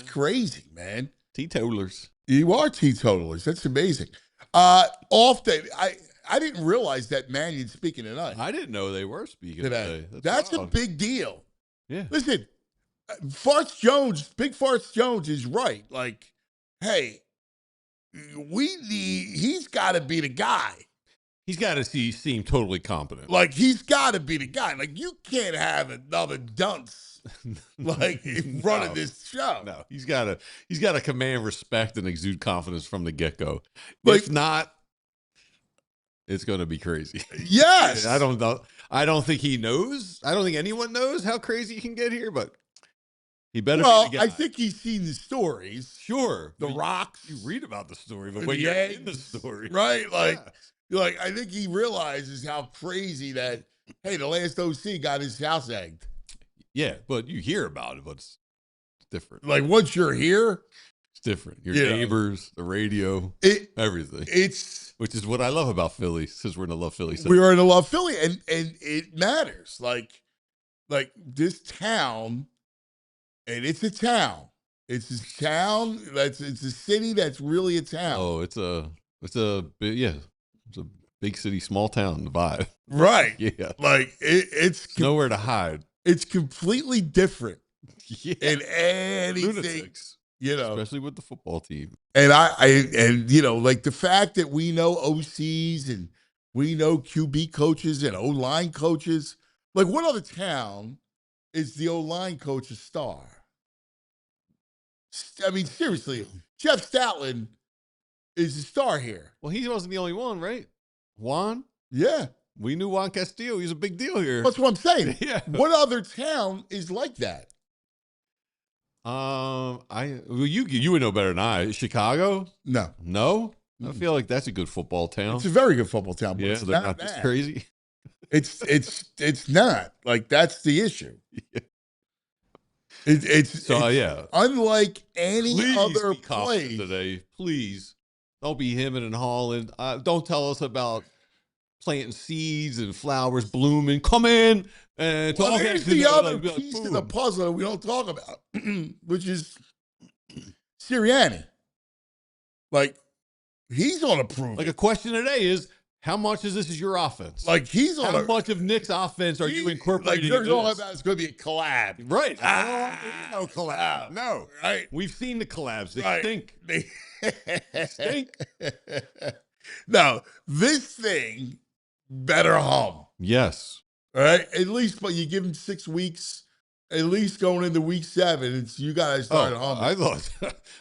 crazy, man. Teetotalers. You are teetotalers. That's amazing. I didn't realize that Mannion's speaking tonight. I didn't know they were speaking today. That's a big deal. Yeah. Listen, Big Farts Jones is right. Like, hey, he's got to be the guy. He's got to seem totally competent. Like, he's got to be the guy. Like, you can't have another dunce like in front of this show. No, he's got to command respect and exude confidence from the get-go. Like, if not, it's going to be crazy. Yes. I don't know. I don't think he knows. I don't think anyone knows how crazy he can get here, but he better be the guy. I think he's seen the stories. Sure. The rocks. You read about the story, but the when you're eggs, in the story. Right? Like, I think he realizes how crazy that, hey, the last OC got his house egged. Yeah, but you hear about it, but it's different. Like, once you're here, it's different. Your neighbors, the radio, everything. Which is what I love about Philly, since we're in the Love Philly. We are in the Love Philly, and it matters. Like this town, and it's a town. It's a town. It's a city that's really a town. Oh, it's a big city, small town vibe. Right. Yeah. Like it's nowhere to hide. It's completely different in anything. Lunatics. Especially with the football team. And like the fact that we know OCs and we know QB coaches and O-line coaches. Like, what other town is the O-line coach a star? I mean, seriously, Jeff Stoutland is a star here. Well, he wasn't the only one, right? Juan? Yeah. We knew Juan Castillo. He's a big deal here. That's what I'm saying. Yeah. What other town is like that? You would know better than I. Chicago? No. I feel like that's a good football town. It's a very good football town. But yeah, they're not this crazy. It's not. Like, that's the issue. Yeah. It's unlike any other place today. Please don't be hemming and hawing. Don't tell us about planting seeds and flowers blooming. Come in and talk. Here's the other piece of the puzzle that we don't talk about, which is Sirianni. Like, he's on approval. Like, a question today is, how much is this your offense? Like, he's on how much of Nick's offense are you incorporating? Like, there's all about it's going to be a collab. Right. No collab. No. Right. We've seen the collabs. They stink. They stink. No, this thing better hum. Yes. All right. At least, but you give him 6 weeks. At least going into week 7, it's you guys start humming.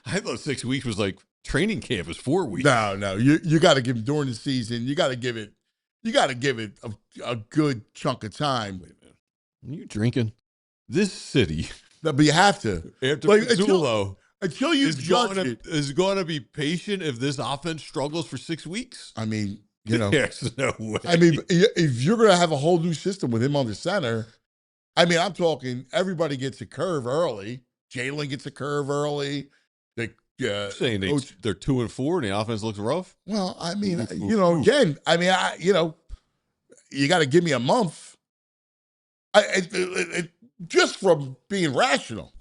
I thought 6 weeks was like training camp is 4 weeks. No. You got to give him during the season. You got to give it a good chunk of time. Wait a minute. Are you drinking? This city. No, but you have to. After Pizzullo, until you judge it. Is going to be patient if this offense struggles for 6 weeks? I mean, there's no way. I mean, if you're going to have a whole new system with him on the center, I mean, I'm talking everybody gets a curve early. Jalen gets a curve early. Saying they're 2-4 and the offense looks rough. Well, I mean, again, I mean, you got to give me a month. Just from being rational,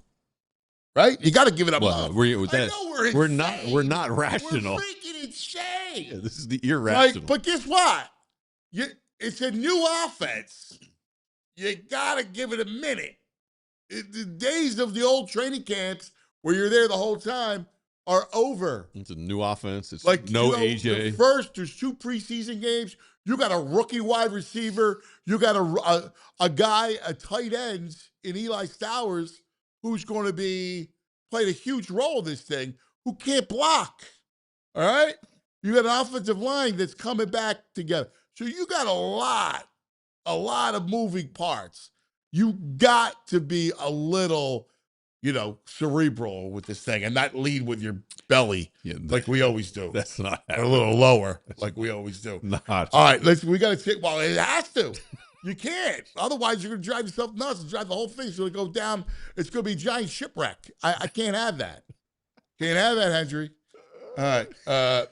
right? You got to give it a month. We're not rational. We're freaking insane. Yeah, this is the irrational. But guess what? It's a new offense. You got to give it a minute. The days of the old training camps where you're there the whole time are over. It's a new offense. It's like AJ. There's 2 preseason games. You got a rookie wide receiver. You got a guy, a tight end in Eli Stowers, who's going to be playing a huge role in this thing, who can't block. All right? You got an offensive line that's coming back together. So you got a lot of moving parts. You got to be a little, cerebral with this thing and not lead with your belly like we always do. That's not happening. A little lower like we always do. Not. All right, we got to take, well, it has to. You can't. Otherwise, you're going to drive yourself nuts and drive the whole thing. It's going to go down. It's going to be a giant shipwreck. I can't have that. Can't have that, Hendry. All right.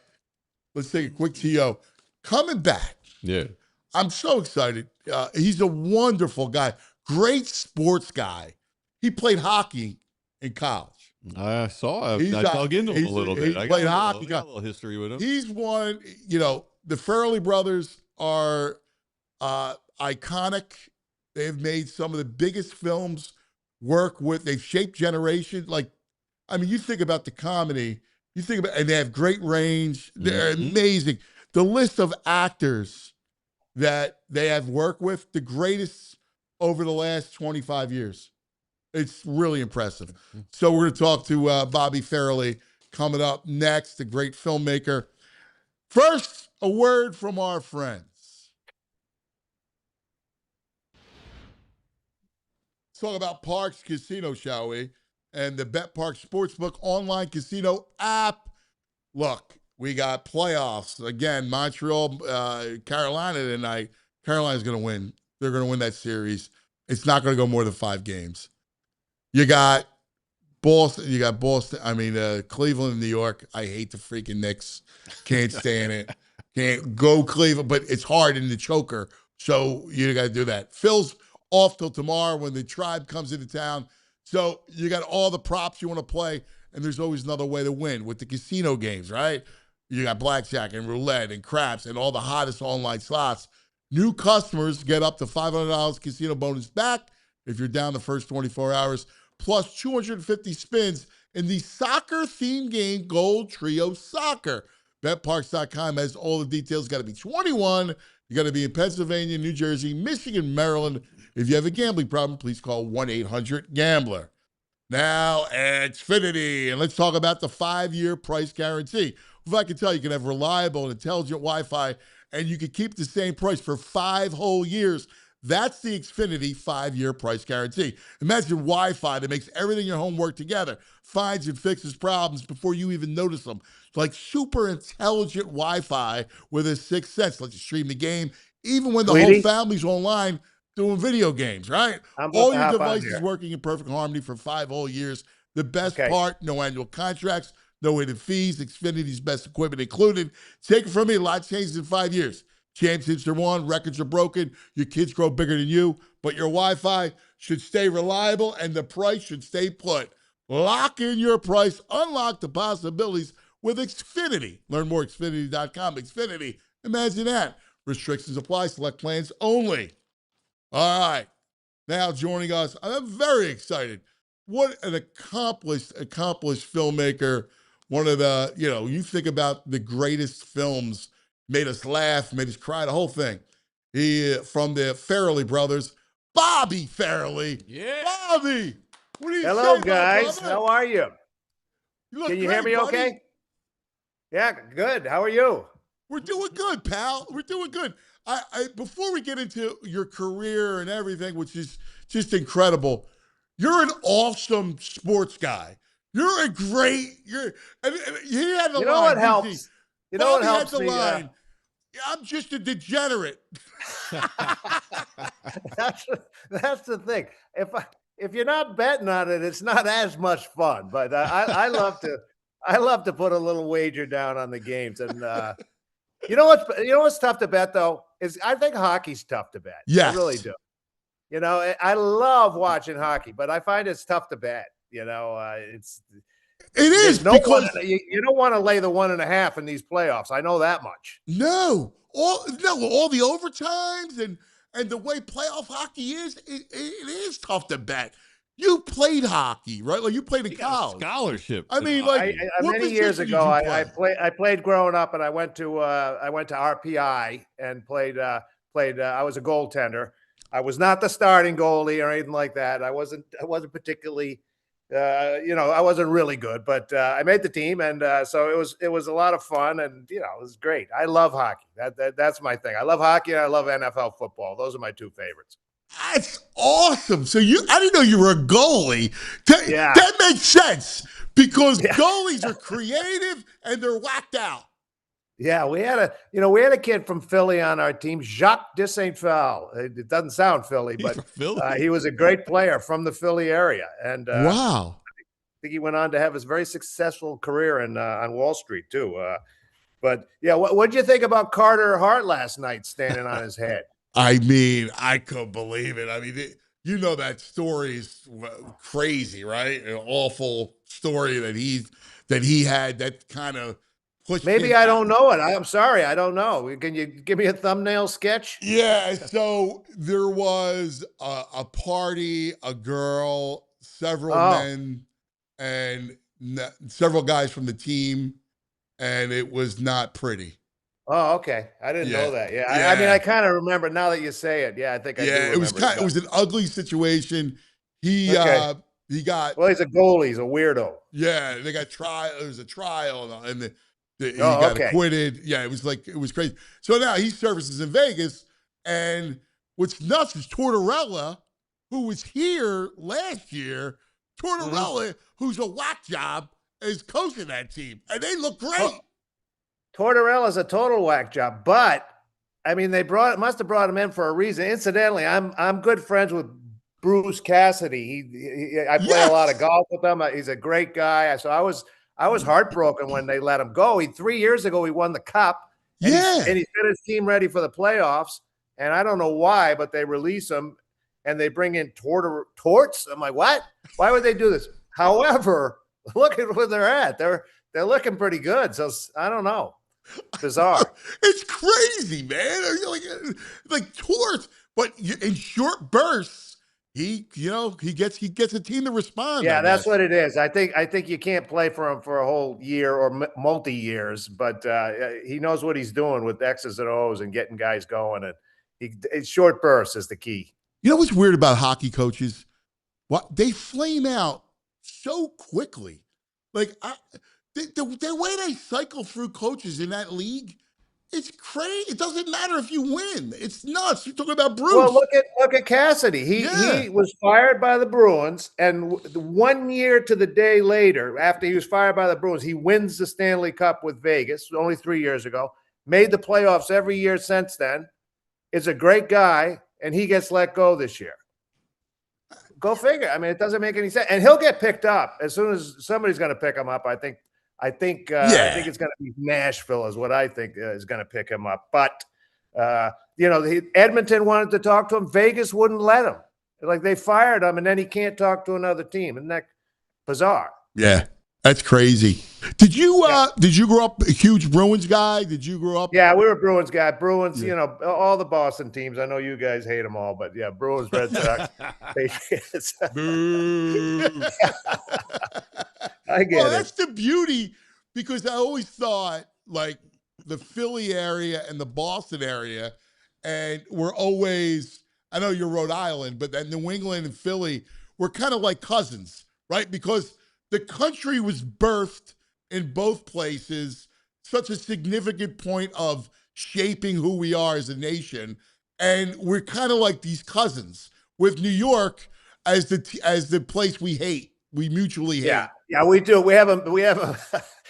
Let's take a quick TO. Coming back. Yeah. I'm so excited. He's a wonderful guy. Great sports guy. He played hockey in college. I saw. I dug into him a little bit. He played hockey. Got a little history with him. He's one. The Farrelly brothers are iconic. They've made some of the biggest films. They've shaped generations. You think about the comedy You think about, and they have great range. They're Mhm. amazing. The list of actors that they have worked with, the greatest over the last 25 years. It's really impressive. So we're going to talk to Bobby Farrelly coming up next, the great filmmaker. First, a word from our friends. Let's talk about Parks Casino, shall we? And the Bet Park Sportsbook online casino app. Look, we got playoffs. Again, Montreal, Carolina tonight. Carolina's going to win. They're going to win that series. It's not going to go more than 5 games. You got Boston. You got Boston. I mean, Cleveland and New York. I hate the freaking Knicks. Can't stand it. Can't go Cleveland, but it's hard in the choker. So you got to do that. Phil's off till tomorrow when the Tribe comes into town. So you got all the props you want to play, and there's always another way to win with the casino games, right? You got blackjack and roulette and craps and all the hottest online slots. New customers get up to $500 casino bonus back if you're down the first 24 hours, plus 250 spins in the soccer-themed game Gold Trio Soccer. BetParks.com has all the details. Got to be 21. You got to be in Pennsylvania, New Jersey, Michigan, Maryland. If you have a gambling problem, please call 1-800-GAMBLER. Now, Xfinity, and let's talk about the 5-year price guarantee. If I can tell you, can have reliable and intelligent Wi-Fi, and you can keep the same price for 5 whole years. That's the Xfinity 5-year price guarantee. Imagine Wi-Fi that makes everything in your home work together, finds and fixes problems before you even notice them. It's like super intelligent Wi-Fi with a sixth sense. Lets you stream the game, even when the whole family's online doing video games, right? All your devices working in perfect harmony for 5 whole years. The best part, no annual contracts, no hidden fees, Xfinity's best equipment included. Take it from me, a lot changed in 5 years. Championships are won, records are broken, your kids grow bigger than you, but your Wi-Fi should stay reliable and the price should stay put. Lock in your price, unlock the possibilities with Xfinity. Learn more at Xfinity.com. Xfinity, imagine that. Restrictions apply, select plans only. All right, now joining us, I'm very excited. What an accomplished filmmaker. One of the, you think about the greatest films, made us laugh, made us cry, the whole thing. He, from the Farrelly brothers, Bobby Farrelly. Yeah. Bobby, what do you Hello, say, guys. brother? How are you? You look Can you great, hear me buddy. okay? Yeah, good. How are you? We're doing good, pal. We're doing good. I before we get into your career and everything, which is just incredible, you're an awesome sports guy. You're a great. And he had the line. You know what didn't he? helps? You know what Bobby helps had the me? line. I'm just a degenerate. That's the thing. If you're not betting on it, it's not as much fun. But I love to put a little wager down on the games. And you know what's tough to bet though is I think hockey's tough to bet. Yes. I really do. I love watching hockey, but I find it's tough to bet. It is because you don't want to lay the 1.5 in these playoffs. I know that much. No, all the overtimes and the way playoff hockey is, it is tough to bet. You played hockey, right? Like you played in college. Scholarship. I mean, like many years ago, I played growing up, and I went to RPI and played. I was a goaltender. I was not the starting goalie or anything like that. I wasn't particularly. I wasn't really good, but I made the team, and so it was a lot of fun, and it was great. I love hockey. That's my thing. I love hockey and I love NFL football. Those are my 2 favorites. That's awesome. So I didn't know you were a goalie. That makes sense because goalies are creative and they're whacked out. Yeah, we had a kid from Philly on our team, Jacques de Saint-Phal. It doesn't sound Philly, but he was a great player from the Philly area. And wow, I think he went on to have his very successful career on Wall Street too. But yeah, what did you think about Carter Hart last night standing on his head? I mean, I couldn't believe it. I mean, that story is crazy, right? An awful story that he had that kind of. Maybe I don't know it. I'm sorry. I don't know. Can you give me a thumbnail sketch? Yeah. So there was a party, a girl, several men, and several guys from the team, and it was not pretty. Oh, okay. I didn't know that. Yeah. Yeah. I mean, I kind of remember now that you say it. Yeah, I think I do remember. It was an ugly situation. He got. Well, he's a goalie. He's a weirdo. Yeah, they got trial. There was a trial, and he got acquitted. Yeah, it was crazy. So now he services in Vegas, and what's nuts is Tortorella, who was here last year. Tortorella, who's a whack job, is coaching that team, and they look great. Well, Tortorella's a total whack job, but I mean, must have brought him in for a reason. Incidentally, I'm good friends with Bruce Cassidy. I play a lot of golf with him. He's a great guy. So I was heartbroken when they let him go. 3 years ago, he won the cup. And he's got his team ready for the playoffs. And I don't know why, but they release him and they bring in Torts. I'm like, what? Why would they do this? However, look at where they're at. They're looking pretty good. So I don't know. Bizarre. It's crazy, man. Like Torts, but in short bursts. He gets a team to respond. Yeah, that's what it is. I think you can't play for him for a whole year or multi years, but he knows what he's doing with X's and O's and getting guys going. And short bursts is the key. You know what's weird about hockey coaches? What they flame out so quickly. Like the way they cycle through coaches in that league. It's crazy. It doesn't matter if you win. It's nuts. You're talking about Bruce. Well, look at Cassidy. He was fired by the Bruins, and 1 year to the day later, after he was fired by the Bruins, he wins the Stanley Cup with Vegas only 3 years ago. Made the playoffs every year since then. Is a great guy, and he gets let go this year. Go figure. I mean, it doesn't make any sense. And he'll get picked up as soon as somebody's going to pick him up. I think it's going to be Nashville is what I think is going to pick him up. But, Edmonton wanted to talk to him. Vegas wouldn't let him. Like they fired him, and then he can't talk to another team. Isn't that bizarre? Yeah, that's crazy. Did you grow up a huge Bruins guy? Did you grow up? Yeah, we were Bruins guy. Bruins, all the Boston teams. I know you guys hate them all, but yeah, Bruins, Red Sox, Patriots. Boo. I get it. That's the beauty, because I always thought like the Philly area and the Boston area, and we're always, I know you're Rhode Island, but then New England and Philly were kind of like cousins, right? Because the country was birthed in both places, such a significant point of shaping who we are as a nation. And we're kind of like these cousins, with New York as the place we hate. We mutually hate. Yeah, we do. We have a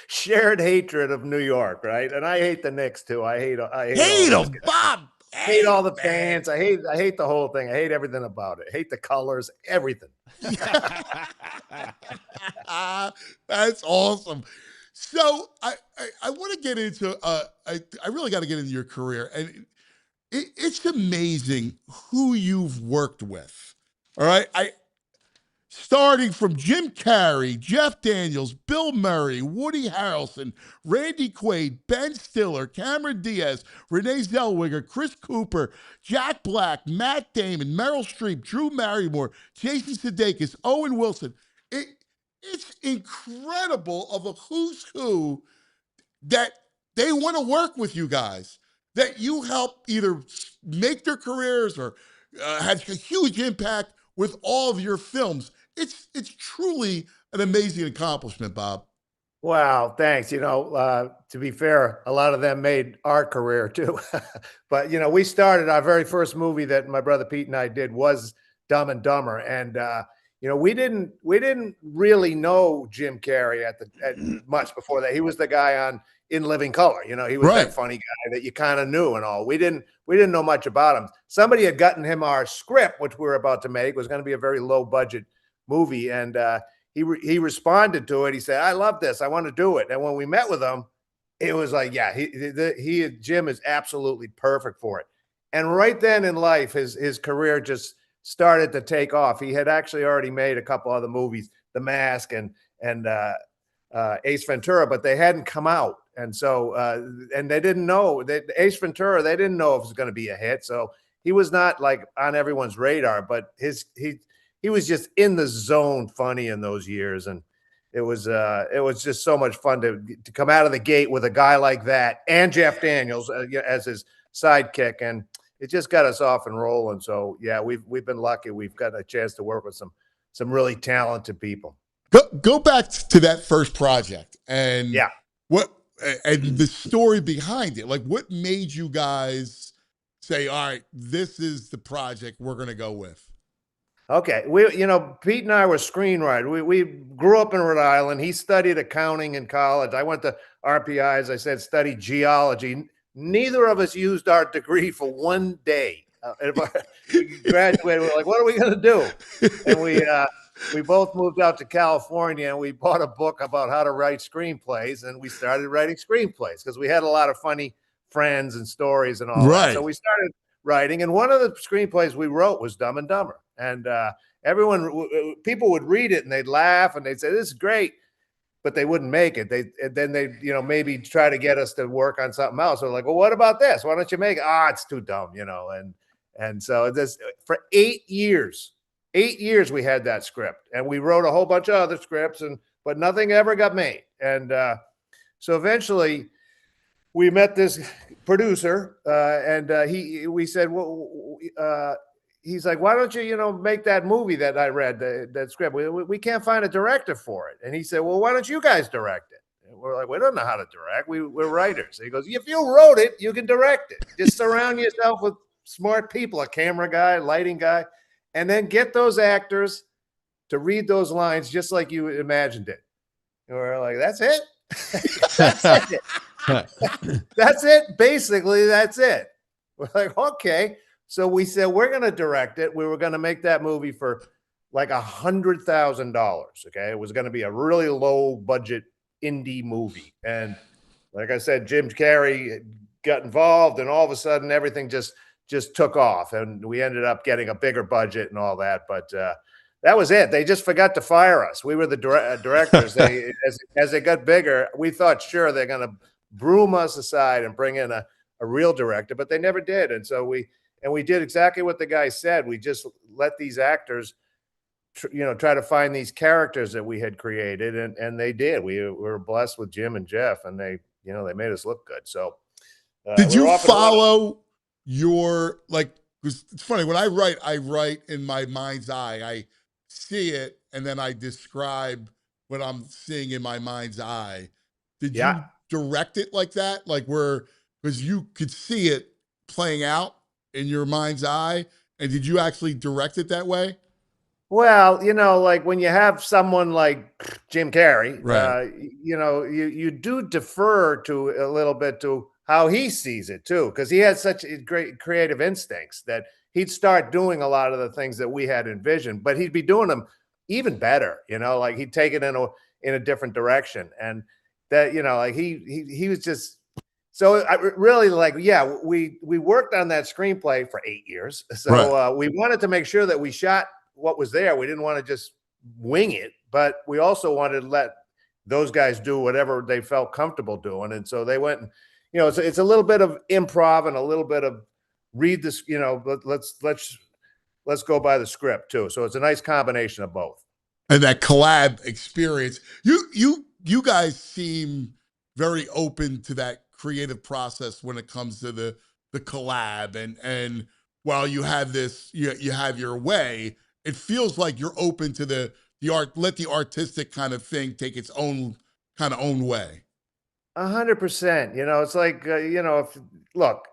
shared hatred of New York, right? And I hate the Knicks too. I hate them, Bob. I hate all the fans. I hate the whole thing. I hate everything about it. I hate the colors, everything. That's awesome. So I want to get into I really got to get into your career, and it's amazing who you've worked with. All right, starting from Jim Carrey, Jeff Daniels, Bill Murray, Woody Harrelson, Randy Quaid, Ben Stiller, Cameron Diaz, Renee Zellweger, Chris Cooper, Jack Black, Matt Damon, Meryl Streep, Drew Barrymore, Jason Sudeikis, Owen Wilson. It's incredible of a who's who that they want to work with you guys, that you help either make their careers or had a huge impact with all of your films. It's truly an amazing accomplishment, Bob. Wow, thanks. To be fair, a lot of them made our career too. But we started, our very first movie that my brother Pete and I did was Dumb and Dumber, and we didn't really know Jim Carrey at much before that. He was the guy on In Living Color. He was that funny guy that you kind of knew and all. We didn't know much about him. Somebody had gotten him our script, which we were about to make. It was going to be a very low budget movie, and he responded to it. He said, "I love this. I want to do it." And when we met with him, it was like, yeah, Jim is absolutely perfect for it. And right then in life, his career just started to take off. He had actually already made a couple other movies, The Mask and Ace Ventura, but they hadn't come out. And so, and they didn't know that Ace Ventura, they didn't know if it was going to be a hit. So he was not like on everyone's radar, but he was just in the zone funny in those years. And it was just so much fun to come out of the gate with a guy like that and Jeff Daniels as his sidekick, and it just got us off and rolling. So yeah, we've been lucky. We've got a chance to work with some really talented people. Go back to that first project and the story behind it. Like, what made you guys say, all right, this is the project we're going to go with? Okay. Pete and I were screenwriters. We grew up in Rhode Island. He studied accounting in college. I went to RPI, as I said, studied geology. Neither of us used our degree for one day. We graduated, we're like, what are we going to do? And we both moved out to California, and we bought a book about how to write screenplays, and we started writing screenplays because we had a lot of funny friends and stories and all that. So we started writing, and one of the screenplays we wrote was Dumb and Dumber. And people would read it and they'd laugh and they'd say, this is great, but they wouldn't make it. Then they'd maybe try to get us to work on something else. So like, well, what about this? Why don't you make it? It's too dumb, And so this, for 8 years we had that script, and we wrote a whole bunch of other scripts, but nothing ever got made. And so eventually we met this producer, and we said, well, he's like, why don't you, make that movie that I read, that script? We can't find a director for it. And he said, well, why don't you guys direct it? And we're like, we don't know how to direct. We're writers. And he goes, if you wrote it, you can direct it. Just surround yourself with smart people, a camera guy, lighting guy, and then get those actors to read those lines just like you imagined it. And we're like, that's it? That's it. That's it. Basically, that's it. We're like, okay. So we said, we're going to direct it. We were going to make that movie for like $100,000. Okay. It was going to be a really low budget indie movie. And like I said, Jim Carrey got involved, and all of a sudden everything just took off, and we ended up getting a bigger budget and all that. But that was it. They just forgot to fire us. We were the directors. As they got bigger, we thought, sure, they're going to broom us aside and bring in a real director, but they never did. And so we did exactly what the guy said. We just let these actors, try to find these characters that we had created, and they did. We were blessed with Jim and Jeff, and they made us look good. So did you follow your, like, 'cause it's funny, when I write in my mind's eye. I see it, and then I describe what I'm seeing in my mind's eye. Did you direct it like that? Like, because you could see it playing out in your mind's eye, and did you actually direct it that way? Well, like when you have someone like Jim Carrey, right. You do defer to a little bit to how he sees it too, because he has such great creative instincts that he'd start doing a lot of the things that we had envisioned, but he'd be doing them even better. Like he'd take it in a different direction, and that like he was just. So I really we worked on that screenplay for 8 years. So we wanted to make sure that we shot what was there. We didn't want to just wing it, but we also wanted to let those guys do whatever they felt comfortable doing. And so they went, it's a little bit of improv and a little bit of read this, let's go by the script too. So it's a nice combination of both. And that collab experience, you guys seem very open to that creative process when it comes to the collab, and while you have this, you have your way, it feels like you're open to the art, let the artistic kind of thing take its own way. 100%. It's like, look,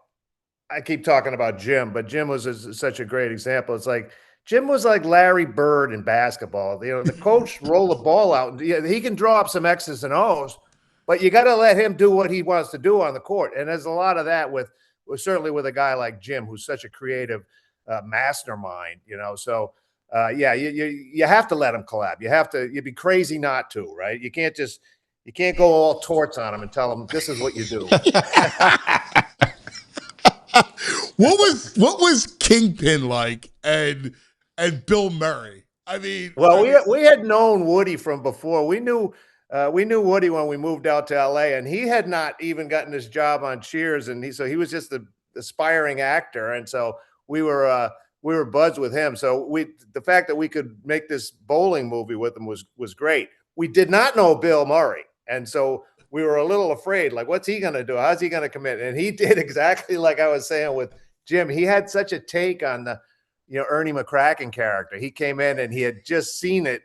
I keep talking about Jim, but Jim was such a great example. It's like, Jim was like Larry Bird in basketball. The coach roll the ball out, and he can draw up some X's and O's, but you got to let him do what he wants to do on the court. And there's a lot of that certainly with a guy like Jim, who's such a creative mastermind, So you have to let him collab. You'd be crazy not to, right? You can't go all torts on him and tell him this is what you do. What was Kingpin like and Bill Murray? I mean, we had known Woody from before. We knew Woody when we moved out to LA, and he had not even gotten his job on Cheers, and he was just the aspiring actor, and so we were buds with him. So the fact that we could make this bowling movie with him was great. we did not know Bill Murray. And so we were a little afraid, like, what's he going to do? How's he going to commit? And he did exactly like I was saying with Jim. He had such a take on the, Ernie McCracken character. He came in and he had just seen it.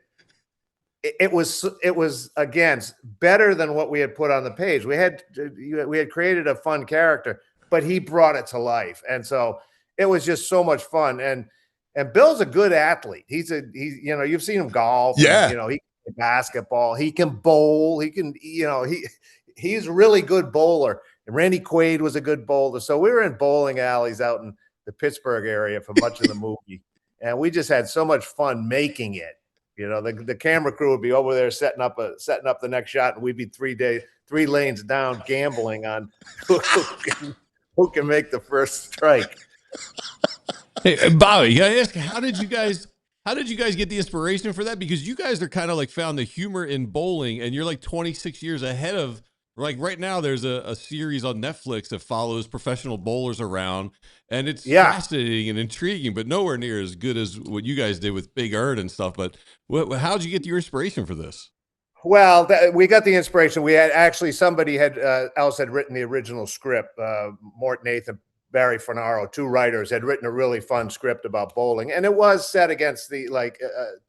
It was again better than what we had put on the page. We had created a fun character, but he brought it to life. And so it was just so much fun. And Bill's a good athlete. He's you've seen him golf. Yeah. And, he can basketball. He can bowl. He can, he's a really good bowler. And Randy Quaid was a good bowler. So we were in bowling alleys out in the Pittsburgh area for much of the movie. And we just had so much fun making it. The camera crew would be over there setting up the next shot, and we'd be 3 lanes down gambling on who can make the first strike. Hey, Bobby, I ask, how did you guys get the inspiration for that? Because you guys are kind of like found the humor in bowling, and you're like 26 years ahead of, like, right now there's a series on Netflix that follows professional bowlers around, and it's fascinating and intriguing, but nowhere near as good as what you guys did with Big Earn and stuff. But how did you get your inspiration for this? Well, we got the inspiration. We had actually somebody else had written the original script. Mort Nathan, Barry Fernaro, 2 writers, had written a really fun script about bowling, and it was set against the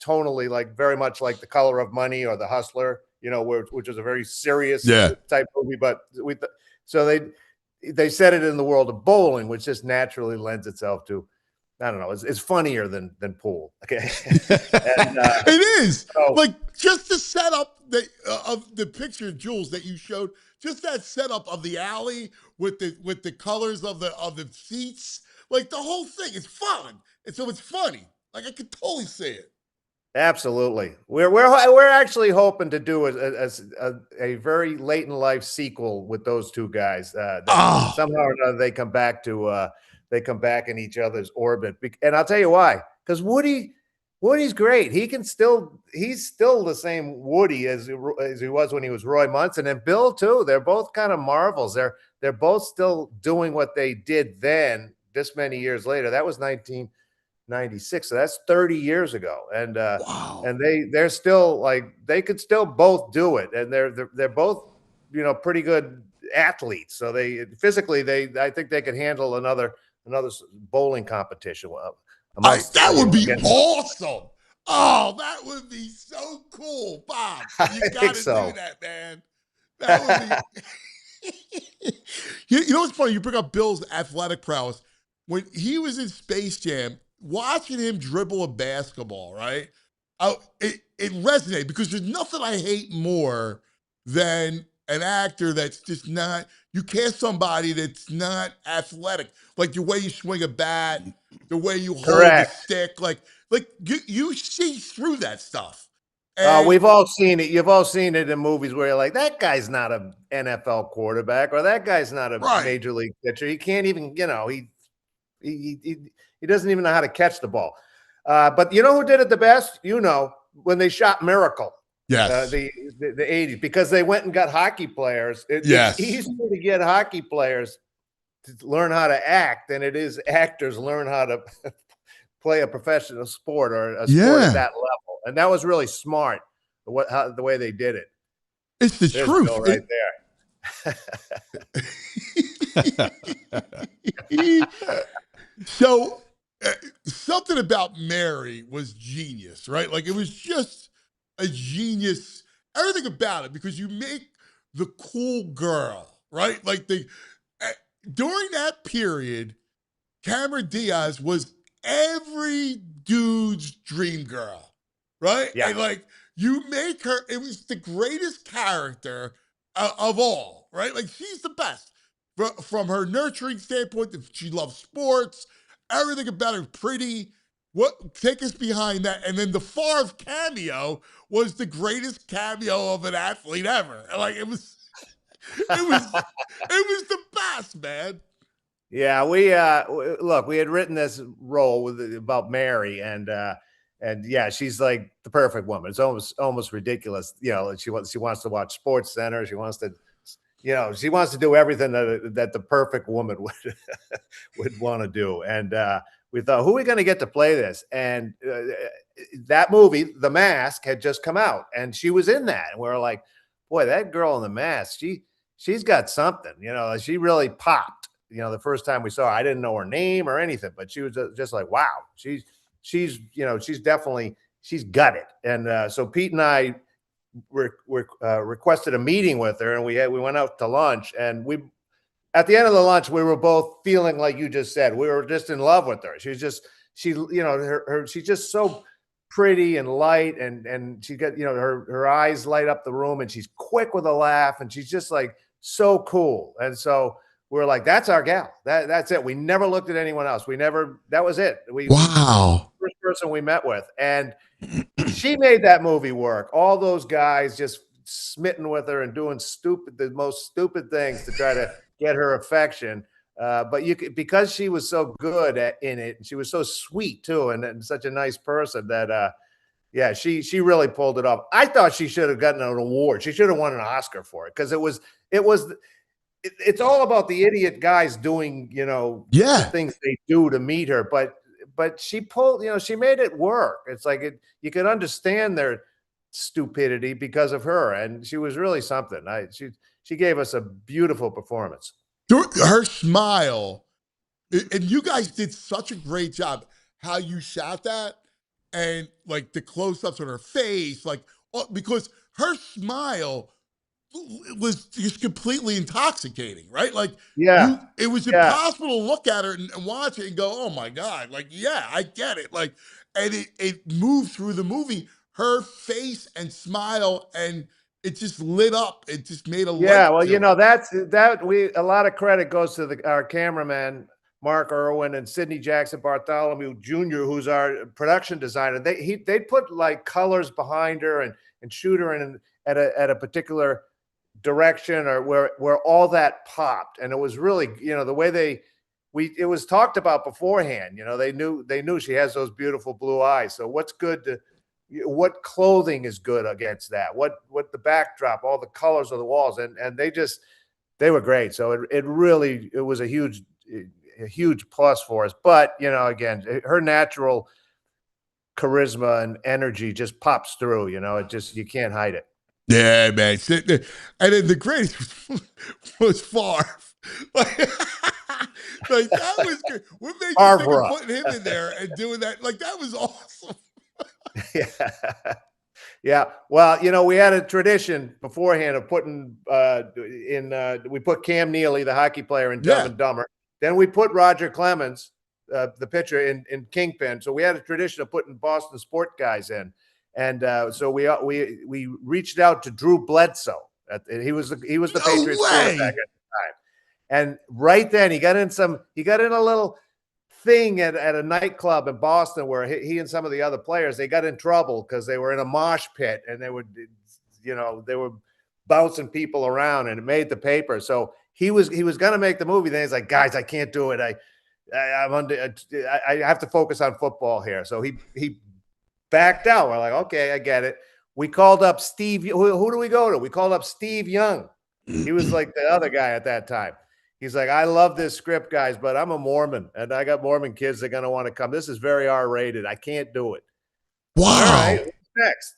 tonally very much like The Color of Money or The Hustler, which is a very serious type movie. But so they set it in the world of bowling, which just naturally lends itself to, I don't know, it's funnier than pool. Okay, and, it is just the setup of the picture, Jules, that you showed. Just that setup of the alley with the colors of the seats, the whole thing is fun, and so it's funny. I could totally see it. Absolutely, we're actually hoping to do a very late in life sequel with those 2 guys. Somehow or another they come back in each other's orbit, and I'll tell you why. Because Woody's great. He's still the same Woody as he was when he was Roy Munson, and Bill too. They're both kind of marvels. They're both still doing what they did then. This many years later, that was 1996. So that's 30 years ago, and wow. And they're still they could still both do it, and they're both pretty good athletes. So physically I think they could handle another bowling competition. That would be awesome. Oh, that would be so cool, Bob. You got to do that, man. That would be. You know what's funny? You bring up Bill's athletic prowess. When he was in Space Jam, watching him dribble a basketball, right? It resonated, because there's nothing I hate more than an actor that's just not. You cast somebody that's not athletic, like the way you swing a bat, the way you hold a stick, you see through that stuff. We've all seen it. You've all seen it in movies where you're like, that guy's not an NFL quarterback, or that guy's not a major league pitcher. He can't even, he doesn't even know how to catch the ball. But you know who did it the best? When they shot Miracle. Yes. The 80s, because they went and got hockey players. It's easier to get hockey players to learn how to act than it is actors learn how to play a professional sport or a sport at that level. And that was really smart, the way they did it. It's the truth. Bill right there. So something about Mary was genius, right? It was just a genius, everything about it, because you make the cool girl, right? During that period, Cameron Diaz was every dude's dream girl, right? Yeah. And you make her, it was the greatest character of all, right? She's the best from her nurturing standpoint. She loves sports, everything about her pretty. Take us behind that. And then the Favre cameo was the greatest cameo of an athlete ever. It was the best, man. Yeah, we had written this role about Mary, and yeah, she's like the perfect woman. It's almost ridiculous. She wants to watch Sports Center. She wants to, she wants to do everything that the perfect woman would want to do. And we thought, who are we going to get to play this? And that movie, The Mask, had just come out, and she was in that, and we were like, boy, that girl in The Mask, she's got something, she really popped. The first time we saw her, I didn't know her name or anything, but she was just like, wow, she's definitely, she's got it. And so Pete and I requested a meeting with her, and we went out to lunch, and at the end of the lunch, we were both feeling like you just said, we were just in love with her. She's just, she's just so pretty and light, and she got, her eyes light up the room, and she's quick with a laugh, and she's just like so cool. And so we're like, that's our gal. That's it. We never looked at anyone else. That was it. Wow. First person we met with. And she made that movie work. All those guys just smitten with her and doing the most stupid things to try to get her affection. But because she was so good in it, and she was so sweet too, and such a nice person that, she really pulled it off. I thought she should have gotten an award. She should have won an Oscar for it, because it's all about the idiot guys doing, the things they do to meet her. But she pulled, she made it work. It's like you could understand their stupidity because of her, and she was really something. She gave us a beautiful performance. Her smile, and you guys did such a great job how you shot that, and like the close-ups on her face, because her smile was just completely intoxicating, right? Like, it was impossible to look at her and watch it and go, oh my God, I get it. Like, and it moved through the movie, her face and smile, and it just lit up. It just made a light. Well, a lot of credit goes to our cameraman, Mark Irwin, and Sidney Jackson Bartholomew Jr., who's our production designer. They put like colors behind her and shoot her in at a particular direction, or where all that popped. And it was really, the way it was talked about beforehand. They knew she has those beautiful blue eyes. So what clothing is good against that? What the backdrop, all the colors of the walls, and they were great. So it was a huge plus for us. But again, her natural charisma and energy just pops through. You can't hide it. Yeah, man. And then the greatest was Favre. Like that was good. What made you think of putting him in there and doing that? Like, that was awesome. Yeah. Well, we had a tradition beforehand of putting we put Cam Neely, the hockey player, in Dumb and Dumber. Then we put Roger Clemens, the pitcher, in Kingpin. So we had a tradition of putting Boston sport guys in. And so we reached out to Drew Bledsoe. He was the Patriots quarterback at the time. And right then he got in a little thing at a nightclub in Boston where he and some of the other players, they got in trouble because they were in a mosh pit, and they were bouncing people around, and it made the paper. So he was going to make the movie. Then he's like, guys, I can't do it. I have to focus on football here. So he backed out. We're like, okay, I get it. We called up Steve. Who do we go to? We called up Steve Young. He was like the other guy at that time. He's like, I love this script, guys, but I'm a Mormon, and I got Mormon kids that are going to want to come. This is very R-rated. I can't do it. Wow. All right, what's next?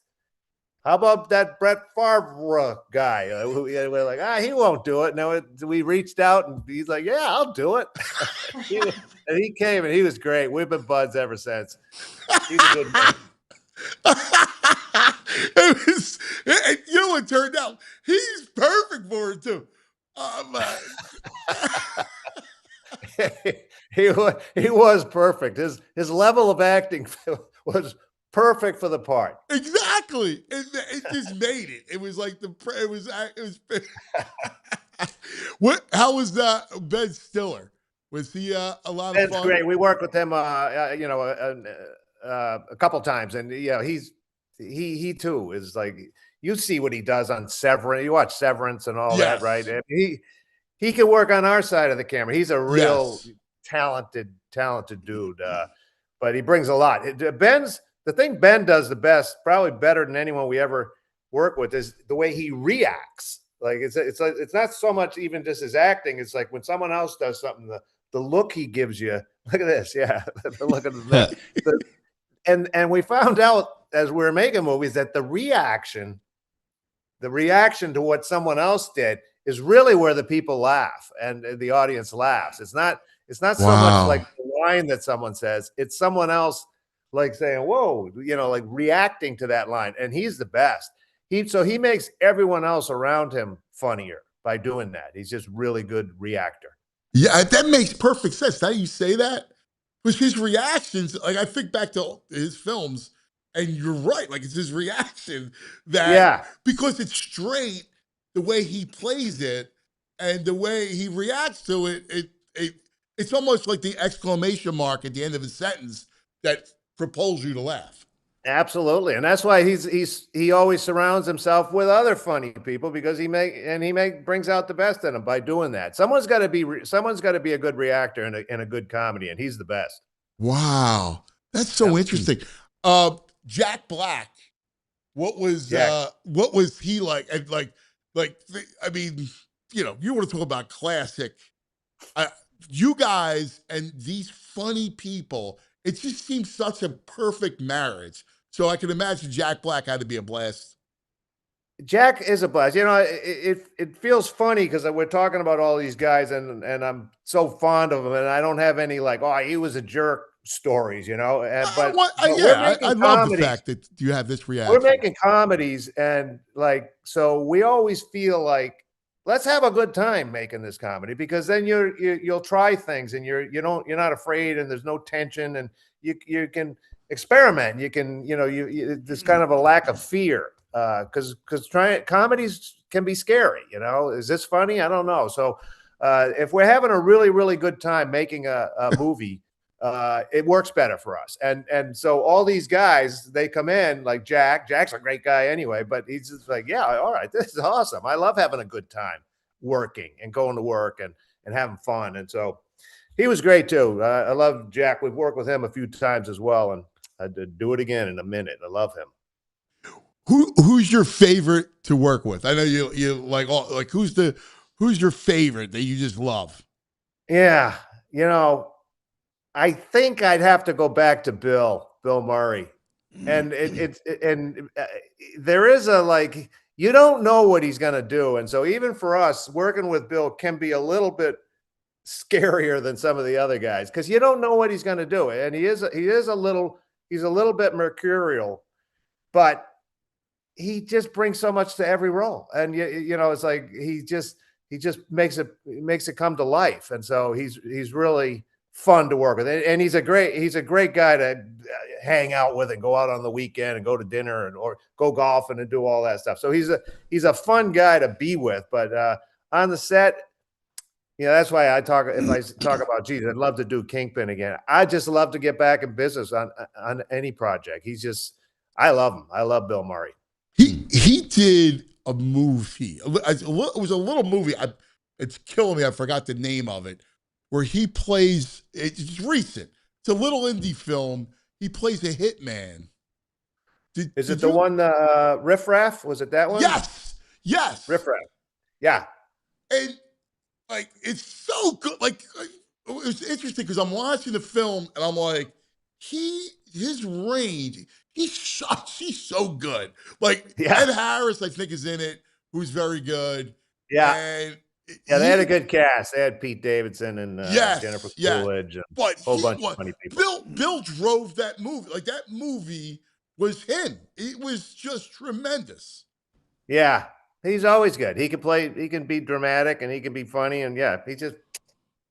How about that Brett Favre guy? We're like, he won't do it. No, we reached out, and he's like, yeah, I'll do it. And he came, and he was great. We've been buds ever since. He's a good man. You know what turned out? He's perfect for it too. He was perfect. His level of acting was perfect for the part. Exactly. It just made it. It was like it was. How was Ben Stiller? Was he a lot of fun? That's great. We worked with him, a couple times, and he too is like, you see what he does on Severance. You watch Severance and all that, right? And he can work on our side of the camera. He's a real talented dude, but he brings a lot. The thing Ben does the best, probably better than anyone we ever work with, is the way he reacts. Like it's not so much even just his acting. It's like when someone else does something, the look he gives you. Look at this, the look at the and we found out as we were making movies that the reaction to what someone else did is really where the people laugh and the audience laughs. It's not so much like the line that someone says, it's someone else like saying, whoa, like reacting to that line. And he's the best. So he makes everyone else around him funnier by doing that. He's just really good reactor. Yeah, that makes perfect sense. Now you say that, because his reactions, like I think back to his films, and you're right, like it's his reaction that, because it's straight, the way he plays it and the way he reacts to it, it's almost like the exclamation mark at the end of a sentence that propels you to laugh. Absolutely, and that's why he always surrounds himself with other funny people, because he brings out the best in them by doing that. Someone's got to be a good reactor in a good comedy, and he's the best. Wow, that's so interesting. Jack Black, what was he like? And I mean, you want to talk about classic. You guys and these funny people, it just seems such a perfect marriage. So I can imagine Jack Black had to be a blast. Jack is a blast. It feels funny because we're talking about all these guys, and I'm so fond of them, and I don't have any like, oh, he was a jerk stories, But I love the fact that you have this reaction. We're making comedies, and so we always feel like, let's have a good time making this comedy, because then you'll try things, and you're not afraid, and there's no tension, and you can experiment. You can, there's kind of a lack of fear, because comedies can be scary. Is this funny? I don't know. So if we're having a really, really good time making a movie, it works better for us. And so all these guys, they come in like Jack's a great guy anyway, but he's just like, yeah, all right, this is awesome. I love having a good time working and going to work and having fun. And so he was great too. I love Jack. We've worked with him a few times as well, and I'd do it again in a minute. I love him. Who's your favorite to work with? I know you like who's your favorite that you just love? Yeah, I think I'd have to go back to Bill Murray, and there is you don't know what he's going to do, and so even for us, working with Bill can be a little bit scarier than some of the other guys, because you don't know what he's going to do, and he's a little bit mercurial, but he just brings so much to every role, and it's like he just makes it come to life, and so he's really fun to work with, and he's a great guy to hang out with and go out on the weekend and go to dinner or go golfing and do all that stuff. So he's a fun guy to be with, but on the set, that's why if I talk about Jesus, I'd love to do Kingpin again. I just love to get back in business on any project. I love him. I love Bill Murray. He did a movie. It was a little movie. It's killing me. I forgot the name of it. Where he plays, it's recent. It's a little indie film. He plays a hitman. Is it the one, Riff Raff? Was it that one? Yes. Riff Raff. Yeah. And it's so good. It was interesting because I'm watching the film and I'm like, his range, he's so good. Ed Harris, I think, is in it, who's very good. Yeah. And they had a good cast. They had Pete Davidson and Jennifer Coolidge and a whole bunch of funny people. Bill drove that movie. That movie was him. It was just tremendous. Yeah, he's always good. He can be dramatic and he can be funny, and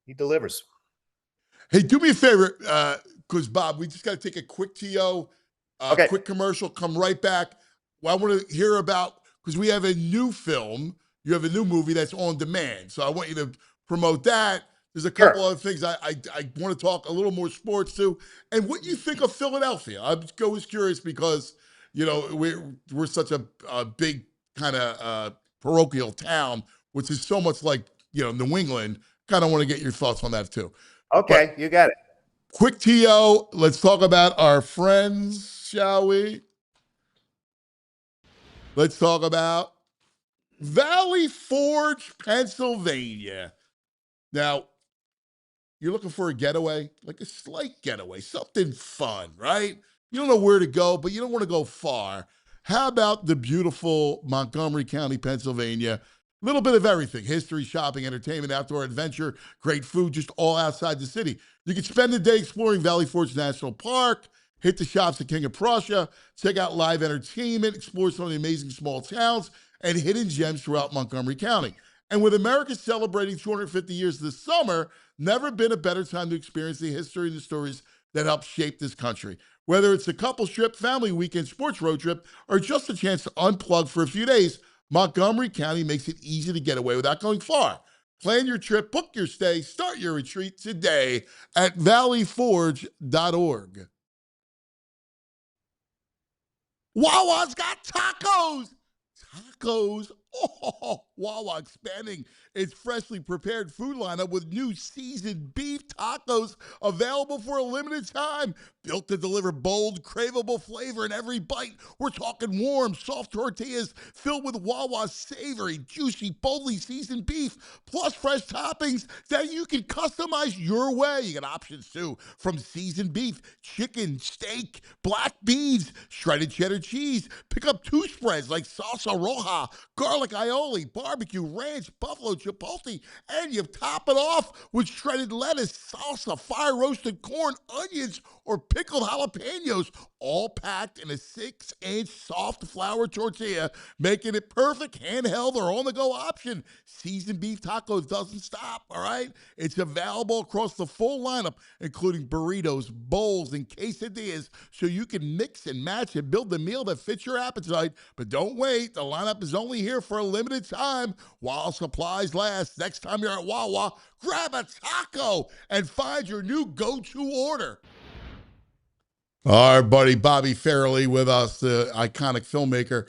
he delivers. Hey, do me a favor, because Bob, we just got to take a quick TO, quick commercial. Come right back. Well, I want to hear about, because we have a new film. You have a new movie that's on demand. So I want you to promote that. There's a couple other things I want to talk a little more sports too. And what you think of Philadelphia. I'm always curious because, we're such a big kind of parochial town, which is so much like, New England. Kind of want to get your thoughts on that too. Okay, you got it. Quick TO, let's talk about our friends, shall we? Let's talk about Valley Forge, Pennsylvania. Now, you're looking for a getaway, like a slight getaway, something fun, right? you don't know where to go, but you don't want to go far. How about the beautiful Montgomery County, Pennsylvania? A little bit of everything: history, shopping, entertainment, outdoor adventure, great food, just all outside the city. You can spend the day exploring Valley Forge National Park, hit the shops at King of Prussia, check out live entertainment, explore some of the amazing small towns and hidden gems throughout Montgomery County. And with America celebrating 250 years this summer, never been a better time to experience the history and the stories that helped shape this country. Whether it's a couple trip, family weekend, sports road trip, or just a chance to unplug for a few days, Montgomery County makes it easy to get away without going far. Plan your trip, book your stay, start your retreat today at valleyforge.org. Wawa's got tacos. Tacos. Oh, Wawa expanding its freshly prepared food lineup with new seasoned beef tacos available for a limited time. Built to deliver bold, craveable flavor in every bite. We're talking warm, soft tortillas filled with Wawa's savory, juicy, boldly seasoned beef, plus fresh toppings that you can customize your way. You got options too, from seasoned beef, chicken, steak, black beans, shredded cheddar cheese. Pick up 2 spreads like salsa roja, garlic aioli, barbecue, ranch, buffalo, chipotle, and you top it off with shredded lettuce, salsa, fire roasted corn, onions, or pickled jalapenos, all packed in a 6-inch soft flour tortilla, making it perfect handheld or on-the-go option. Seasoned beef tacos doesn't stop, all right? It's available across the full lineup, including burritos, bowls, and quesadillas, so you can mix and match and build the meal that fits your appetite. But don't wait. The lineup is only here for a limited time while supplies last. Next time you're at Wawa, grab a taco and find your new go-to order. Our buddy Bobby Farrelly with us, the iconic filmmaker.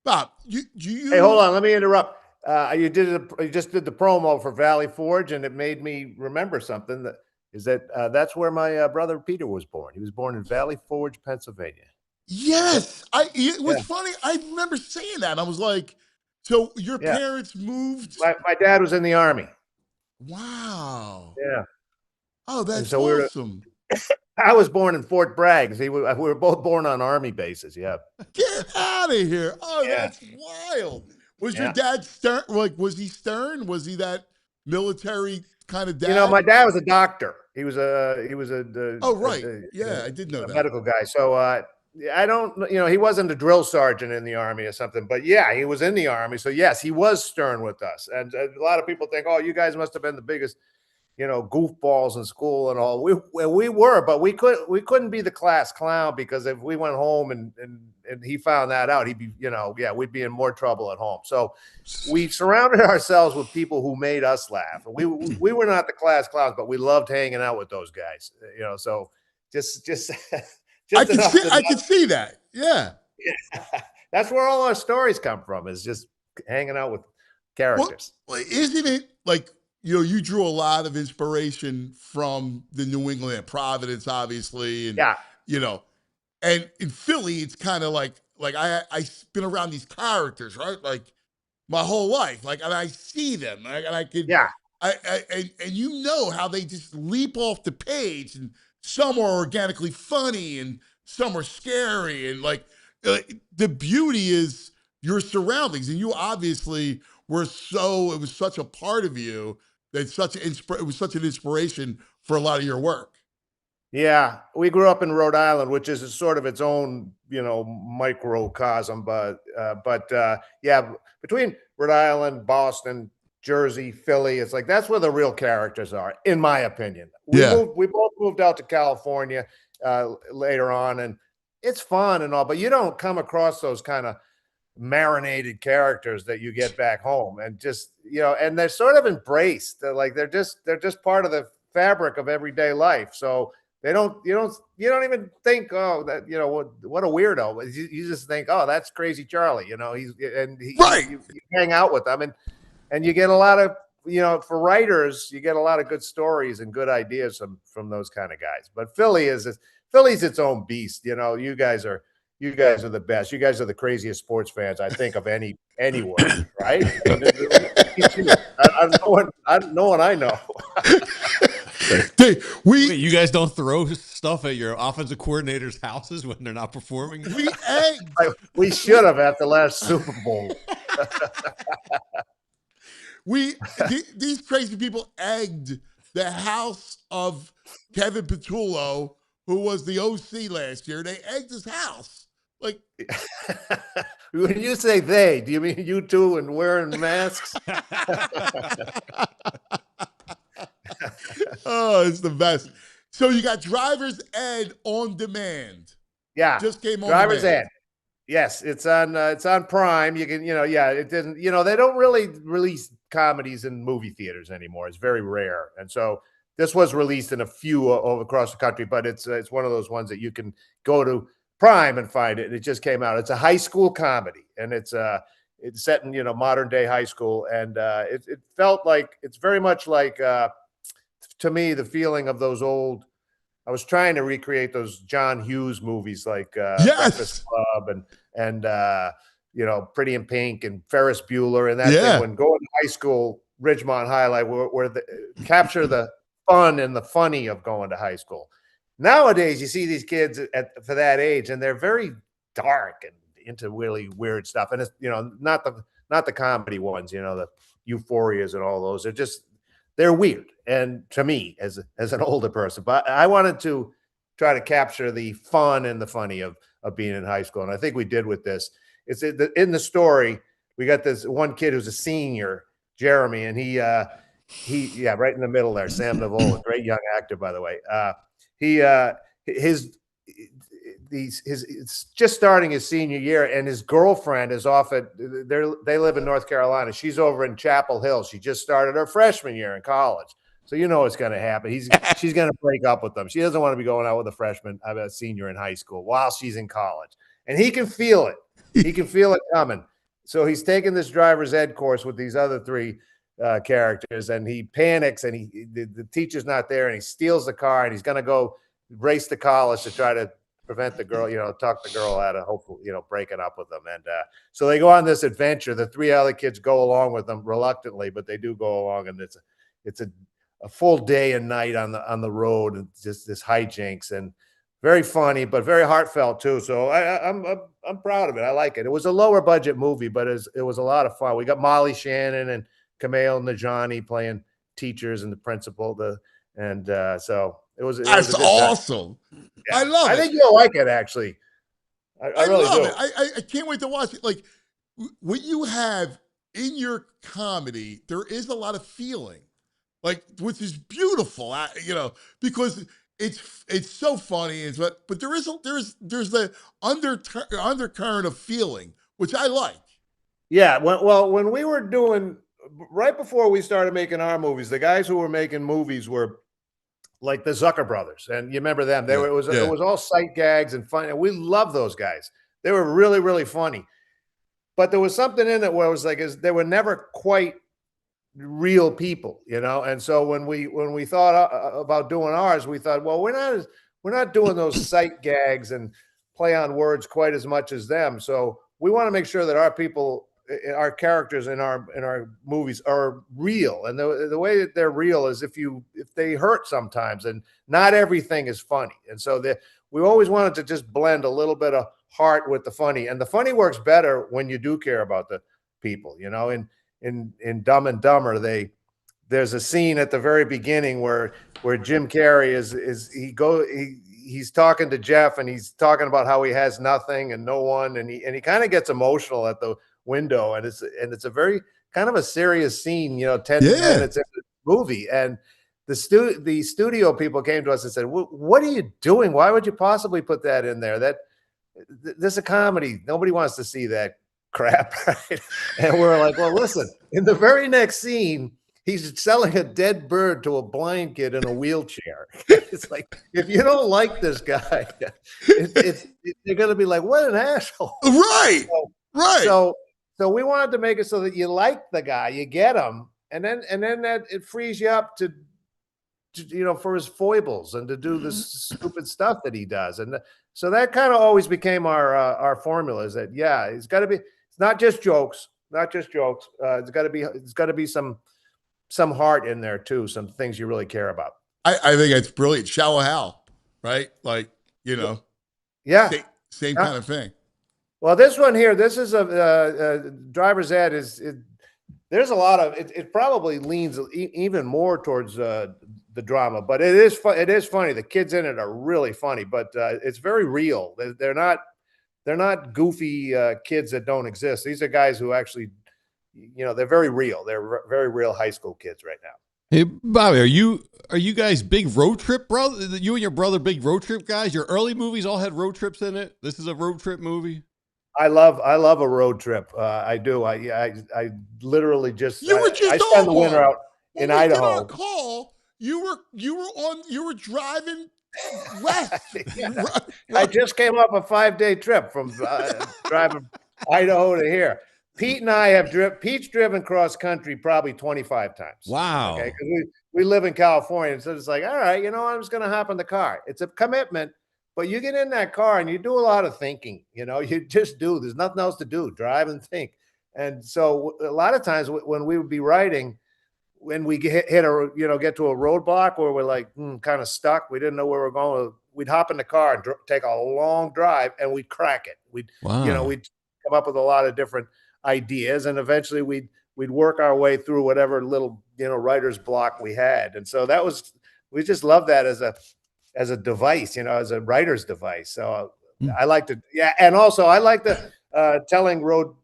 Bob, you Hey, hold on. Let me interrupt. You just did the promo for Valley Forge, and it made me remember something. That's where my brother Peter was born. He was born in Valley Forge, Pennsylvania. Yes, it was funny. I remember saying that. I was like, so your parents moved? My dad was in the Army. Wow. Yeah. Oh, that's awesome. I was born in Fort Bragg. We were both born on Army bases. Yeah. Get out of here. Oh, that's wild. Was your dad stern? Like, was he stern? Was he that military kind of dad? You know, my dad was a doctor. He was a oh, right. I did know that. Medical guy. So I don't, he wasn't a drill sergeant in the Army or something, but yeah, he was in the Army. So yes, he was stern with us. And a lot of people think, oh, you guys must have been the biggest, goofballs in school and all. We were, but we couldn't be the class clown, because if we went home and he found that out, he'd be, we'd be in more trouble at home. So we surrounded ourselves with people who made us laugh. We were not the class clowns, but we loved hanging out with those guys. So just I can see that. Yeah. That's where all our stories come from, is just hanging out with characters. Well, isn't it like, you drew a lot of inspiration from the New England, Providence, obviously. And, and in Philly, it's kind of like I've been around these characters, right? Like my whole life, and I see them, and I could, and how they just leap off the page, and some are organically funny and some are scary. And the beauty is your surroundings, and you obviously it was such a part of you. It was such an inspiration for a lot of your work. Yeah, we grew up in Rhode Island, which is sort of its own, microcosm. But between Rhode Island, Boston, Jersey, Philly, it's like that's where the real characters are, in my opinion. We both moved out to California later on, and it's fun and all, but you don't come across those kind of marinated characters that you get back home, and just and they're sort of embraced. They're just part of the fabric of everyday life. So you don't even think, oh, that what a weirdo. You just think, oh, that's Crazy Charlie. You hang out with them, and you get a lot of for writers, you get a lot of good stories and good ideas from those kind of guys. But Philly's its own beast. You guys are the best. You guys are the craziest sports fans I think of anywhere, right? No one I know. Wait, you guys don't throw stuff at your offensive coordinators' houses when they're not performing? We should have at the last Super Bowl. These crazy people egged the house of Kevin Petullo, who was the OC last year. They egged his house. Like, when you say they, do you mean you two and wearing masks? Oh, it's the best. So you got Driver's Ed on demand. Yeah, just came on Driver's demand. Ed. Yes, it's on Prime. You can, it didn't, they don't really release comedies in movie theaters anymore. It's very rare, and so this was released in a few all across the country. But it's one of those ones that you can go to Prime and find it. It just came out. It's a high school comedy, and it's set in modern day high school, and it felt like it's very much like to me the feeling of those old. I was trying to recreate those John Hughes movies like Breakfast Club and Pretty in Pink and Ferris Bueller and that thing when going to high school, Ridgemont High, like where capture the fun and the funny of going to high school. Nowadays, you see these kids for that age, and they're very dark and into really weird stuff. And it's not the comedy ones, the Euphorias and all those. They're weird. And to me, as an older person, but I wanted to try to capture the fun and the funny of being in high school. And I think we did with this. It's in the story. We got this one kid who's a senior, Jeremy, and he right in the middle there, Sam Navola, great young actor, by the way. He's just starting his senior year, and his girlfriend is off they live in North Carolina. She's over in Chapel Hill. She just started her freshman year in college. So what's going to happen. She's going to break up with them. She doesn't want to be going out with a senior in high school while she's in college. And he can feel it. He can feel it coming. So he's taking this driver's ed course with these other three characters, and he panics, and the teacher's not there, and he steals the car, and he's going to go race to college to try to prevent the girl, talk the girl out of hopefully, breaking up with them. And so they go on this adventure. The three other kids go along with them reluctantly, but they do go along, and it's a full day and night on the road, and just this hijinks, and very funny, but very heartfelt too. So I'm proud of it. I like it. It was a lower budget movie, but it was a lot of fun. We got Molly Shannon and Kumail Nanjiani playing teachers and the principal. So it was. That's awesome. Yeah. I love it. I think you'll like it, actually. I really love do. it. I can't wait to watch it. Like what you have in your comedy, there is a lot of feeling, like, which is beautiful. Because it's so funny, but there's the undercurrent of feeling, which I like. Yeah. When we were doing right before we started making our movies, the guys who were making movies were like the Zucker brothers, and you remember them. It was all sight gags and fun, and we love those guys. They were really, really funny. But there was something in it where it was like they were never quite real people, And so when we thought about doing ours, we thought, well, we're not doing those sight gags and play on words quite as much as them. So we want to make sure that our characters in our movies are real, and the way that they're real is if they hurt sometimes, and not everything is funny. And so we always wanted to just blend a little bit of heart with the funny, and the funny works better when you do care about the people. In Dumb and Dumber, there's a scene at the very beginning where Jim Carrey he's talking to Jeff, and he's talking about how he has nothing and no one, and he kind of gets emotional at the window, and it's a very kind of a serious scene, 10 minutes into the movie, and the studio people came to us and said, what are you doing? Why would you possibly put that in there? This is a comedy. Nobody wants to see that crap, right? And we're like, well, listen, in the very next scene, he's selling a dead bird to a blind kid in a wheelchair. It's like, if you don't like this guy, you're going to be like, what an asshole. Right. Right. So we wanted to make it so that you like the guy, you get him, and then that it frees you up to for his foibles and to do this stupid stuff that he does. And so that kind of always became our formula, is that, it's got to be, it's not just jokes. It's got to be some heart in there too, some things you really care about. I think it's brilliant. Shallow Hal, right? Like, Yeah. same kind of thing. Well, this one here, this is a driver's ed. There's a lot of it. It probably leans even more towards the drama, but it is fun. It is funny. The kids in it are really funny, but it's very real. They're not goofy kids that don't exist. These are guys who actually, they're very real. They're very real high school kids right now. Hey, Bobby, are you guys big road trip, brother? You and your brother big road trip guys? Your early movies all had road trips in it. This is a road trip movie. I love a road trip. I do. I literally just I spend the winter out in Idaho. When we did our call, you were driving west. I just came off a 5-day trip from driving Idaho to here. Pete and I Pete's driven cross country probably 25 times. Wow. Okay, because we live in California, so it's like, all right, I'm just gonna hop in the car. It's a commitment, but you get in that car and you do a lot of thinking. You just do. There's nothing else to do. Drive and think. And so a lot of times when we would be riding, when we get to a roadblock where we're like kind of stuck, we didn't know where we're going. We'd hop in the car and take a long drive, and we'd crack it. We'd come up with a lot of different ideas, and eventually we'd work our way through whatever little writer's block we had. And so we just love that as a device, as a writer's device. So I like to, and also I like the telling road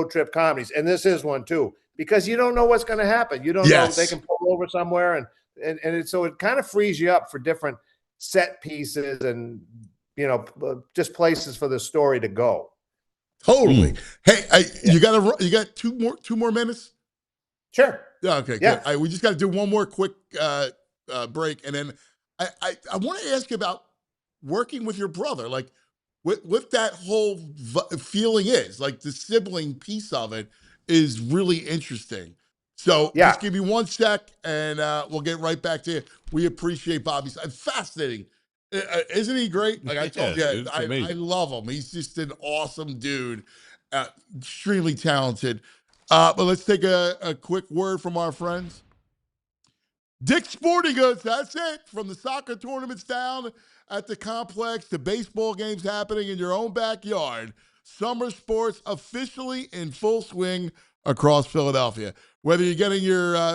trip comedies, and this is one too, because you don't know what's going to happen. You don't know if they can pull over somewhere, and so it kind of frees you up for different set pieces and just places for the story to go. Totally. Hey, you got two more minutes? Sure. Okay, good. All right, we just got to do one more quick break, and then I want to ask you about working with your brother, like what that whole feeling is. Like the sibling piece of it is really interesting. So just give me 1 sec, and we'll get right back to you. We appreciate Bobby's fascinating. Isn't he great? Like I told you, I love him. He's just an awesome dude, extremely talented. But let's take a quick word from our friends. Dick's Sporting Goods, that's it. From the soccer tournaments down at the complex to baseball games happening in your own backyard, summer sports officially in full swing across Philadelphia. Whether you're getting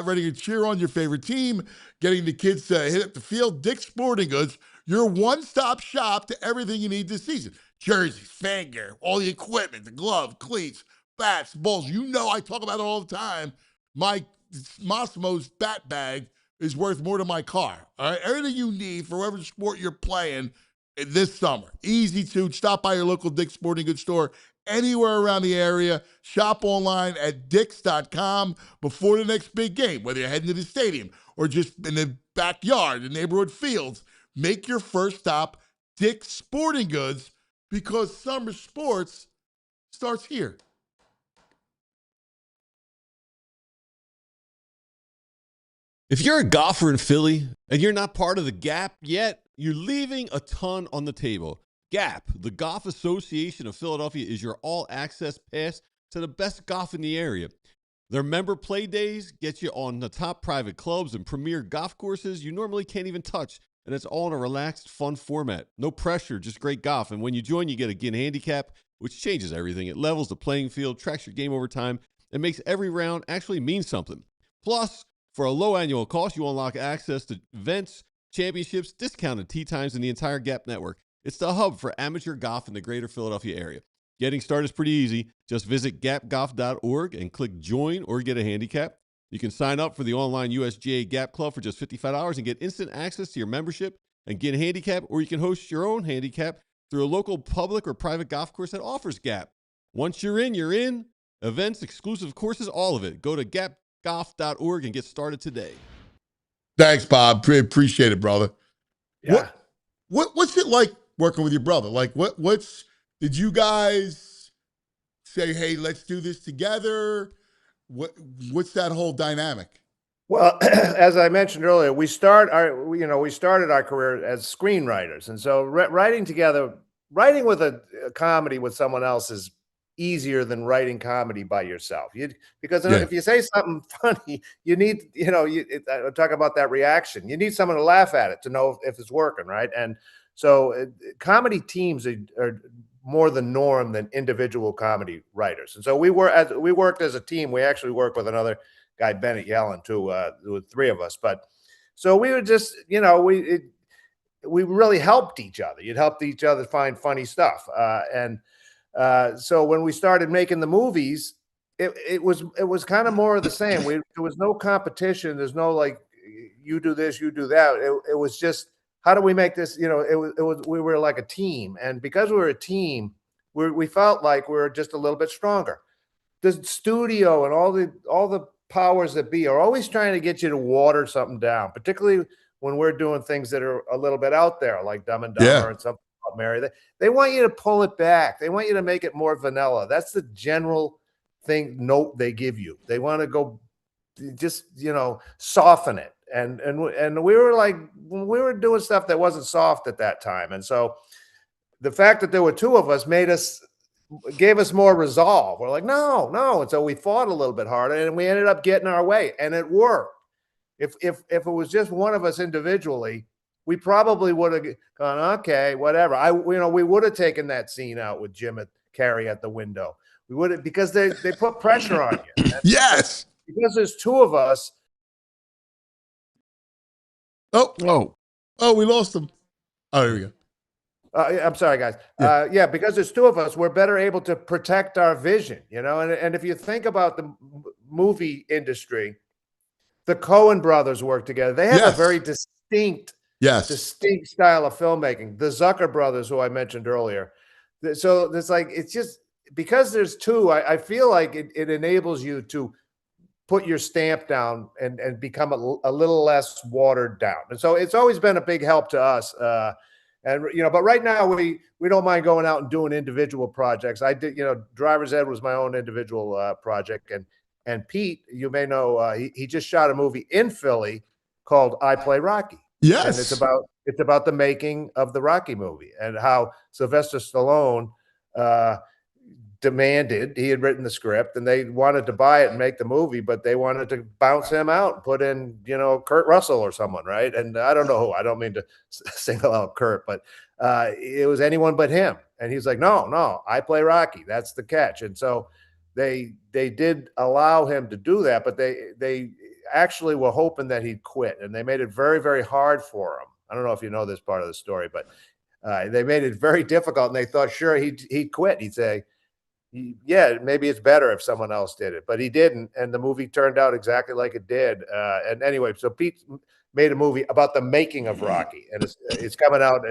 ready to cheer on your favorite team, getting the kids to hit up the field, Dick's Sporting Goods, your one-stop shop to everything you need this season. Jerseys, fan gear, all the equipment, the glove, cleats, bats, balls. I talk about it all the time. My Massimo's bat bag is worth more than my car. All right, everything you need for whatever sport you're playing this summer. Easy to stop by your local Dick's Sporting Goods store anywhere around the area. Shop online at dicks.com before the next big game, whether you're heading to the stadium or just in the backyard, the neighborhood fields. Make your first stop Dick's Sporting Goods, because summer sports starts here. If you're a golfer in Philly and you're not part of the Gap yet, you're leaving a ton on the table. Gap, the Golf Association of Philadelphia, is your all-access pass to the best golf in the area. Their member play days get you on the top private clubs and premier golf courses you normally can't even touch, and it's all in a relaxed, fun format. No pressure, just great golf. And when you join, you get a GIN handicap, which changes everything. It levels the playing field, tracks your game over time, and makes every round actually mean something. Plus, for a low annual cost, you unlock access to events, championships, discounted tee times in the entire Gap network. It's the hub for amateur golf in the greater Philadelphia area. Getting started is pretty easy. Just visit gapgolf.org and click join or get a handicap. You can sign up for the online USGA Gap Club for just $55 and get instant access to your membership and get a handicap, or you can host your own handicap through a local public or private golf course that offers Gap. Once you're in, you're in. Events, exclusive courses, all of it. Go to gapgolf.org and get started today. Thanks, Bob. Appreciate it, brother. Yeah. What's it like working with your brother? Like, did you guys say, hey, let's do this together? What's that whole dynamic? Well, as I mentioned earlier, we started our career as screenwriters, and so writing with a comedy with someone else is easier than writing comedy by yourself. Because if you say something funny, you need, I'm talking about that reaction. You need someone to laugh at it to know if it's working, right? And so comedy teams are more the norm than individual comedy writers. And so we worked as a team. We actually worked with another guy, Bennett Yellen, too, with three of us. But so we would just, we really helped each other. You'd help each other find funny stuff. So when we started making the movies, it was kind of more of the same. There was no competition. There's no like, you do this, you do that. It was just, how do we make this? We were like a team, and because we were a team, we felt like we were just a little bit stronger. The studio and all the powers that be are always trying to get you to water something down, particularly when we're doing things that are a little bit out there, like Dumb and Dumber and something about Mary. They want you to pull it back. They want you to make it more vanilla. That's the general note they give you. They want to go just, soften it. And we were like, we were doing stuff that wasn't soft at that time. And so the fact that there were two of us gave us more resolve. We're like, no. And so we fought a little bit harder, and we ended up getting our way, and it worked. If it was just one of us individually, we probably would have gone, okay, whatever. We would have taken that scene out with Jim Carrey at the window. We would have, because they put pressure on you. Yes. Because there's two of us. Oh, we lost him. Oh, here we go. I'm sorry, guys. Because there's two of us, we're better able to protect our vision, and if you think about the movie industry, the Coen brothers work together. They have a very distinct style of filmmaking. The Zucker brothers, who I mentioned earlier. So it's just because there's two, I feel like it enables you to put your stamp down and become a little less watered down. And so it's always been a big help to us. But right now we don't mind going out and doing individual projects. I did, Driver's Ed was my own individual project. And Pete, you may know, he just shot a movie in Philly called I Play Rocky. Yes. And it's about the making of the Rocky movie and how Sylvester Stallone demanded, he had written the script and they wanted to buy it and make the movie, but they wanted to bounce him out and put in, Kurt Russell or someone, right? And I don't know who, I don't mean to single out Kurt, but it was anyone but him. And he's like, no, I play Rocky. That's the catch. And so they did allow him to do that, but they actually were hoping that he'd quit, and they made it very, very hard for him. I don't know if you know this part of the story, but they made it very difficult, and they thought, sure, he'd quit. He'd say, yeah, maybe it's better if someone else did it, but he didn't, and the movie turned out exactly like it did. And anyway, so Pete made a movie about the making of Rocky, and it's coming out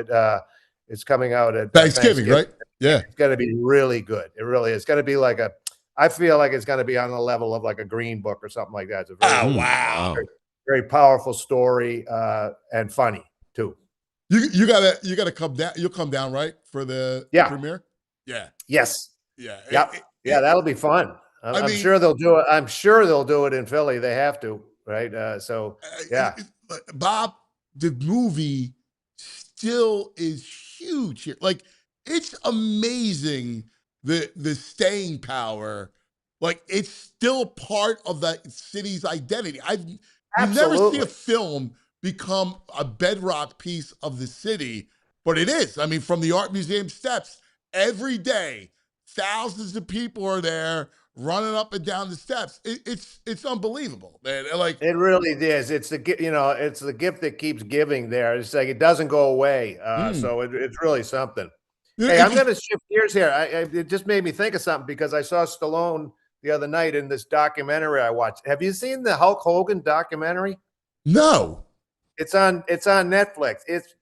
at Thanksgiving, right? Yeah, it's going to be really good. It really is. It's going to be like I feel like it's going to be on the level of like a Green Book or something like that. It's a very, very powerful story and funny too. You gotta come down. You'll come down, right, for the premiere? Yeah. Yes. Yeah. Yep. That'll be fun. I'm sure they'll do it. I'm sure they'll do it in Philly. They have to, right? Bob, the movie still is huge here. Like, it's amazing the staying power. Like, it's still part of the city's identity. You never see a film become a bedrock piece of the city, but it is. I mean, from the Art Museum steps, every day, thousands of people are there running up and down the steps. It's unbelievable, man. Like, it really is. It's the gift that keeps giving. There, it's like it doesn't go away. So it's really something. Hey, I'm going to shift gears here. It just made me think of something because I saw Stallone the other night in this documentary I watched. Have you seen the Hulk Hogan documentary? No. It's on Netflix. It's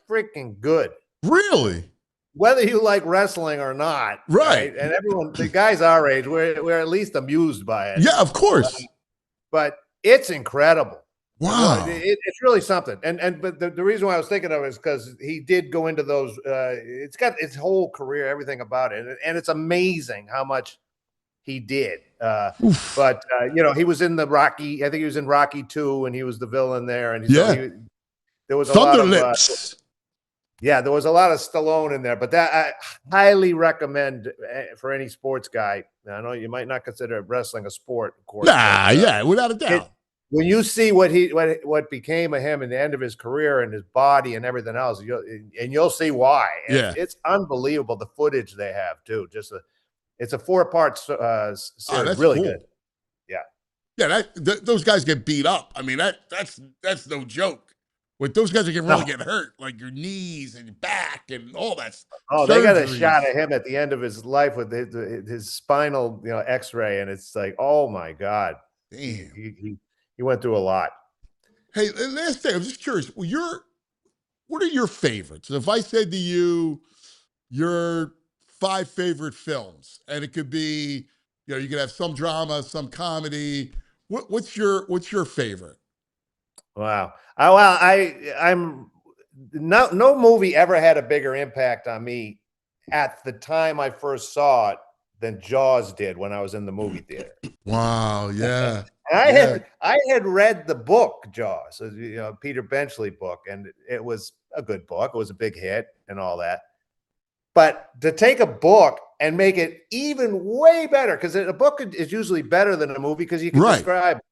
freaking good. Really? Whether you like wrestling or not, right? And everyone, the guys our age, we're at least amused by it. Yeah, of course. But it's incredible. Wow, it's really something. But the reason why I was thinking of it is because he did go into those. It's got its whole career, everything about it, and it's amazing how much he did. But he was in the Rocky. I think he was in Rocky 2, and he was the villain there. And there was a lot of Yeah, there was a lot of Stallone in there, but that I highly recommend for any sports guy. Now, I know you might not consider wrestling a sport, of course. Nah, yeah, without a doubt. When you see what became of him in the end of his career and his body and everything else, you'll see why. Yeah. It's unbelievable the footage they have too. It's a 4-part series, really cool. good. Yeah, yeah. Those guys get beat up. I mean, that's no joke. With those guys that can really get hurt, like your knees and your back and all that. Oh, they got a shot of him at the end of his life with his spinal, X-ray, and it's like, oh my God, damn, he went through a lot. Hey, last thing, I'm just curious. What are your favorites? If I said to you, your 5 favorite films, and it could be, you could have some drama, some comedy. What's your favorite? Wow. I'm no movie ever had a bigger impact on me at the time I first saw it than Jaws did when I was in the movie theater. Wow. Yeah. And I had read the book Jaws, Peter Benchley book, and it was a good book. It was a big hit and all that. But to take a book and make it even way better, because a book is usually better than a movie because you can describe it.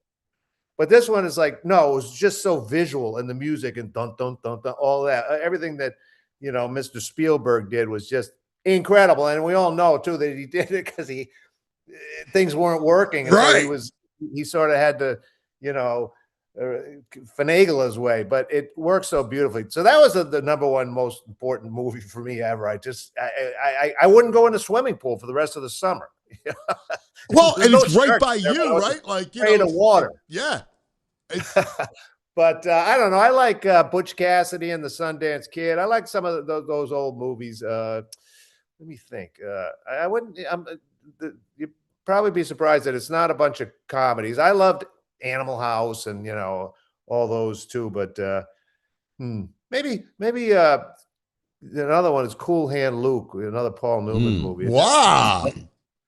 But this one is like, no, it was just so visual, and the music and dun dun dun dun, all that, everything that Mr. Spielberg did was just incredible. And we all know too that he did it because things weren't working, and so he sort of had to finagle his way, but it worked so beautifully. So that was the number one most important movie for me ever. I wouldn't go in the swimming pool for the rest of the summer. Well, and it's right by you, right? Like, the water. Yeah. But I don't know. I like Butch Cassidy and the Sundance Kid. I like some of those old movies. Let me think. I wouldn't. You'd probably be surprised that it's not a bunch of comedies. I loved Animal House and all those too. But maybe another one is Cool Hand Luke, another Paul Newman movie. Wow.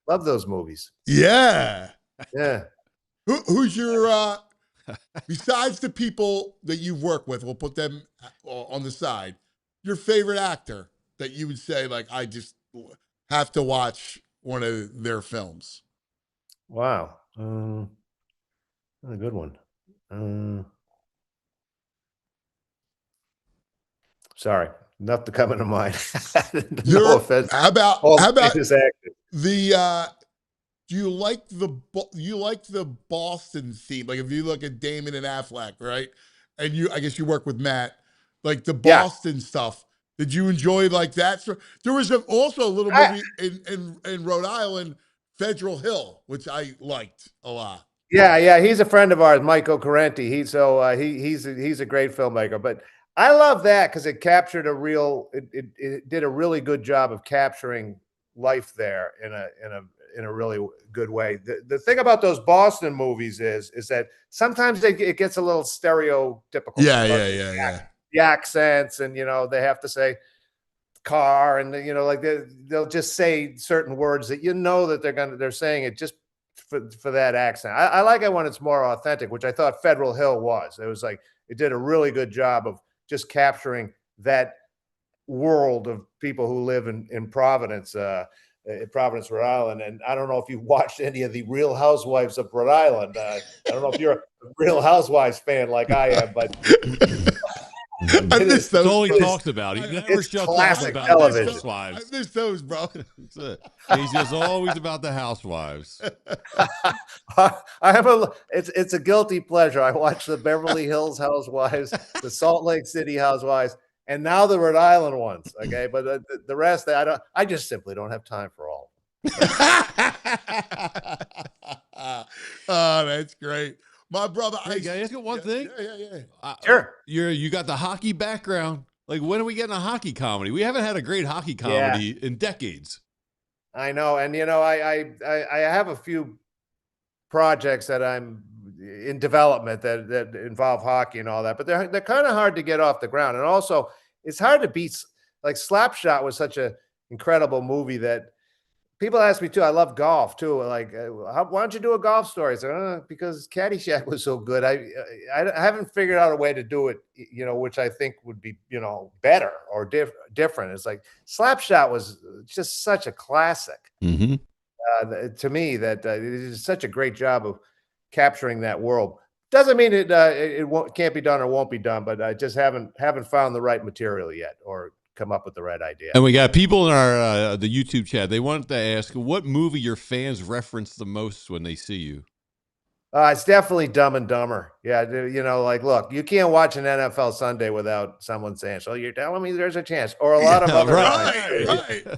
Love those movies. Yeah. Yeah. Who's your besides the people that you've worked with, we'll put them on the side, your favorite actor that you would say, like, I just have to watch one of their films? Wow. A good one. Sorry, nothing to come into mind. No offense. How about this actor? Do you like the Boston theme? Like, if you look at Damon and Affleck, right? And I guess you work with Matt, like the Boston stuff. Did you enjoy like that? So there was also a little movie in Rhode Island, Federal Hill, which I liked a lot. Yeah, he's a friend of ours, Michael Correnti. He's a great filmmaker. But I love that because it captured it did a really good job of capturing life there in a really good way. The thing about those Boston movies is that sometimes it gets a little stereotypical. Yeah. The accents, and they have to say car, and like they'll just say certain words that that they're saying it just for that accent. I like it when it's more authentic, which I thought Federal Hill was. It was like it did a really good job of just capturing that world of people who live in Providence. Providence, Rhode Island. And I don't know if you've watched any of the Real Housewives of Rhode Island. I don't know if you're a Real Housewives fan like I am, but that's all he talks about. He never shuts up about television. Housewives. I miss those, bro. That's it. He's just always about the housewives. It's a guilty pleasure. I watch the Beverly Hills Housewives, the Salt Lake City Housewives, and now the Rhode Island ones. Okay, but the rest, I just simply don't have time for all of them. Oh, that's great. My brother. Hey, can I ask you one thing? Yeah. Sure. You got the hockey background. Like, when are we getting a hockey comedy? We haven't had a great hockey comedy in decades. I know. And, I have a few projects that I'm in development that involve hockey and all that, but they're kind of hard to get off the ground. And also, it's hard to beat. Like, Slapshot was such an incredible movie that people ask me too. I love golf too. Like, why don't you do a golf story? I said, because Caddyshack was so good. I haven't figured out a way to do it, which I think would be, better or different. It's like Slapshot was just such a classic to me that it is such a great job of capturing that world. Doesn't mean it can't be done or won't be done, but I just haven't found the right material yet or come up with the right idea. And we got people in our the YouTube chat. They wanted to ask what movie your fans reference the most when they see you. It's definitely Dumb and Dumber. Yeah, like, look, you can't watch an NFL Sunday without someone saying, "So you're telling me there's a chance?" Or a lot of other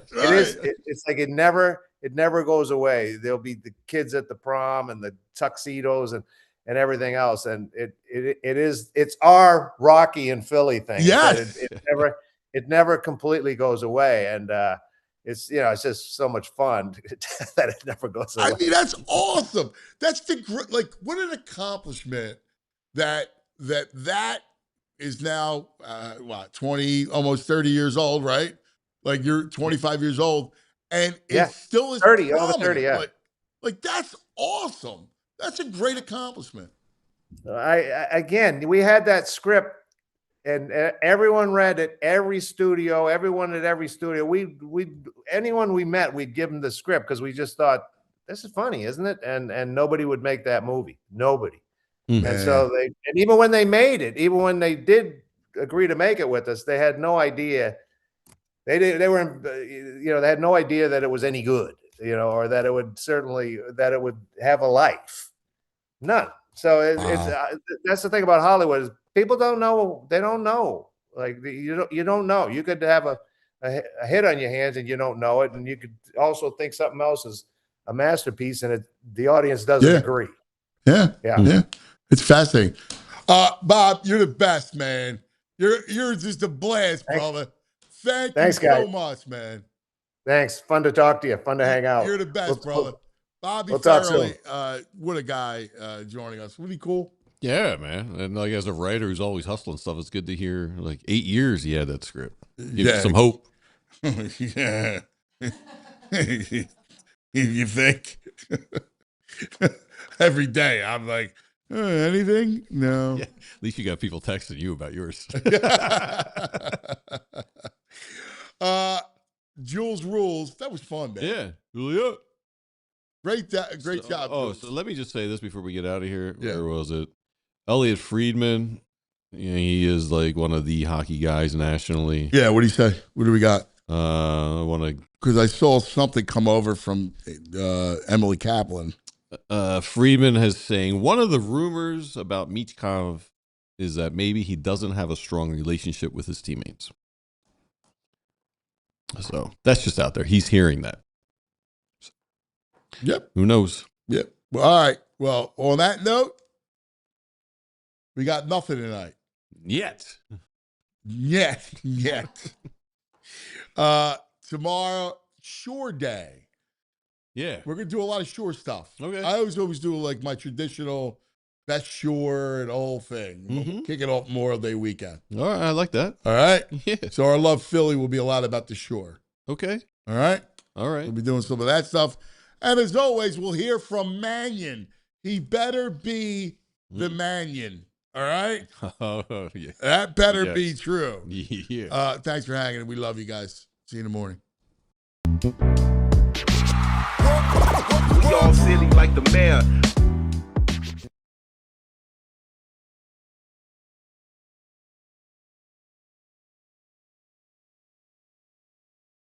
It's like it never goes away. There'll be the kids at the prom and the tuxedos and everything else, and it's our Rocky and Philly thing. Yes, it never completely goes away, and it's just so much fun that it never goes away. I mean, that's awesome. That's what an accomplishment that is now 20, almost 30 years old, right? Like you're 25 years old, and it still is 30, almost 30. Yeah, like that's awesome. That's a great accomplishment. We had that script, and everyone read it. Everyone at every studio. Anyone we met, we'd give them the script because we just thought this is funny, isn't it? And nobody would make that movie. Nobody. Mm-hmm. And so even when they made it, even when they did agree to make it with us, they had no idea. They had no idea that it was any good, or that it would have a life. None. So it's that's the thing about Hollywood is people don't know. They don't know. Like you don't know. You could have a hit on your hands and you don't know it, and you could also think something else is a masterpiece, and the audience doesn't agree. Yeah. It's fascinating. Bob, you're the best, man. You're just a blast, brother. Thanks so much, man. Thanks. Fun to talk to you. Fun to hang out. You're the best, brother. Bobby talk Farrelly, what a guy joining us. Really cool. Yeah, man. And like as a writer who's always hustling stuff, it's good to hear. Like 8 years he had that script. Gives you some hope. Yeah. You think? Every day I'm like, anything? No. Yeah. At least you got people texting you about yours. Jules Rules. That was fun, man. Yeah. Julia. Great job. So let me just say this before we get out of here. Yeah. Where was it? Elliot Friedman. He is like one of the hockey guys nationally. Yeah. What do you say? What do we got? I want to, because I saw something come over from Emily Kaplan. Friedman has saying one of the rumors about Michkov is that maybe he doesn't have a strong relationship with his teammates. So that's just out there. He's hearing that. Yep. Who knows? Yep. Well, all right. Well, on that note, we got nothing tonight. Yet. Tomorrow, Shore Day. Yeah. We're going to do a lot of shore stuff. Okay. I always do like my traditional best shore and the whole thing. Mm-hmm. Kick it off Memorial Day weekend. All right. I like that. All right. Yeah. So our Love Philly will be a lot about the shore. Okay. All right. All right. We'll be doing some of that stuff. And as always, we'll hear from Mannion. He better be the Mannion. All right? Oh, yeah. That better be true. Yeah. Thanks for hanging. We love you guys. See you in the morning. We all silly like the mayor.